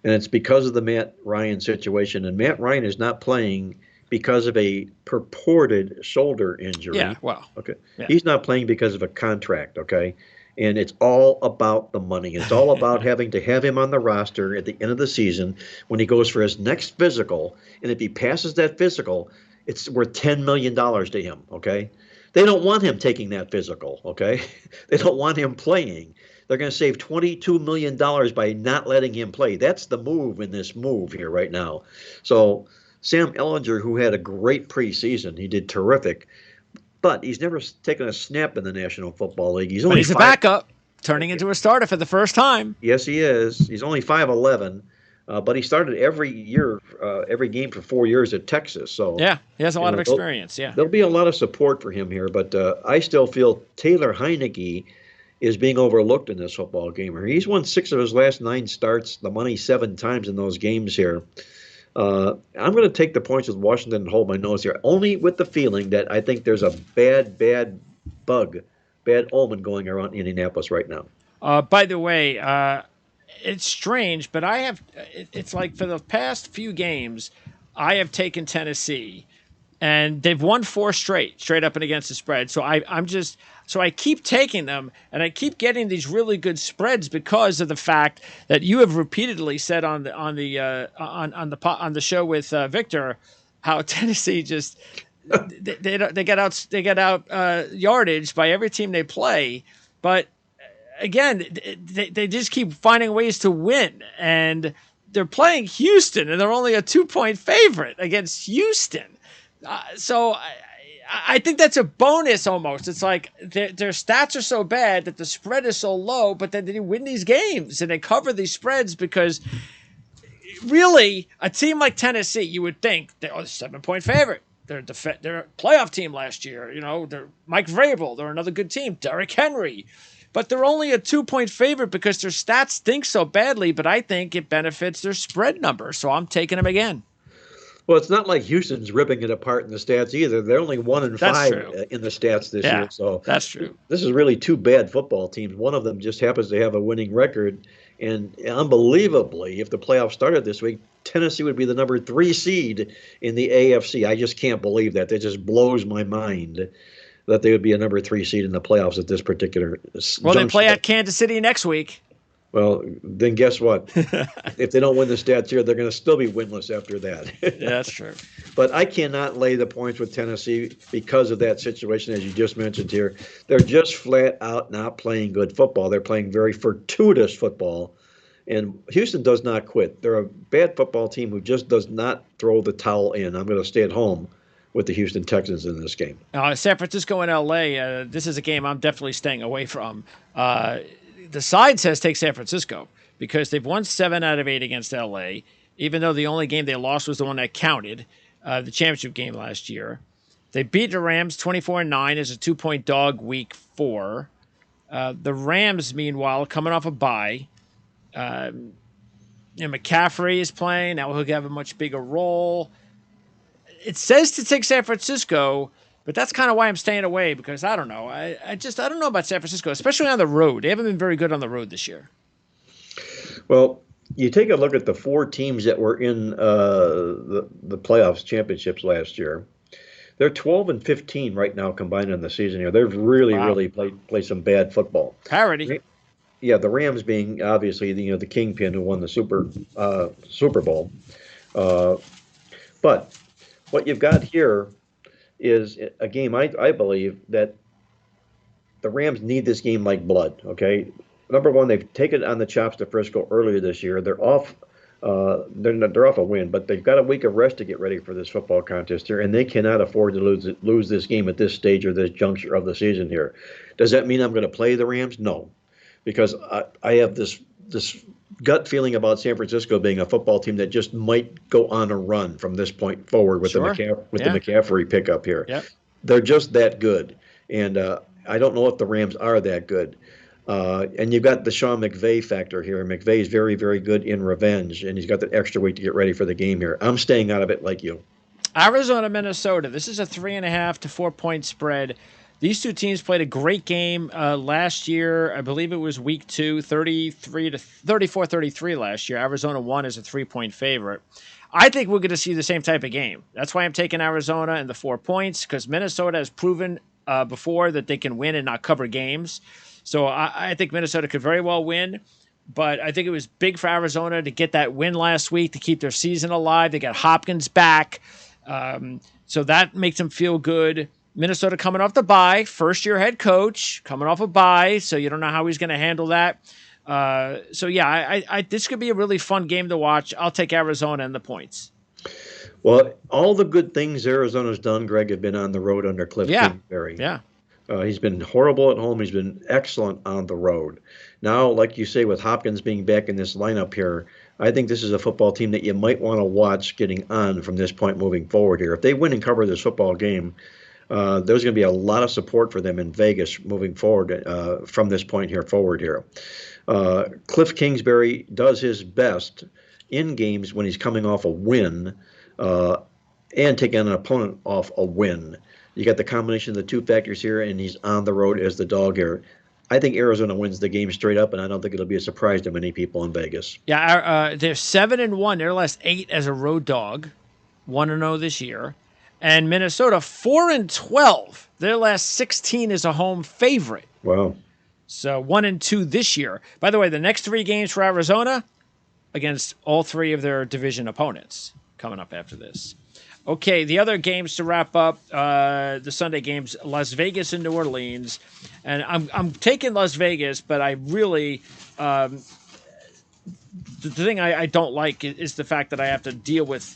[SPEAKER 2] And it's because of the Matt Ryan situation. And Matt Ryan is not playing because of a purported shoulder injury.
[SPEAKER 1] Yeah, well.
[SPEAKER 2] Okay.
[SPEAKER 1] Yeah.
[SPEAKER 2] He's not playing because of a contract, okay? And it's all about the money. It's all about having to have him on the roster at the end of the season when he goes for his next physical. And if he passes that physical, it's worth $10 million to him, okay? They don't want him taking that physical, okay? They don't want him playing. They're going to save $22 million by not letting him play. That's the move in this move here right now. So Sam Ellinger, who had a great preseason, he did terrific, but he's never taken a snap in the National Football League. He's
[SPEAKER 1] a backup, turning into a starter for the first time.
[SPEAKER 2] Yes, he is. He's only 5'11", but he started every year, every game for 4 years at Texas. So
[SPEAKER 1] yeah, he has a lot of experience. Yeah,
[SPEAKER 2] there'll be a lot of support for him here, but I still feel Taylor Heineke is being overlooked in this football game. He's won 6 of his last 9 starts, the money 7 times in those games here. I'm going to take the points with Washington and hold my nose here, only with the feeling that I think there's a bad omen going around Indianapolis right now.
[SPEAKER 1] By the way, it's strange, but it's like for the past few games, I have taken Tennessee, and they've won 4 straight up and against the spread. So I keep taking them, and I keep getting these really good spreads because of the fact that you have repeatedly said on the show with Victor how Tennessee just they get out yardage by every team they play, but again they just keep finding ways to win, and they're playing Houston, and they're only a 2-point favorite against Houston. So I think that's a bonus almost. It's like their stats are so bad that the spread is so low, but then they win these games and they cover these spreads because really a team like Tennessee, you would think they're a 7-point favorite. They're a playoff team last year. You know, they're Mike Vrabel. They're another good team. Derrick Henry. But they're only a 2-point favorite because their stats stink so badly, but I think it benefits their spread number. So I'm taking them again.
[SPEAKER 2] Well, it's not like Houston's ripping it apart in the stats either. They're only 1-5 in the stats this year. So
[SPEAKER 1] that's true.
[SPEAKER 2] This is really 2 bad football teams. One of them just happens to have a winning record. And unbelievably, if the playoffs started this week, Tennessee would be the number 3 seed in the AFC. I just can't believe that. That just blows my mind that they would be a number 3 seed in the playoffs at this particular
[SPEAKER 1] Well, they play at Kansas City next week.
[SPEAKER 2] Well, then guess what? If they don't win the stats here, they're going to still be winless after that.
[SPEAKER 1] Yeah, that's true.
[SPEAKER 2] But I cannot lay the points with Tennessee because of that situation, as you just mentioned here. They're just flat out not playing good football. They're playing very fortuitous football. And Houston does not quit. They're a bad football team who just does not throw the towel in. I'm going to stay at home with the Houston Texans in this game.
[SPEAKER 1] San Francisco and L.A., this is a game I'm definitely staying away from. The side says take San Francisco because they've won 7 out of 8 against L.A., even though the only game they lost was the one that counted, the championship game last year. They beat the Rams 24-9 as a 2-point dog week 4. The Rams, meanwhile, coming off a bye. McCaffrey is playing. Now he'll have a much bigger role. It says to take San Francisco, but that's kind of why I'm staying away because I don't know. I don't know about San Francisco, especially on the road. They haven't been very good on the road this year.
[SPEAKER 2] Well, you take a look at the 4 teams that were in the playoffs championships last year. They're 12-15 right now combined in the season here. They've really played some bad football.
[SPEAKER 1] Parity.
[SPEAKER 2] Yeah, the Rams being obviously the kingpin who won the Super Bowl. But what you've got here is a game I believe that the Rams need this game like blood, okay? Number one, they've taken on the chops to Frisco earlier this year. They're off they're off a win, but they've got a week of rest to get ready for this football contest here, and they cannot afford to lose this game at this stage or this juncture of the season here. Does that mean I'm going to play the Rams? No, because I have this gut feeling about San Francisco being a football team that just might go on a run from this point forward with
[SPEAKER 1] Sure.
[SPEAKER 2] the McCaffrey pickup here.
[SPEAKER 1] Yep.
[SPEAKER 2] They're just that good, and I don't know if the Rams are that good. And you've got the Sean McVay factor here. McVay is very, very good in revenge, and he's got that extra week to get ready for the game here. I'm staying out of it like you.
[SPEAKER 1] Arizona, Minnesota. This is a 3.5 to 4 point spread. These two teams played a great game last year. I believe it was week 2, 34-33 last year. Arizona won as a 3-point favorite. I think we're going to see the same type of game. That's why I'm taking Arizona and the 4 points, because Minnesota has proven before that they can win and not cover games. So I think Minnesota could very well win. But I think it was big for Arizona to get that win last week to keep their season alive. They got Hopkins back. So that makes them feel good. Minnesota coming off the bye, first-year head coach coming off a bye, so you don't know how he's going to handle that. This could be a really fun game to watch. I'll take Arizona and the points.
[SPEAKER 2] Well, all the good things Arizona's done, Greg, have been on the road under Cliff Kingsbury.
[SPEAKER 1] Yeah.
[SPEAKER 2] He's been horrible at home. He's been excellent on the road. Now, like you say, with Hopkins being back in this lineup here, I think this is a football team that you might want to watch getting on from this point moving forward here. If they win and cover this football game, there's going to be a lot of support for them in Vegas moving forward from this point here forward here. Cliff Kingsbury does his best in games when he's coming off a win and taking an opponent off a win. You got the combination of the two factors here, and he's on the road as the dog here. I think Arizona wins the game straight up, and I don't think it'll be a surprise to many people in Vegas.
[SPEAKER 1] Yeah, they're 7-1. Their last 8 as a road dog, 1-0 this year. And Minnesota 4-12. Their last 16 as a home favorite.
[SPEAKER 2] Wow.
[SPEAKER 1] So 1-2 this year. By the way, the next 3 games for Arizona against all 3 of their division opponents coming up after this. Okay, the other games to wrap up, the Sunday games, Las Vegas and New Orleans. And I'm taking Las Vegas, but I really the thing I don't like is the fact that I have to deal with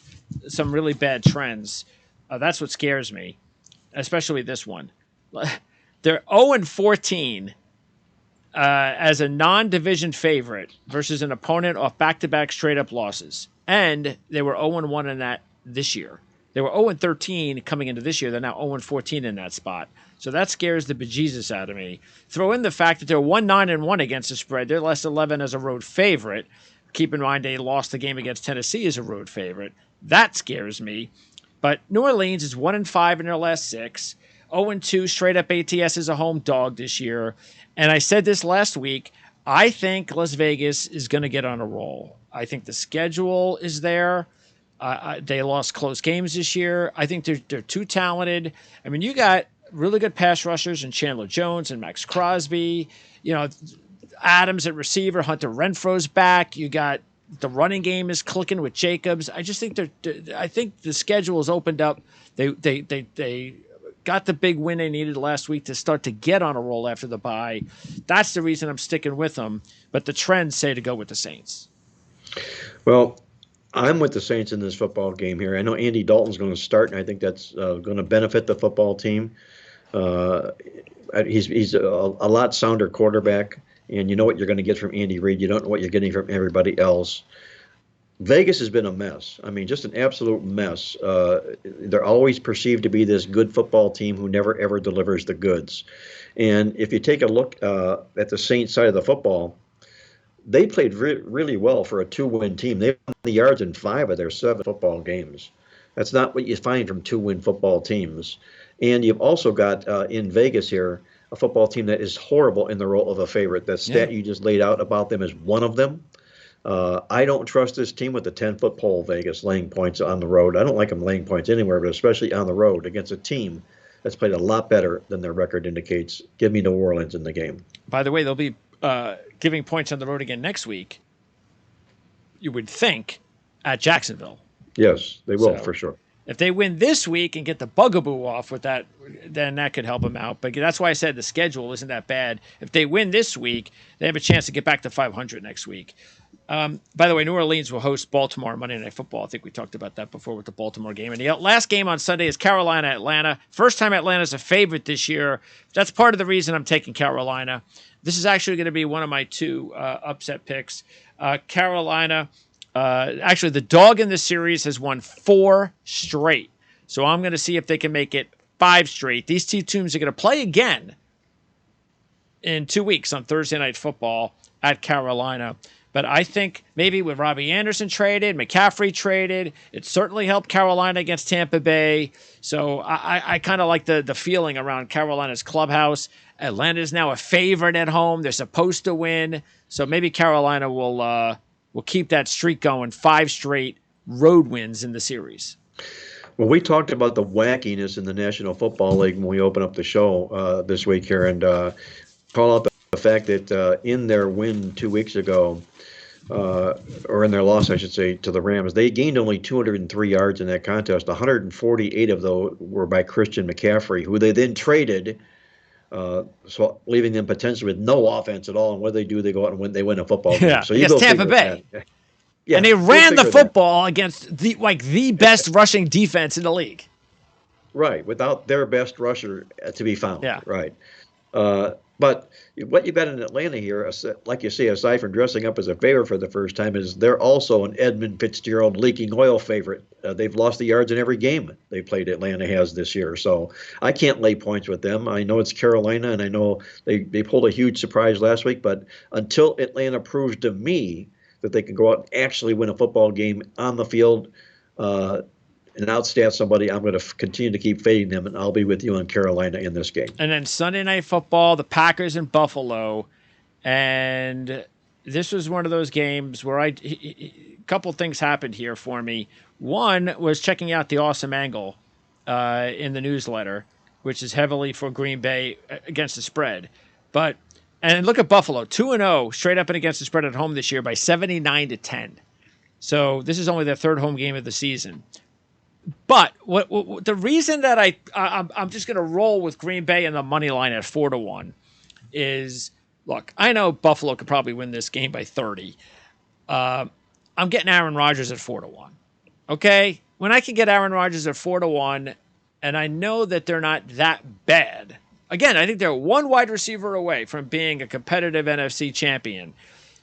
[SPEAKER 1] some really bad trends. That's what scares me, especially this one. They're 0-14 as a non-division favorite versus an opponent off back-to-back straight-up losses. And they were 0-1 in that this year. They were 0-13 coming into this year. They're now 0-14 in that spot. So that scares the bejesus out of me. Throw in the fact that they're 1-9-1 against the spread. They're less 11 as a road favorite. Keep in mind they lost the game against Tennessee as a road favorite. That scares me. But New Orleans is 1-5 in their last 6. 0-2 straight up ATS as a home dog this year. And I said this last week. I think Las Vegas is going to get on a roll. I think the schedule is there. They lost close games this year. I think they're too talented. I mean, you got really good pass rushers in Chandler Jones and Max Crosby. You know, Adams at receiver, Hunter Renfro's back. You got the running game is clicking with Jacobs. I just think I think the schedule is opened up. They got the big win they needed last week to start to get on a roll after the bye. That's the reason I'm sticking with them. But the trends say to go with the Saints. Well,
[SPEAKER 2] I'm with the Saints in this football game here. I know Andy Dalton's going to start, and I think that's going to benefit the football team. He's a lot sounder quarterback, and you know what you're going to get from Andy Reid. You don't know what you're getting from everybody else. Vegas has been a mess. I mean, just an absolute mess. They're always perceived to be this good football team who never, ever delivers the goods. And if you take a look at the Saints side of the football, they played really well for a 2-win team. They won the yards in 5 of their 7 football games. That's not what you find from 2-win football teams. And you've also got in Vegas here a football team that is horrible in the role of a favorite. That stat you just laid out about them is one of them. I don't trust this team with the 10-foot pole, Vegas, laying points on the road. I don't like them laying points anywhere, but especially on the road against a team that's played a lot better than their record indicates. Give me New Orleans in the game.
[SPEAKER 1] By the way, they'll be giving points on the road again next week, you would think, at Jacksonville.
[SPEAKER 2] Yes, they will, for sure.
[SPEAKER 1] If they win this week and get the bugaboo off with that, then that could help them out. But that's why I said the schedule isn't that bad. If they win this week, they have a chance to get back to 500 next week. By the way, New Orleans will host Baltimore Monday Night Football. I think we talked about that before with the Baltimore game. And the last game on Sunday is Carolina-Atlanta. First time Atlanta's a favorite this year. That's part of the reason I'm taking Carolina. This is actually going to be one of my two upset picks. Carolina, actually, the dog in the series has won 4 straight. So I'm going to see if they can make it 5 straight. These two teams are going to play again in 2 weeks on Thursday Night Football at Carolina. But I think maybe with Robbie Anderson traded, McCaffrey traded, it certainly helped Carolina against Tampa Bay. So I kind of like the feeling around Carolina's clubhouse. Atlanta is now a favorite at home. They're supposed to win. So maybe Carolina will keep that streak going, 5 straight road wins in the series.
[SPEAKER 2] Well, we talked about the wackiness in the National Football League when we opened up the show this week here, and call out the fact that in their win 2 weeks ago, or in their loss, I should say, to the Rams, they gained only 203 yards in that contest. 148 of those were by Christian McCaffrey, who they then traded, so leaving them potentially with no offense at all. And what do? They go out and win. They win a football game.
[SPEAKER 1] Yeah,
[SPEAKER 2] So you
[SPEAKER 1] against
[SPEAKER 2] go
[SPEAKER 1] Tampa Bay.
[SPEAKER 2] Yeah,
[SPEAKER 1] and they ran the
[SPEAKER 2] that.
[SPEAKER 1] football against the best rushing defense in the league.
[SPEAKER 2] Right, without their best rusher to be found.
[SPEAKER 1] Yeah.
[SPEAKER 2] Right. But what you got in Atlanta here, like you say, aside from dressing up as a favorite for the first time, is they're also an Edmund Fitzgerald leaking oil favorite. They've lost the yards in every game they played. Atlanta has this year, so I can't lay points with them. I know it's Carolina, and I know they pulled a huge surprise last week. But until Atlanta proves to me that they can go out and actually win a football game on the field and outstat somebody, I'm going to continue to keep fading them, and I'll be with you on Carolina in this game.
[SPEAKER 1] And then Sunday Night Football, the Packers in Buffalo. And this was one of those games where a couple things happened here for me. One was checking out the Awesome Angle in the newsletter, which is heavily for Green Bay against the spread. And look at Buffalo, 2-0 straight up and against the spread at home this year by 79-10. So this is only their 3rd home game of the season. But what the reason that I'm just going to roll with Green Bay and the money line at 4-1 is, look, I know Buffalo could probably win this game by 30. I'm getting Aaron Rodgers at 4-1. Okay, when I can get Aaron Rodgers at 4-1, and I know that they're not that bad. Again, I think they're one wide receiver away from being a competitive NFC champion.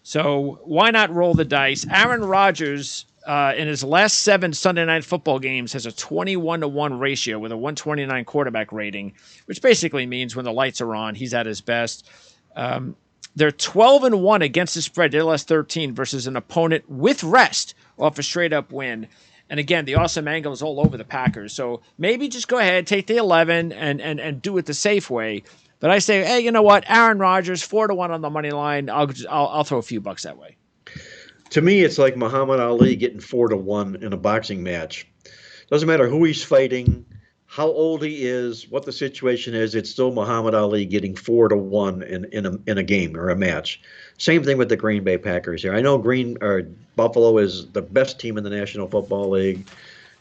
[SPEAKER 1] So why not roll the dice? Aaron Rodgers, in his last 7 Sunday Night Football games, has a 21-1 ratio with a 129 quarterback rating, which basically means when the lights are on, he's at his best. They're 12-1 against the spread, their last 13 versus an opponent with rest off a straight-up win. And again, the Awesome Angle is all over the Packers. So maybe just go ahead, take the 11 and do it the safe way. But I say, hey, you know what? Aaron Rodgers, 4-1 on the money line. I'll throw a few bucks that way.
[SPEAKER 2] To me, it's like Muhammad Ali getting 4-1 in a boxing match. Doesn't matter who he's fighting, how old he is, what the situation is. It's still Muhammad Ali getting 4-1 in a game or a match. Same thing with the Green Bay Packers here. I know Buffalo is the best team in the National Football League,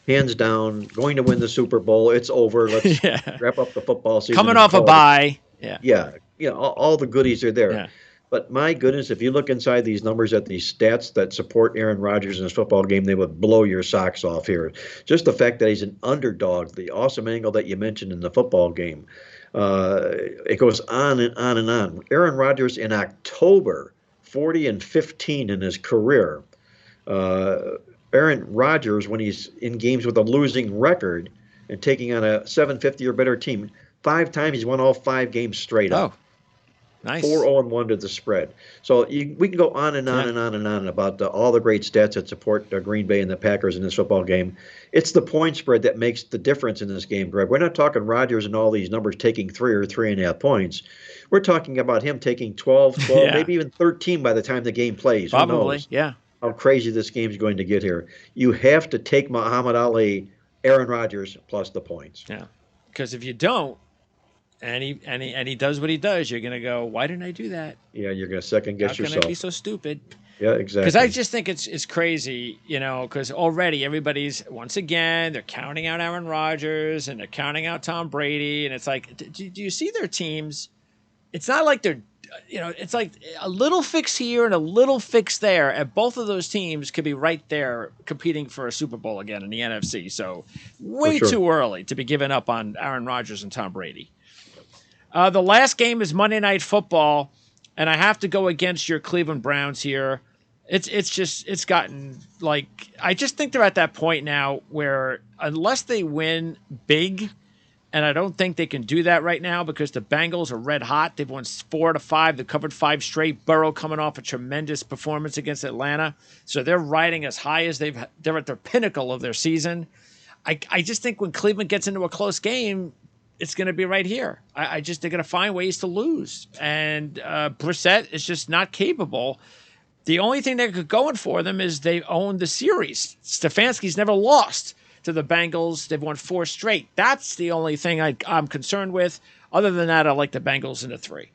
[SPEAKER 2] hands down, going to win the Super Bowl. It's over. Let's wrap up the football season.
[SPEAKER 1] Coming off a bye.
[SPEAKER 2] Yeah. All the goodies are there.
[SPEAKER 1] Yeah.
[SPEAKER 2] But my goodness, if you look inside these numbers at these stats that support Aaron Rodgers in his football game, they would blow your socks off here. Just the fact that he's an underdog, the Awesome Angle that you mentioned in the football game, it goes on and on and on. Aaron Rodgers in October, 40-15 in his career. Aaron Rodgers, when he's in games with a losing record and taking on a 750 or better team, 5 times he's won all 5 games straight up.
[SPEAKER 1] Nice.
[SPEAKER 2] 4-1 to the spread. So we can go on and on and on and on about all the great stats that support Green Bay and the Packers in this football game. It's the point spread that makes the difference in this game, Greg. We're not talking Rodgers and all these numbers taking 3 or 3.5 points. We're talking about him taking 12, maybe even 13 by the time the game plays.
[SPEAKER 1] Probably,
[SPEAKER 2] who knows how crazy this game's going to get here. You have to take Muhammad Ali, Aaron Rodgers, plus the points.
[SPEAKER 1] Yeah, because if you don't, and he does what he does, you're going to go, why didn't I do that?
[SPEAKER 2] Yeah, you're going to second guess yourself.
[SPEAKER 1] How can I be so stupid?
[SPEAKER 2] Yeah, exactly.
[SPEAKER 1] Because I just think it's crazy, because already everybody's, once again, they're counting out Aaron Rodgers and they're counting out Tom Brady. And it's like, do you see their teams? It's not like they're, it's like a little fix here and a little fix there. And both of those teams could be right there competing for a Super Bowl again in the NFC. So way too early to be giving up on Aaron Rodgers and Tom Brady. The last game is Monday Night Football, and I have to go against your Cleveland Browns here. It's gotten like, I just think they're at that point now where unless they win big, and I don't think they can do that right now because the Bengals are red hot. They've won 4 out of 5. They've covered 5 straight. Burrow coming off a tremendous performance against Atlanta. So they're riding as high as they're at their pinnacle of their season. I just think when Cleveland gets into a close game, it's going to be right here. They're going to find ways to lose. And Brissett is just not capable. The only thing that could go in for them is they own the series. Stefanski's never lost to the Bengals. They've won 4 straight. That's the only thing I'm concerned with. Other than that, I like the Bengals in the 3.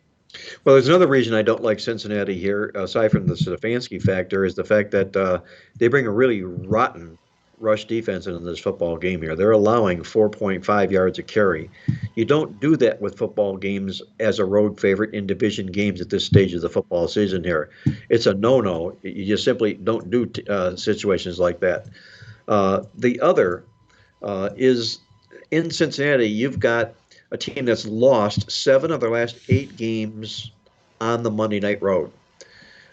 [SPEAKER 2] Well, there's another reason I don't like Cincinnati here, aside from the Stefanski factor, is the fact that they bring a really rotten rush defense into this football game here. They're allowing 4.5 yards a carry. You don't do that with football games as a road favorite in division games at this stage of the football season here. It's a no-no. You just simply don't do situations like that. The other is in Cincinnati, you've got a team that's lost 7 of their last 8 games on the Monday Night Road.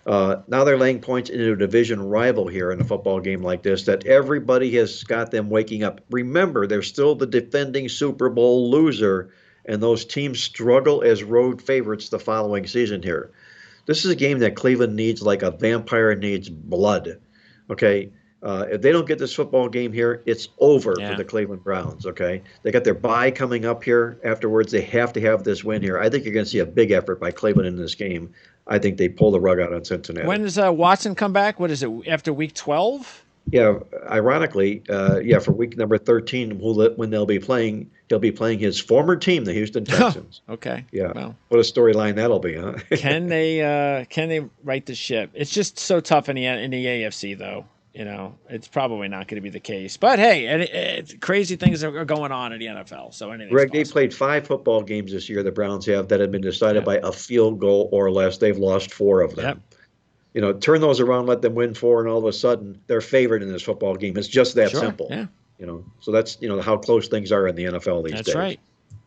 [SPEAKER 2] Now they're laying points into a division rival here in a football game like this that everybody has got them waking up. Remember, they're still the defending Super Bowl loser, and those teams struggle as road favorites the following season here. This is a game that Cleveland needs like a vampire needs blood, okay? If they don't get this football game here, it's over for the Cleveland Browns, okay? They got their bye coming up here afterwards. They have to have this win here. I think you're going to see a big effort by Cleveland in this game. I think they pull the rug out on Cincinnati.
[SPEAKER 1] When does Watson come back? What is it, after week 12?
[SPEAKER 2] Yeah, ironically, for week number 13, when they'll be playing, he'll be playing his former team, the Houston Texans.
[SPEAKER 1] Okay.
[SPEAKER 2] Yeah.
[SPEAKER 1] Well,
[SPEAKER 2] what a storyline that'll be, huh?
[SPEAKER 1] Can they right the ship? It's just so tough in the AFC, though. You know, it's probably not going to be the case. But hey, crazy things are going on in the NFL. So anything's
[SPEAKER 2] Greg,
[SPEAKER 1] possible.
[SPEAKER 2] they played 5 football games this year, the Browns have, that have been decided by a field goal or less. They've lost 4 of them.
[SPEAKER 1] Yep.
[SPEAKER 2] You know, turn those around, let them win 4, and all of a sudden they're favored in this football game. It's just that simple.
[SPEAKER 1] Yeah.
[SPEAKER 2] You know, so that's, how close things are in the NFL these days.
[SPEAKER 1] That's right.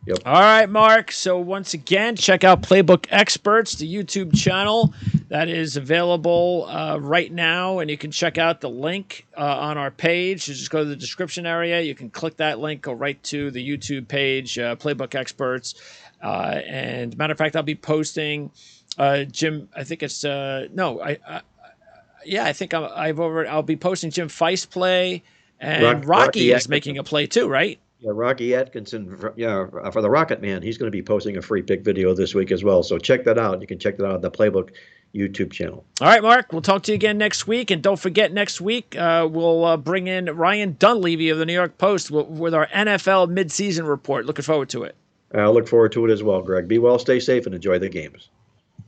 [SPEAKER 2] Yep.
[SPEAKER 1] All right, Mark. So once again, check out Playbook Experts, the YouTube channel that is available right now, and you can check out the link on our page. You just go to the description area. You can click that link, go right to the YouTube page, Playbook Experts. And matter of fact, I'll be posting Jim. I think it's I think I'll be posting Jim Feist play, and Rocky is making a play too, right?
[SPEAKER 2] Yeah, Rocky Atkinson, for the Rocket Man, he's going to be posting a free pick video this week as well. So check that out. You can check that out on the Playbook YouTube channel.
[SPEAKER 1] All right, Mark, we'll talk to you again next week. And don't forget, next week we'll bring in Ryan Dunleavy of the New York Post with our NFL midseason report. Looking forward to it.
[SPEAKER 2] I look forward to it as well, Greg. Be well, stay safe, and enjoy the games.